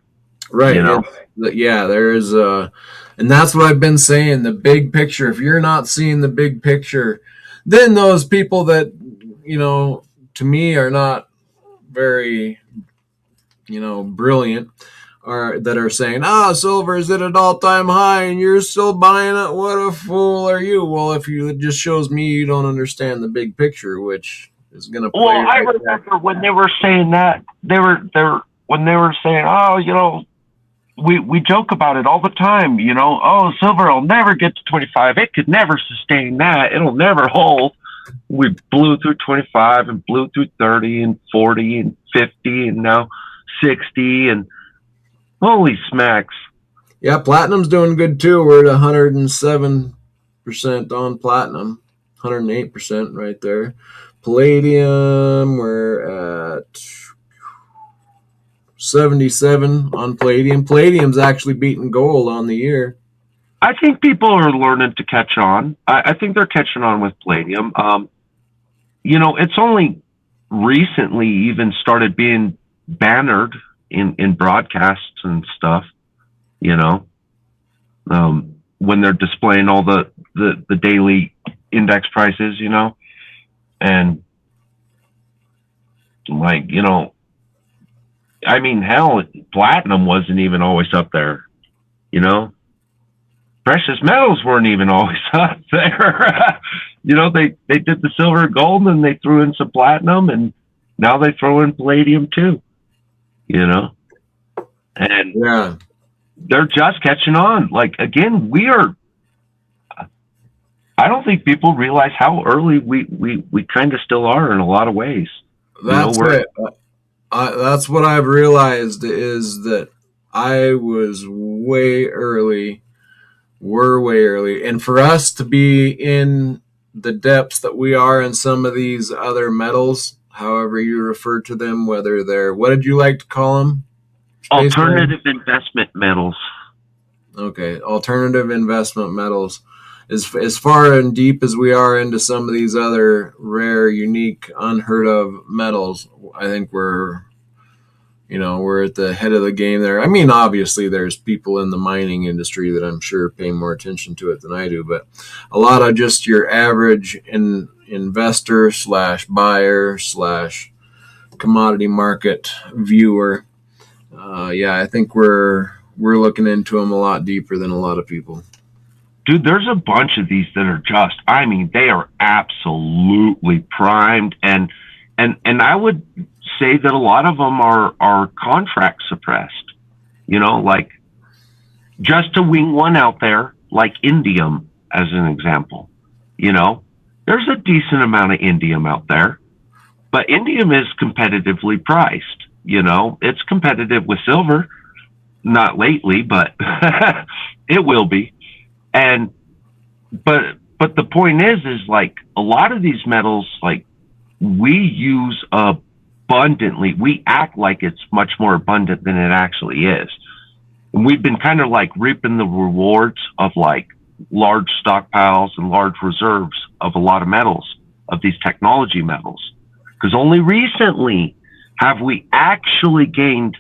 Right. You know? Yeah, there is and that's what I've been saying, the big picture. If you're not seeing the big picture, then those people that, you know, to me are not very, you know, brilliant that are saying, silver is at an all-time high and you're still buying it. What a fool are you? Well, it just shows me you don't understand the big picture, which is going to play. Well, I remember when they were saying that, when they were saying, you know, we joke about it all the time, you know, silver will never get to 25. It could never sustain that. It'll never hold. We blew through 25 and blew through 30 and 40 and 50 and now 60 and holy smacks. Yeah, platinum's doing good too. We're at 107% on platinum, 108% right there. Palladium, we're at 77 on palladium. Palladium's actually beating gold on the year. I think people are learning to catch on. I think they're catching on with palladium. You know, it's only recently even started being bannered in broadcasts and stuff, you know, when they're displaying all the daily index prices, you know, and like, you know, I mean, hell, platinum wasn't even always up there, you know, precious metals weren't even always up there. You know, they did the silver and gold and they threw in some platinum and now they throw in palladium too. You know, and yeah, they're just catching on. Like, again, I don't think people realize how early we kind of still are in a lot of ways. That's it. That's what I've realized is that I was way early. We're way early. And for us to be in the depths that we are in some of these other metals, however you refer to them, whether they're, what did you like to call them? Alternative investment metals. Okay, alternative investment metals. As far and deep as we are into some of these other rare, unique, unheard of metals, I think we're at the head of the game there. I mean, obviously there's people in the mining industry that I'm sure pay more attention to it than I do, but a lot of just your average investor / buyer / commodity market viewer. I think we're looking into them a lot deeper than a lot of people. Dude, there's a bunch of these that are just, I mean, they are absolutely primed, and I would say that a lot of them are contract suppressed. You know, like, just to wing one out there, like indium as an example. You know, there's a decent amount of indium out there, but indium is competitively priced. You know, it's competitive with silver, not lately, but it will be. But the point is like, a lot of these metals, like, we use abundantly. We act like it's much more abundant than it actually is. And we've been kind of like reaping the rewards of like large stockpiles and large reserves of a lot of metals, of these technology metals. Because only recently Have we actually gained,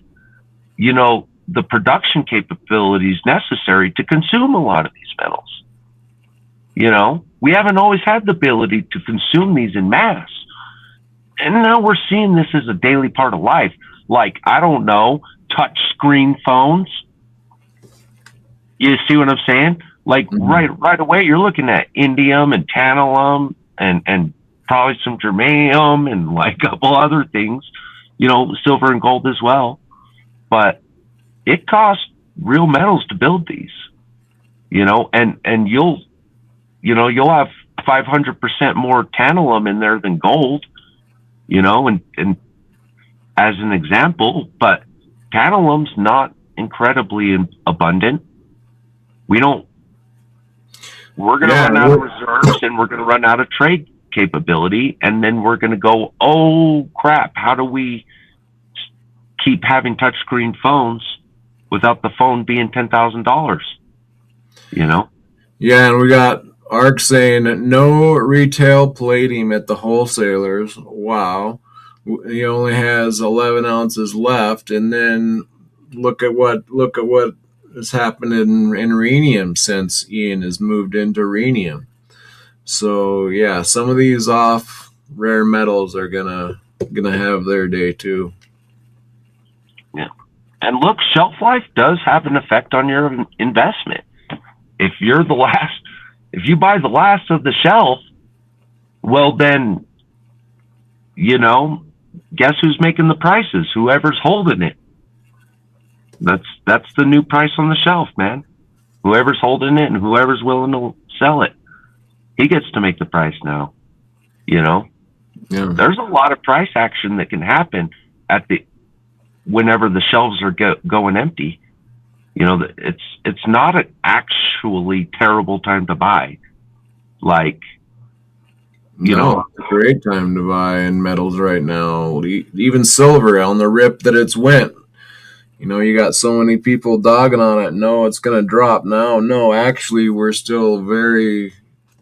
the production capabilities necessary to consume a lot of these metals? We haven't always had the ability to consume these in mass. And now we're seeing this as a daily part of life. Like, I don't know, touch screen phones. You see what I'm saying? Like, right away, you're looking at indium and tantalum and probably some germanium and like a couple other things, silver and gold as well. But it costs real metals to build these, and you'll have 500% more tantalum in there than gold, and as an example, but tantalum's not incredibly abundant. We're going to run out of reserves, and we're going to run out of trade capability, and then we're going to go, oh crap, how do we keep having touchscreen phones without the phone being $10,000? Yeah, and we got ARC saying no retail palladium at the wholesalers. Wow. He only has 11 ounces left, and then look at what has happened in rhenium since Ian has moved into rhenium. So yeah, some of these off rare metals are gonna have their day too. Yeah, and look, shelf life does have an effect on your investment. If you buy the last of the shelf, well then, guess who's making the prices? Whoever's holding it. That's the new price on the shelf, man. Whoever's holding it and whoever's willing to sell it, he gets to make the price now. Yeah. There's a lot of price action that can happen whenever the shelves are going empty. It's not an actually terrible time to buy. Like, it's a great time to buy in metals right now. Even silver on the rip that it's went. You got so many people dogging on it. No, it's going to drop now. No, actually, we're still very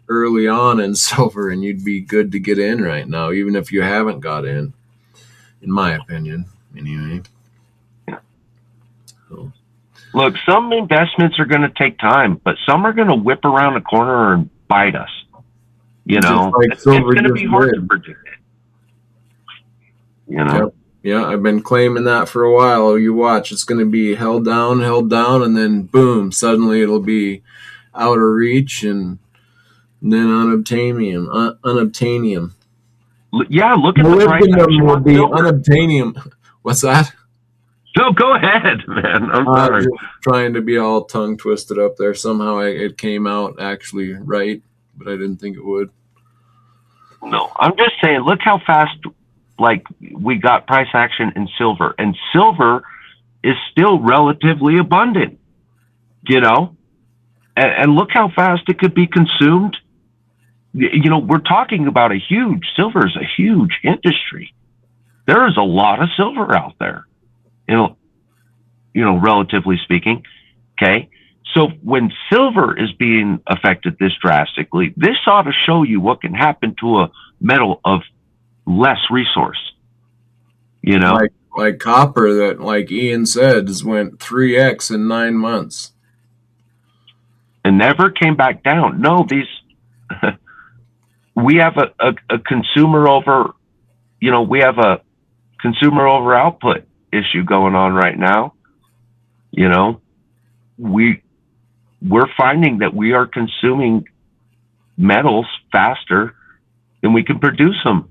early on in silver, and you'd be good to get in right now, even if you haven't got in my opinion, anyway. Yeah. So. Look, some investments are going to take time, but some are going to whip around the corner and bite us. It's going to be hard to predict it. Yep. Yeah, I've been claiming that for a while. You watch, it's going to be held down, and then boom, suddenly it'll be out of reach, and then unobtainium. Yeah, look at the price. Will be unobtainium. What's that? No, go ahead, man. I'm sorry. Just trying to be all tongue twisted up there. Somehow it came out actually right, but I didn't think it would. No, I'm just saying, look how fast we got price action in silver, and silver is still relatively abundant, and look how fast it could be consumed. We're talking about silver is a huge industry. There is a lot of silver out there, relatively speaking. Okay. So when silver is being affected this drastically, this ought to show you what can happen to a metal of less resource, like copper that, like Ian said, has went 3x in 9 months and never came back down. No, we have a consumer over, we have a consumer over output issue going on right now. We're finding that we are consuming metals faster than we can produce them.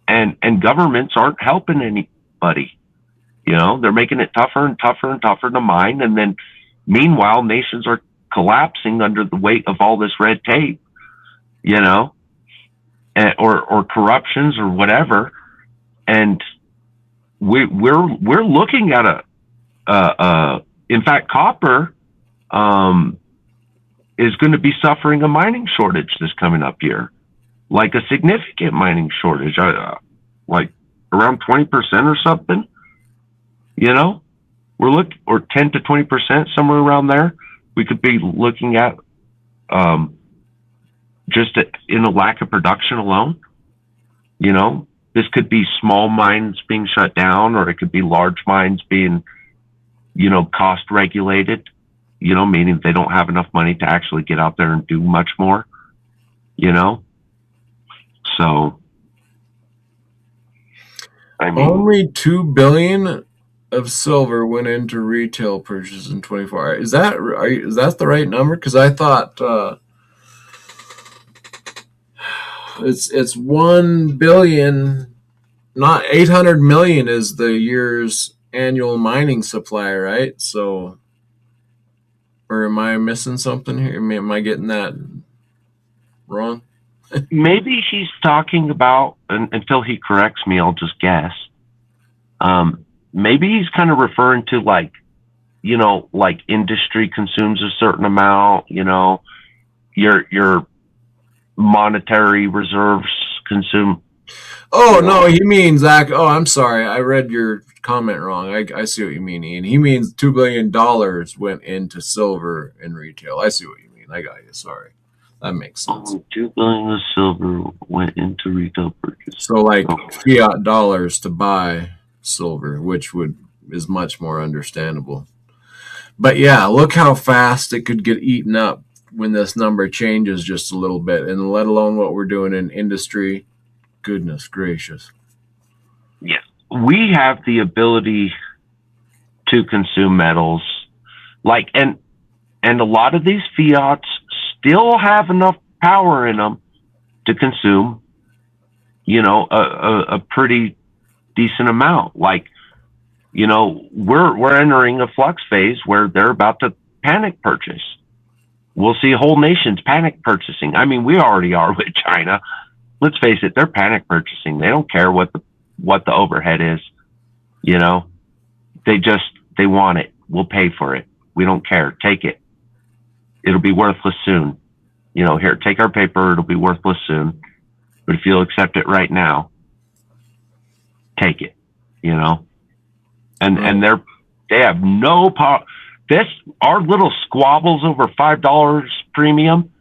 And governments aren't helping anybody. They're making it tougher and tougher and tougher to mine. And then meanwhile, nations are collapsing under the weight of all this red tape, or corruptions or whatever. And we're looking at in fact, copper, is going to be suffering a mining shortage this coming up year. Like a significant mining shortage, like around 20% or something, or 10 to 20%, somewhere around there. We could be looking at just in a lack of production alone, This could be small mines being shut down, or it could be large mines being, cost regulated, meaning they don't have enough money to actually get out there and do much more, So, I mean, only $2 billion of silver went into retail purchases in 24 hours. Is that the right number? Because I thought it's 1 billion, not 800 million is the year's annual mining supply, right? So, or am I missing something here? Am I getting that wrong? maybe he's talking about, and until he corrects me, I'll just guess. Maybe he's kind of referring to like industry consumes a certain amount, your monetary reserves consume. Oh, no, he means Zach. Oh, I'm sorry. I read your comment wrong. I see what you mean, Ian. He means $2 billion went into silver in retail. I see what you mean. I got you. Sorry. That makes sense. 2 billion of silver went into retail purchase. So like fiat dollars to buy silver, which is much more understandable. But yeah, look how fast it could get eaten up when this number changes just a little bit, and let alone what we're doing in industry. Goodness gracious. Yeah. We have the ability to consume metals, and a lot of these fiats still have enough power in them to consume, a pretty decent amount. We're entering a flux phase where they're about to panic purchase. We'll see whole nations panic purchasing. I mean, we already are with China. Let's face it, they're panic purchasing. They don't care what the overhead is. They want it. We'll pay for it. We don't care. Take it. It'll be worthless soon. Here, take our paper. It'll be worthless soon. But if you'll accept it right now, take it. And they have no power. Our little squabbles over $5 premium,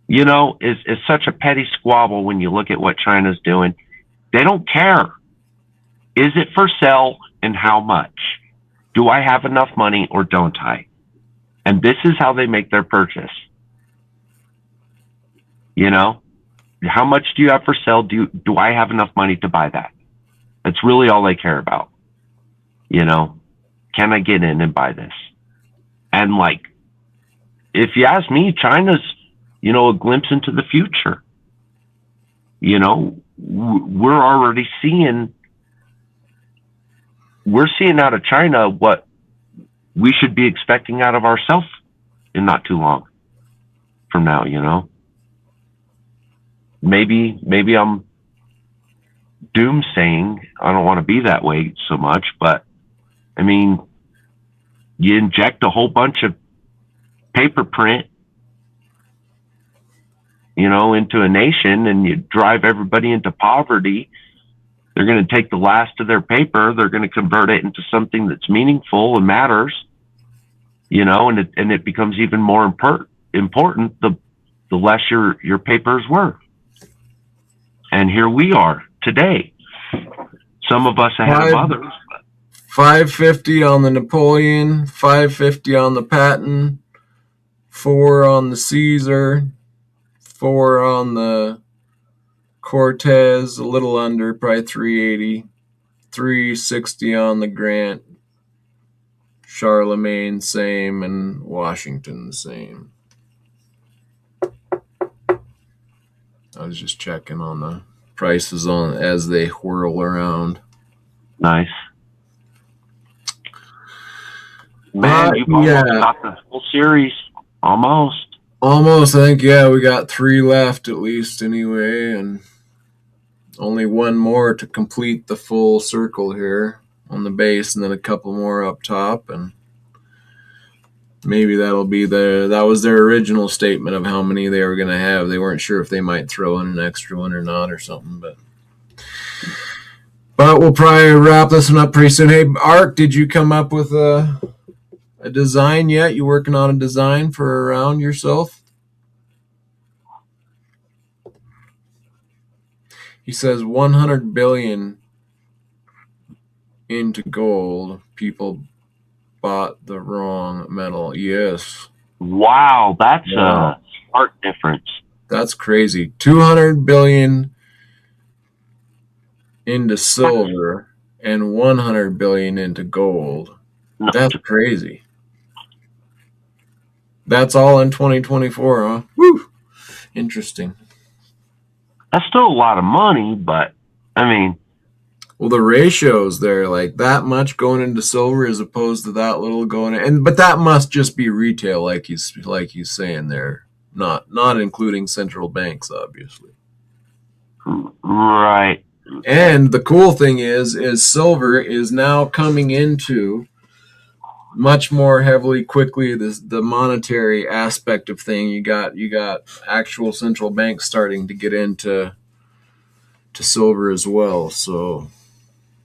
is such a petty squabble when you look at what China's doing. They don't care. Is it for sale and how much? Do I have enough money or don't I? And this is how they make their purchase. How much do you have for sale? Do I have enough money to buy that? That's really all they care about. Can I get in and buy this? And if you ask me, China's, a glimpse into the future. We're already seeing out of China what we should be expecting out of ourselves in not too long from now, Maybe I'm doomsaying. I don't want to be that way so much, but I mean, you inject a whole bunch of paper print, into a nation, and you drive everybody into poverty. They're going to take the last of their paper. They're going to convert it into something that's meaningful and matters, and it becomes even more important the less your paper is worth. And here we are today. Some of us ahead of others. $5.50 on the Napoleon, $5.50 on the Patton, $4 on the Caesar, $4 on the Cortez, a little under, probably $3.80, $3.60 on the Grant, Charlemagne same, and Washington the same. I was just checking on the prices as they whirl around. Nice. Man, you've almost got the whole series. Almost. I think, we got 3 left at least anyway, and only one more to complete the full circle here on the base, and then a couple more up top, and maybe that'll be that was their original statement of how many they were going to have. They weren't sure if they might throw in an extra one or not or something, but we'll probably wrap this one up pretty soon. Hey, Ark, did you come up with a design yet? You working on a design for a round yourself? He says 100 billion into gold. People bought the wrong metal. Yes. Wow, that's Wow. a stark difference. That's crazy. 200 billion into silver and 100 billion into gold. No, That's crazy. That's all in 2024, huh? Woo! Interesting. that's still a lot of money, but I mean, Well, the ratios there, like that much going into silver as opposed to that little going in, but that must just be retail, like he's saying there, not including central banks, obviously. right. And the cool thing is silver is now coming into much more heavily quickly the monetary aspect of thing. You got actual central banks starting to get into silver as well. So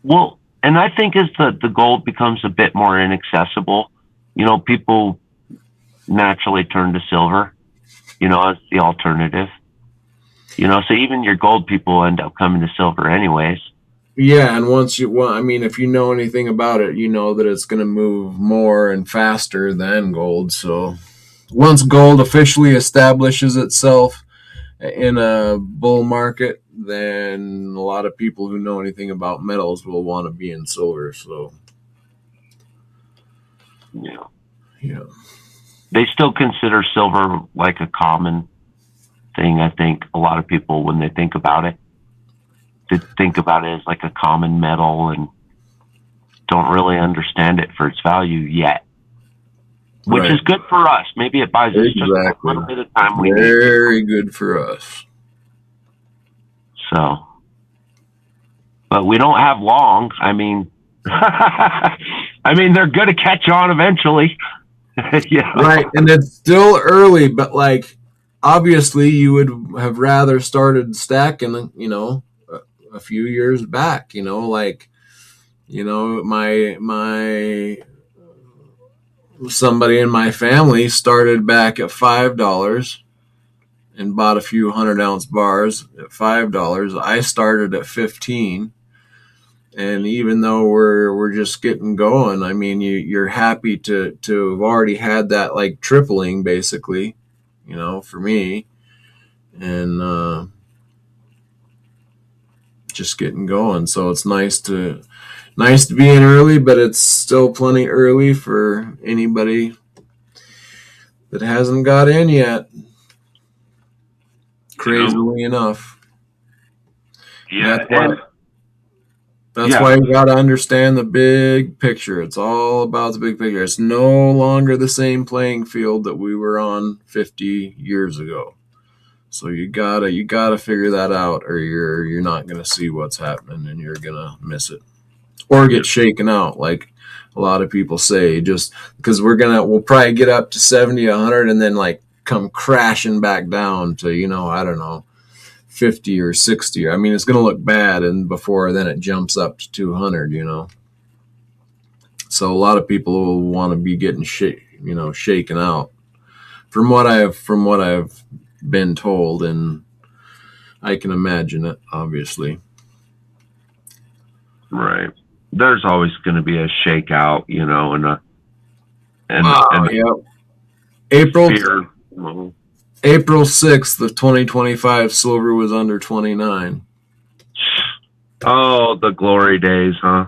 Well, and I think as the gold becomes a bit more inaccessible, people naturally turn to silver, as the alternative. So even your gold people end up coming to silver anyways. yeah, and if you know anything about it, you know that it's going to move more and faster than gold. So once gold officially establishes itself in a bull market, then a lot of people who know anything about metals will want to be in silver. So Yeah. yeah, They still consider silver like a common thing. I think a lot of people, when they think about it, they think about it as like a common metal and don't really understand it for its value yet, which right. is good for us. Maybe it buys us just a Exactly. little bit of time we need. Very good for us. So, but we don't have long. I mean, they're going to catch on eventually. Right, and it's still early, but like obviously you would have rather started stacking, a few years back, my somebody in my family started back at $5 and bought a few 100-ounce bars at $5. I started at 15. And even though we're just getting going, I mean, you're happy to have already had that like tripling basically, for me, and just getting going. So it's nice to be in early, but it's still plenty early for anybody that hasn't got in yet. Crazily enough. Yeah. That's why you got to understand the big picture. It's all about the big picture. It's no longer the same playing field that we were on 50 years ago. So you gotta figure that out, or you're not gonna see what's happening, and you're gonna miss it, or get shaken out, like a lot of people say. Just because we'll probably get up to 70, 100, and then like come crashing back down to I don't know, 50 or 60. I mean, it's going to look bad, and before then it jumps up to 200, So a lot of people will want to be getting shaken out from what I've been told, and I can imagine it, obviously. Right. There's always going to be a shakeout, April 6th of 2025, silver was under 29. Oh, the glory days, huh?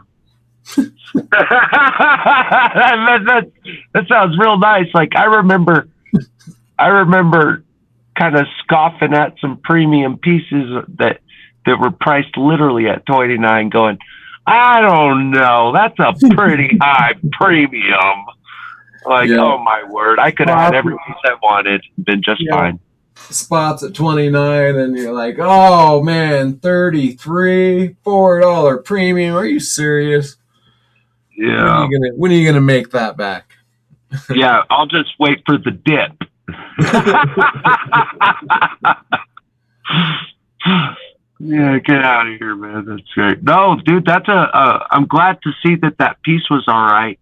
that sounds real nice. Like I remember kind of scoffing at some premium pieces that were priced literally at 29, going, I don't know, that's a pretty high premium. Like, oh my word, I could have had every piece I wanted, been just fine. Spots at 29, and you're like, oh man, 33, $4 premium. Are you serious? Yeah. When are you gonna make that back? Yeah, I'll just wait for the dip. Yeah, get out of here, man. That's great. No, dude, that's I'm glad to see that piece was all right.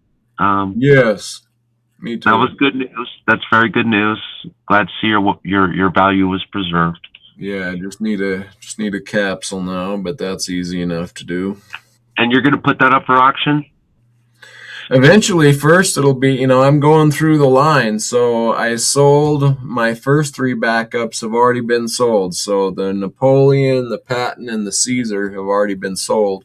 Yes, me too. That was good news. That's very good news. Glad to see your value was preserved. Yeah, just need a capsule now, but that's easy enough to do. And you're going to put that up for auction? Eventually, first it'll be, I'm going through the line. So I sold my first three backups have already been sold. So the Napoleon, the Patton, and the Caesar have already been sold.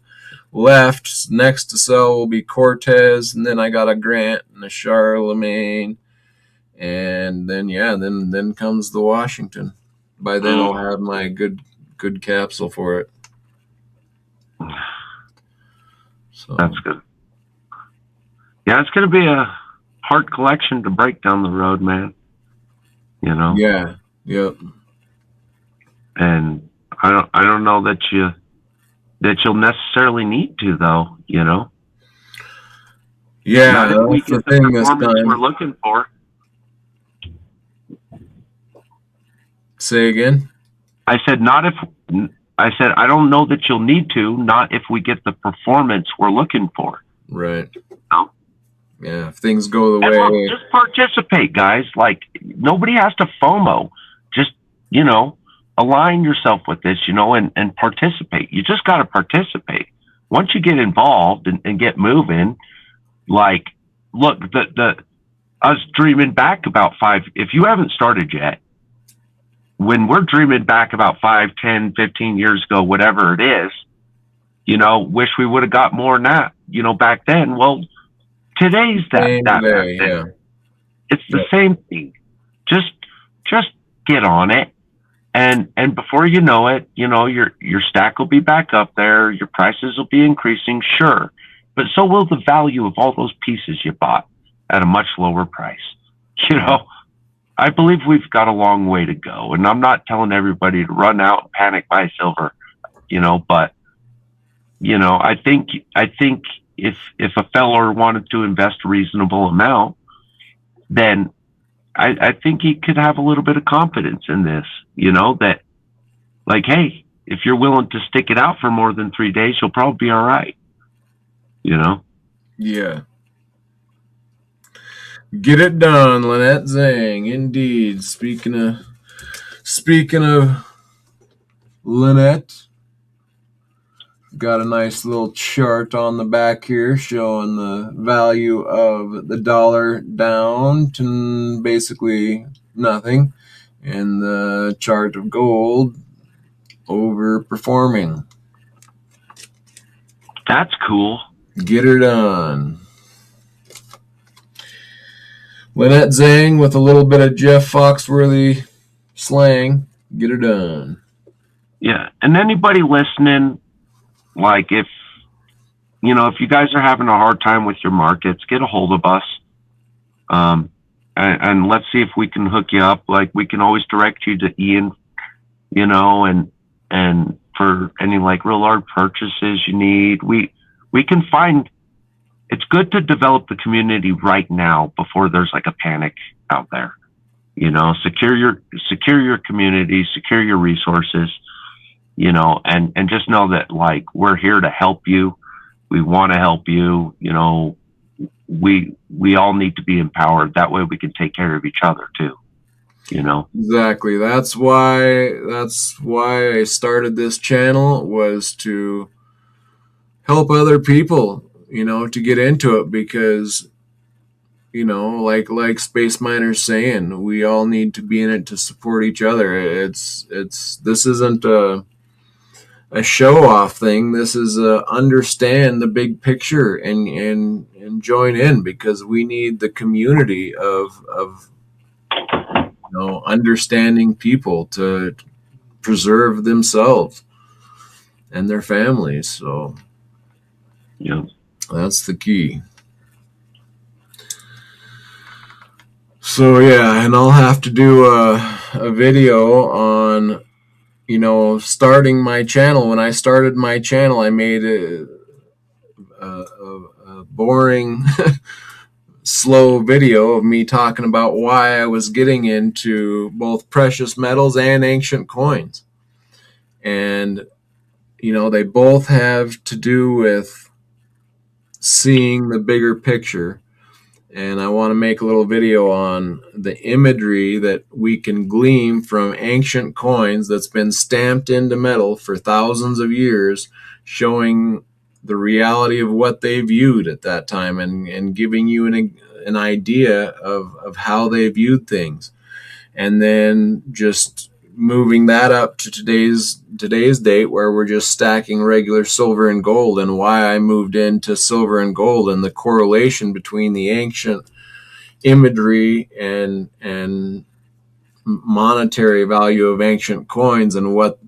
Left next to sell will be Cortez, and then I got a Grant and a Charlemagne, and then comes the Washington. By then I'll have my good capsule for it. So That's good. Yeah, it's going to be a hard collection to break down the road, man. Yeah. Yep. And I don't know that you'll necessarily need to, though. Yeah, not if we that's the get the thing this performance time. we're looking for. Say again? I said I don't know that you'll need to, not if we get the performance we're looking for. Right. No. Yeah, if things go the And way. look, just participate, guys. Like, nobody has to FOMO. Just, align yourself with this, and participate. You just got to participate. Once you get involved and get moving, like, look, I was dreaming back about if you haven't started yet, when we're dreaming back about 5, 10, 15 years ago, whatever it is, wish we would have got more than that, back then. Well, today's that Day, yeah. It's the same thing. Just get on it. And before you know it, your stack will be back up there. Your prices will be increasing, sure. But so will the value of all those pieces you bought at a much lower price. I believe we've got a long way to go. And I'm not telling everybody to run out and panic buy silver, but I think if a feller wanted to invest a reasonable amount, then I think he could have a little bit of confidence in this, that, like, hey, if you're willing to stick it out for more than 3 days, you'll probably be all right. Yeah. Get it done, Lynette Zhang. Indeed. Speaking of Lynette, got a nice little chart on the back here showing the value of the dollar down to basically nothing, and the chart of gold overperforming. That's cool. Get her done. Lynette Zhang with a little bit of Jeff Foxworthy slang. Get her done. Yeah, and anybody listening, like, if you guys are having a hard time with your markets, get a hold of us. And let's see if we can hook you up. Like, we can always direct you to Ian, and for any, like, real large purchases you need, we can find. It's good to develop the community right now before there's, like, a panic out there. Secure your community, secure your resources, and just know that, like, we're here to help you. We want to help you. We all need to be empowered. That way we can take care of each other too. Exactly. That's why I started this channel, was to help other people, to get into it, because like Space Miner's saying, we all need to be in it to support each other. This isn't a show off thing. This is understand the big picture and join in, because we need the community of understanding people to preserve themselves and their families. So yeah, that's the key. So yeah, and I'll have to do a video on starting my channel. When I started my channel, I made a boring slow video of me talking about why I was getting into both precious metals and ancient coins. And they both have to do with seeing the bigger picture and I want to make a little video on the imagery that we can glean from ancient coins that's been stamped into metal for thousands of years, showing the reality of what they viewed at that time, and giving you an idea of how they viewed things. And then just moving that up to today's date, where we're just stacking regular silver and gold, and why I moved into silver and gold, and the correlation between the ancient imagery and monetary value of ancient coins, and what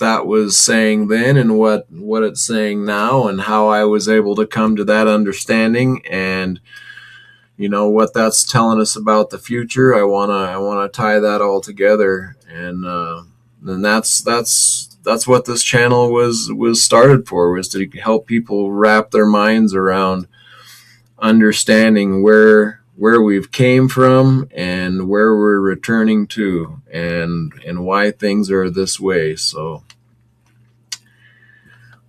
that was saying then, and what it's saying now, and how I was able to come to that understanding, and what that's telling us about the future. I wanna tie that all together, and that's what this channel was started for, was to help people wrap their minds around understanding where we've came from and where we're returning to, and why things are this way. So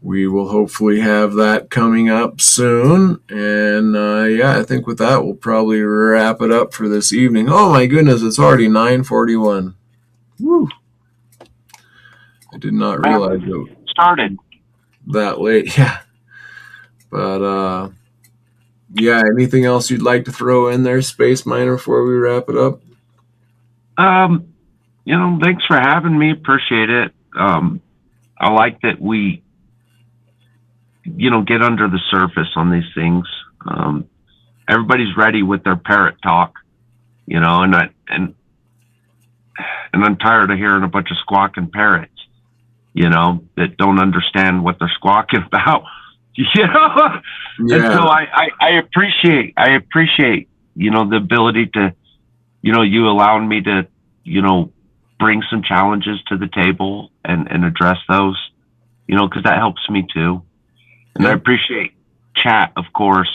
we will hopefully have that coming up soon. And I think with that, we'll probably wrap it up for this evening. Oh my goodness, it's already 9:41. Woo! I did not realize it started that late. Yeah. But anything else you'd like to throw in there, Space Miner, before we wrap it up? Thanks for having me. Appreciate it. I like that we get under the surface on these things. Everybody's ready with their parrot talk, and I'm tired of hearing a bunch of squawking parrots, that don't understand what they're squawking about, Yeah. And so I appreciate, the ability to, you allowing me to, bring some challenges to the table and address those, because that helps me too. And I appreciate chat, of course.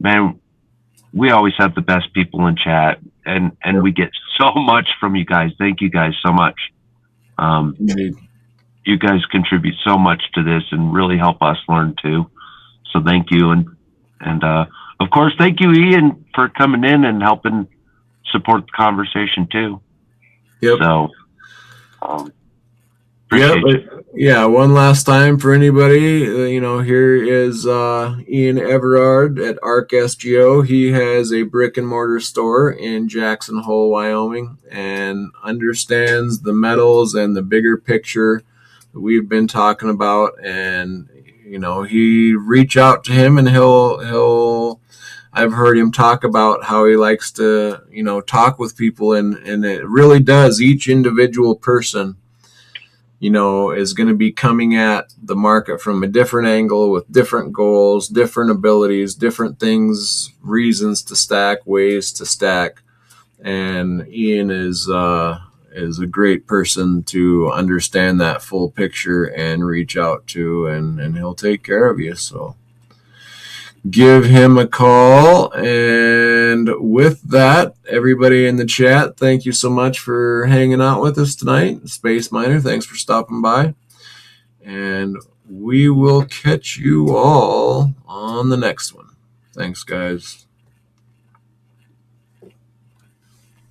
Man, we always have the best people in chat, and we get so much from you guys. Thank you guys so much. Indeed. You guys contribute so much to this and really help us learn too. So thank you. And of course, thank you, Ian, for coming in and helping support the conversation too. Yep. So, one last time for anybody, here is Ian Everard at ARC SGO. He has a brick and mortar store in Jackson Hole, Wyoming, and understands the metals and the bigger picture that we've been talking about. And he reach out to him, and he'll I've heard him talk about how he likes to talk with people, and it really does. Each individual person is going to be coming at the market from a different angle, with different goals, different abilities, different things, reasons to stack, ways to stack. And Ian is a great person to understand that full picture and reach out to, and he'll take care of you. So give him a call. And with that, everybody in the chat, thank you so much for hanging out with us tonight. Space Miner, thanks for stopping by. And we will catch you all on the next one. Thanks, guys.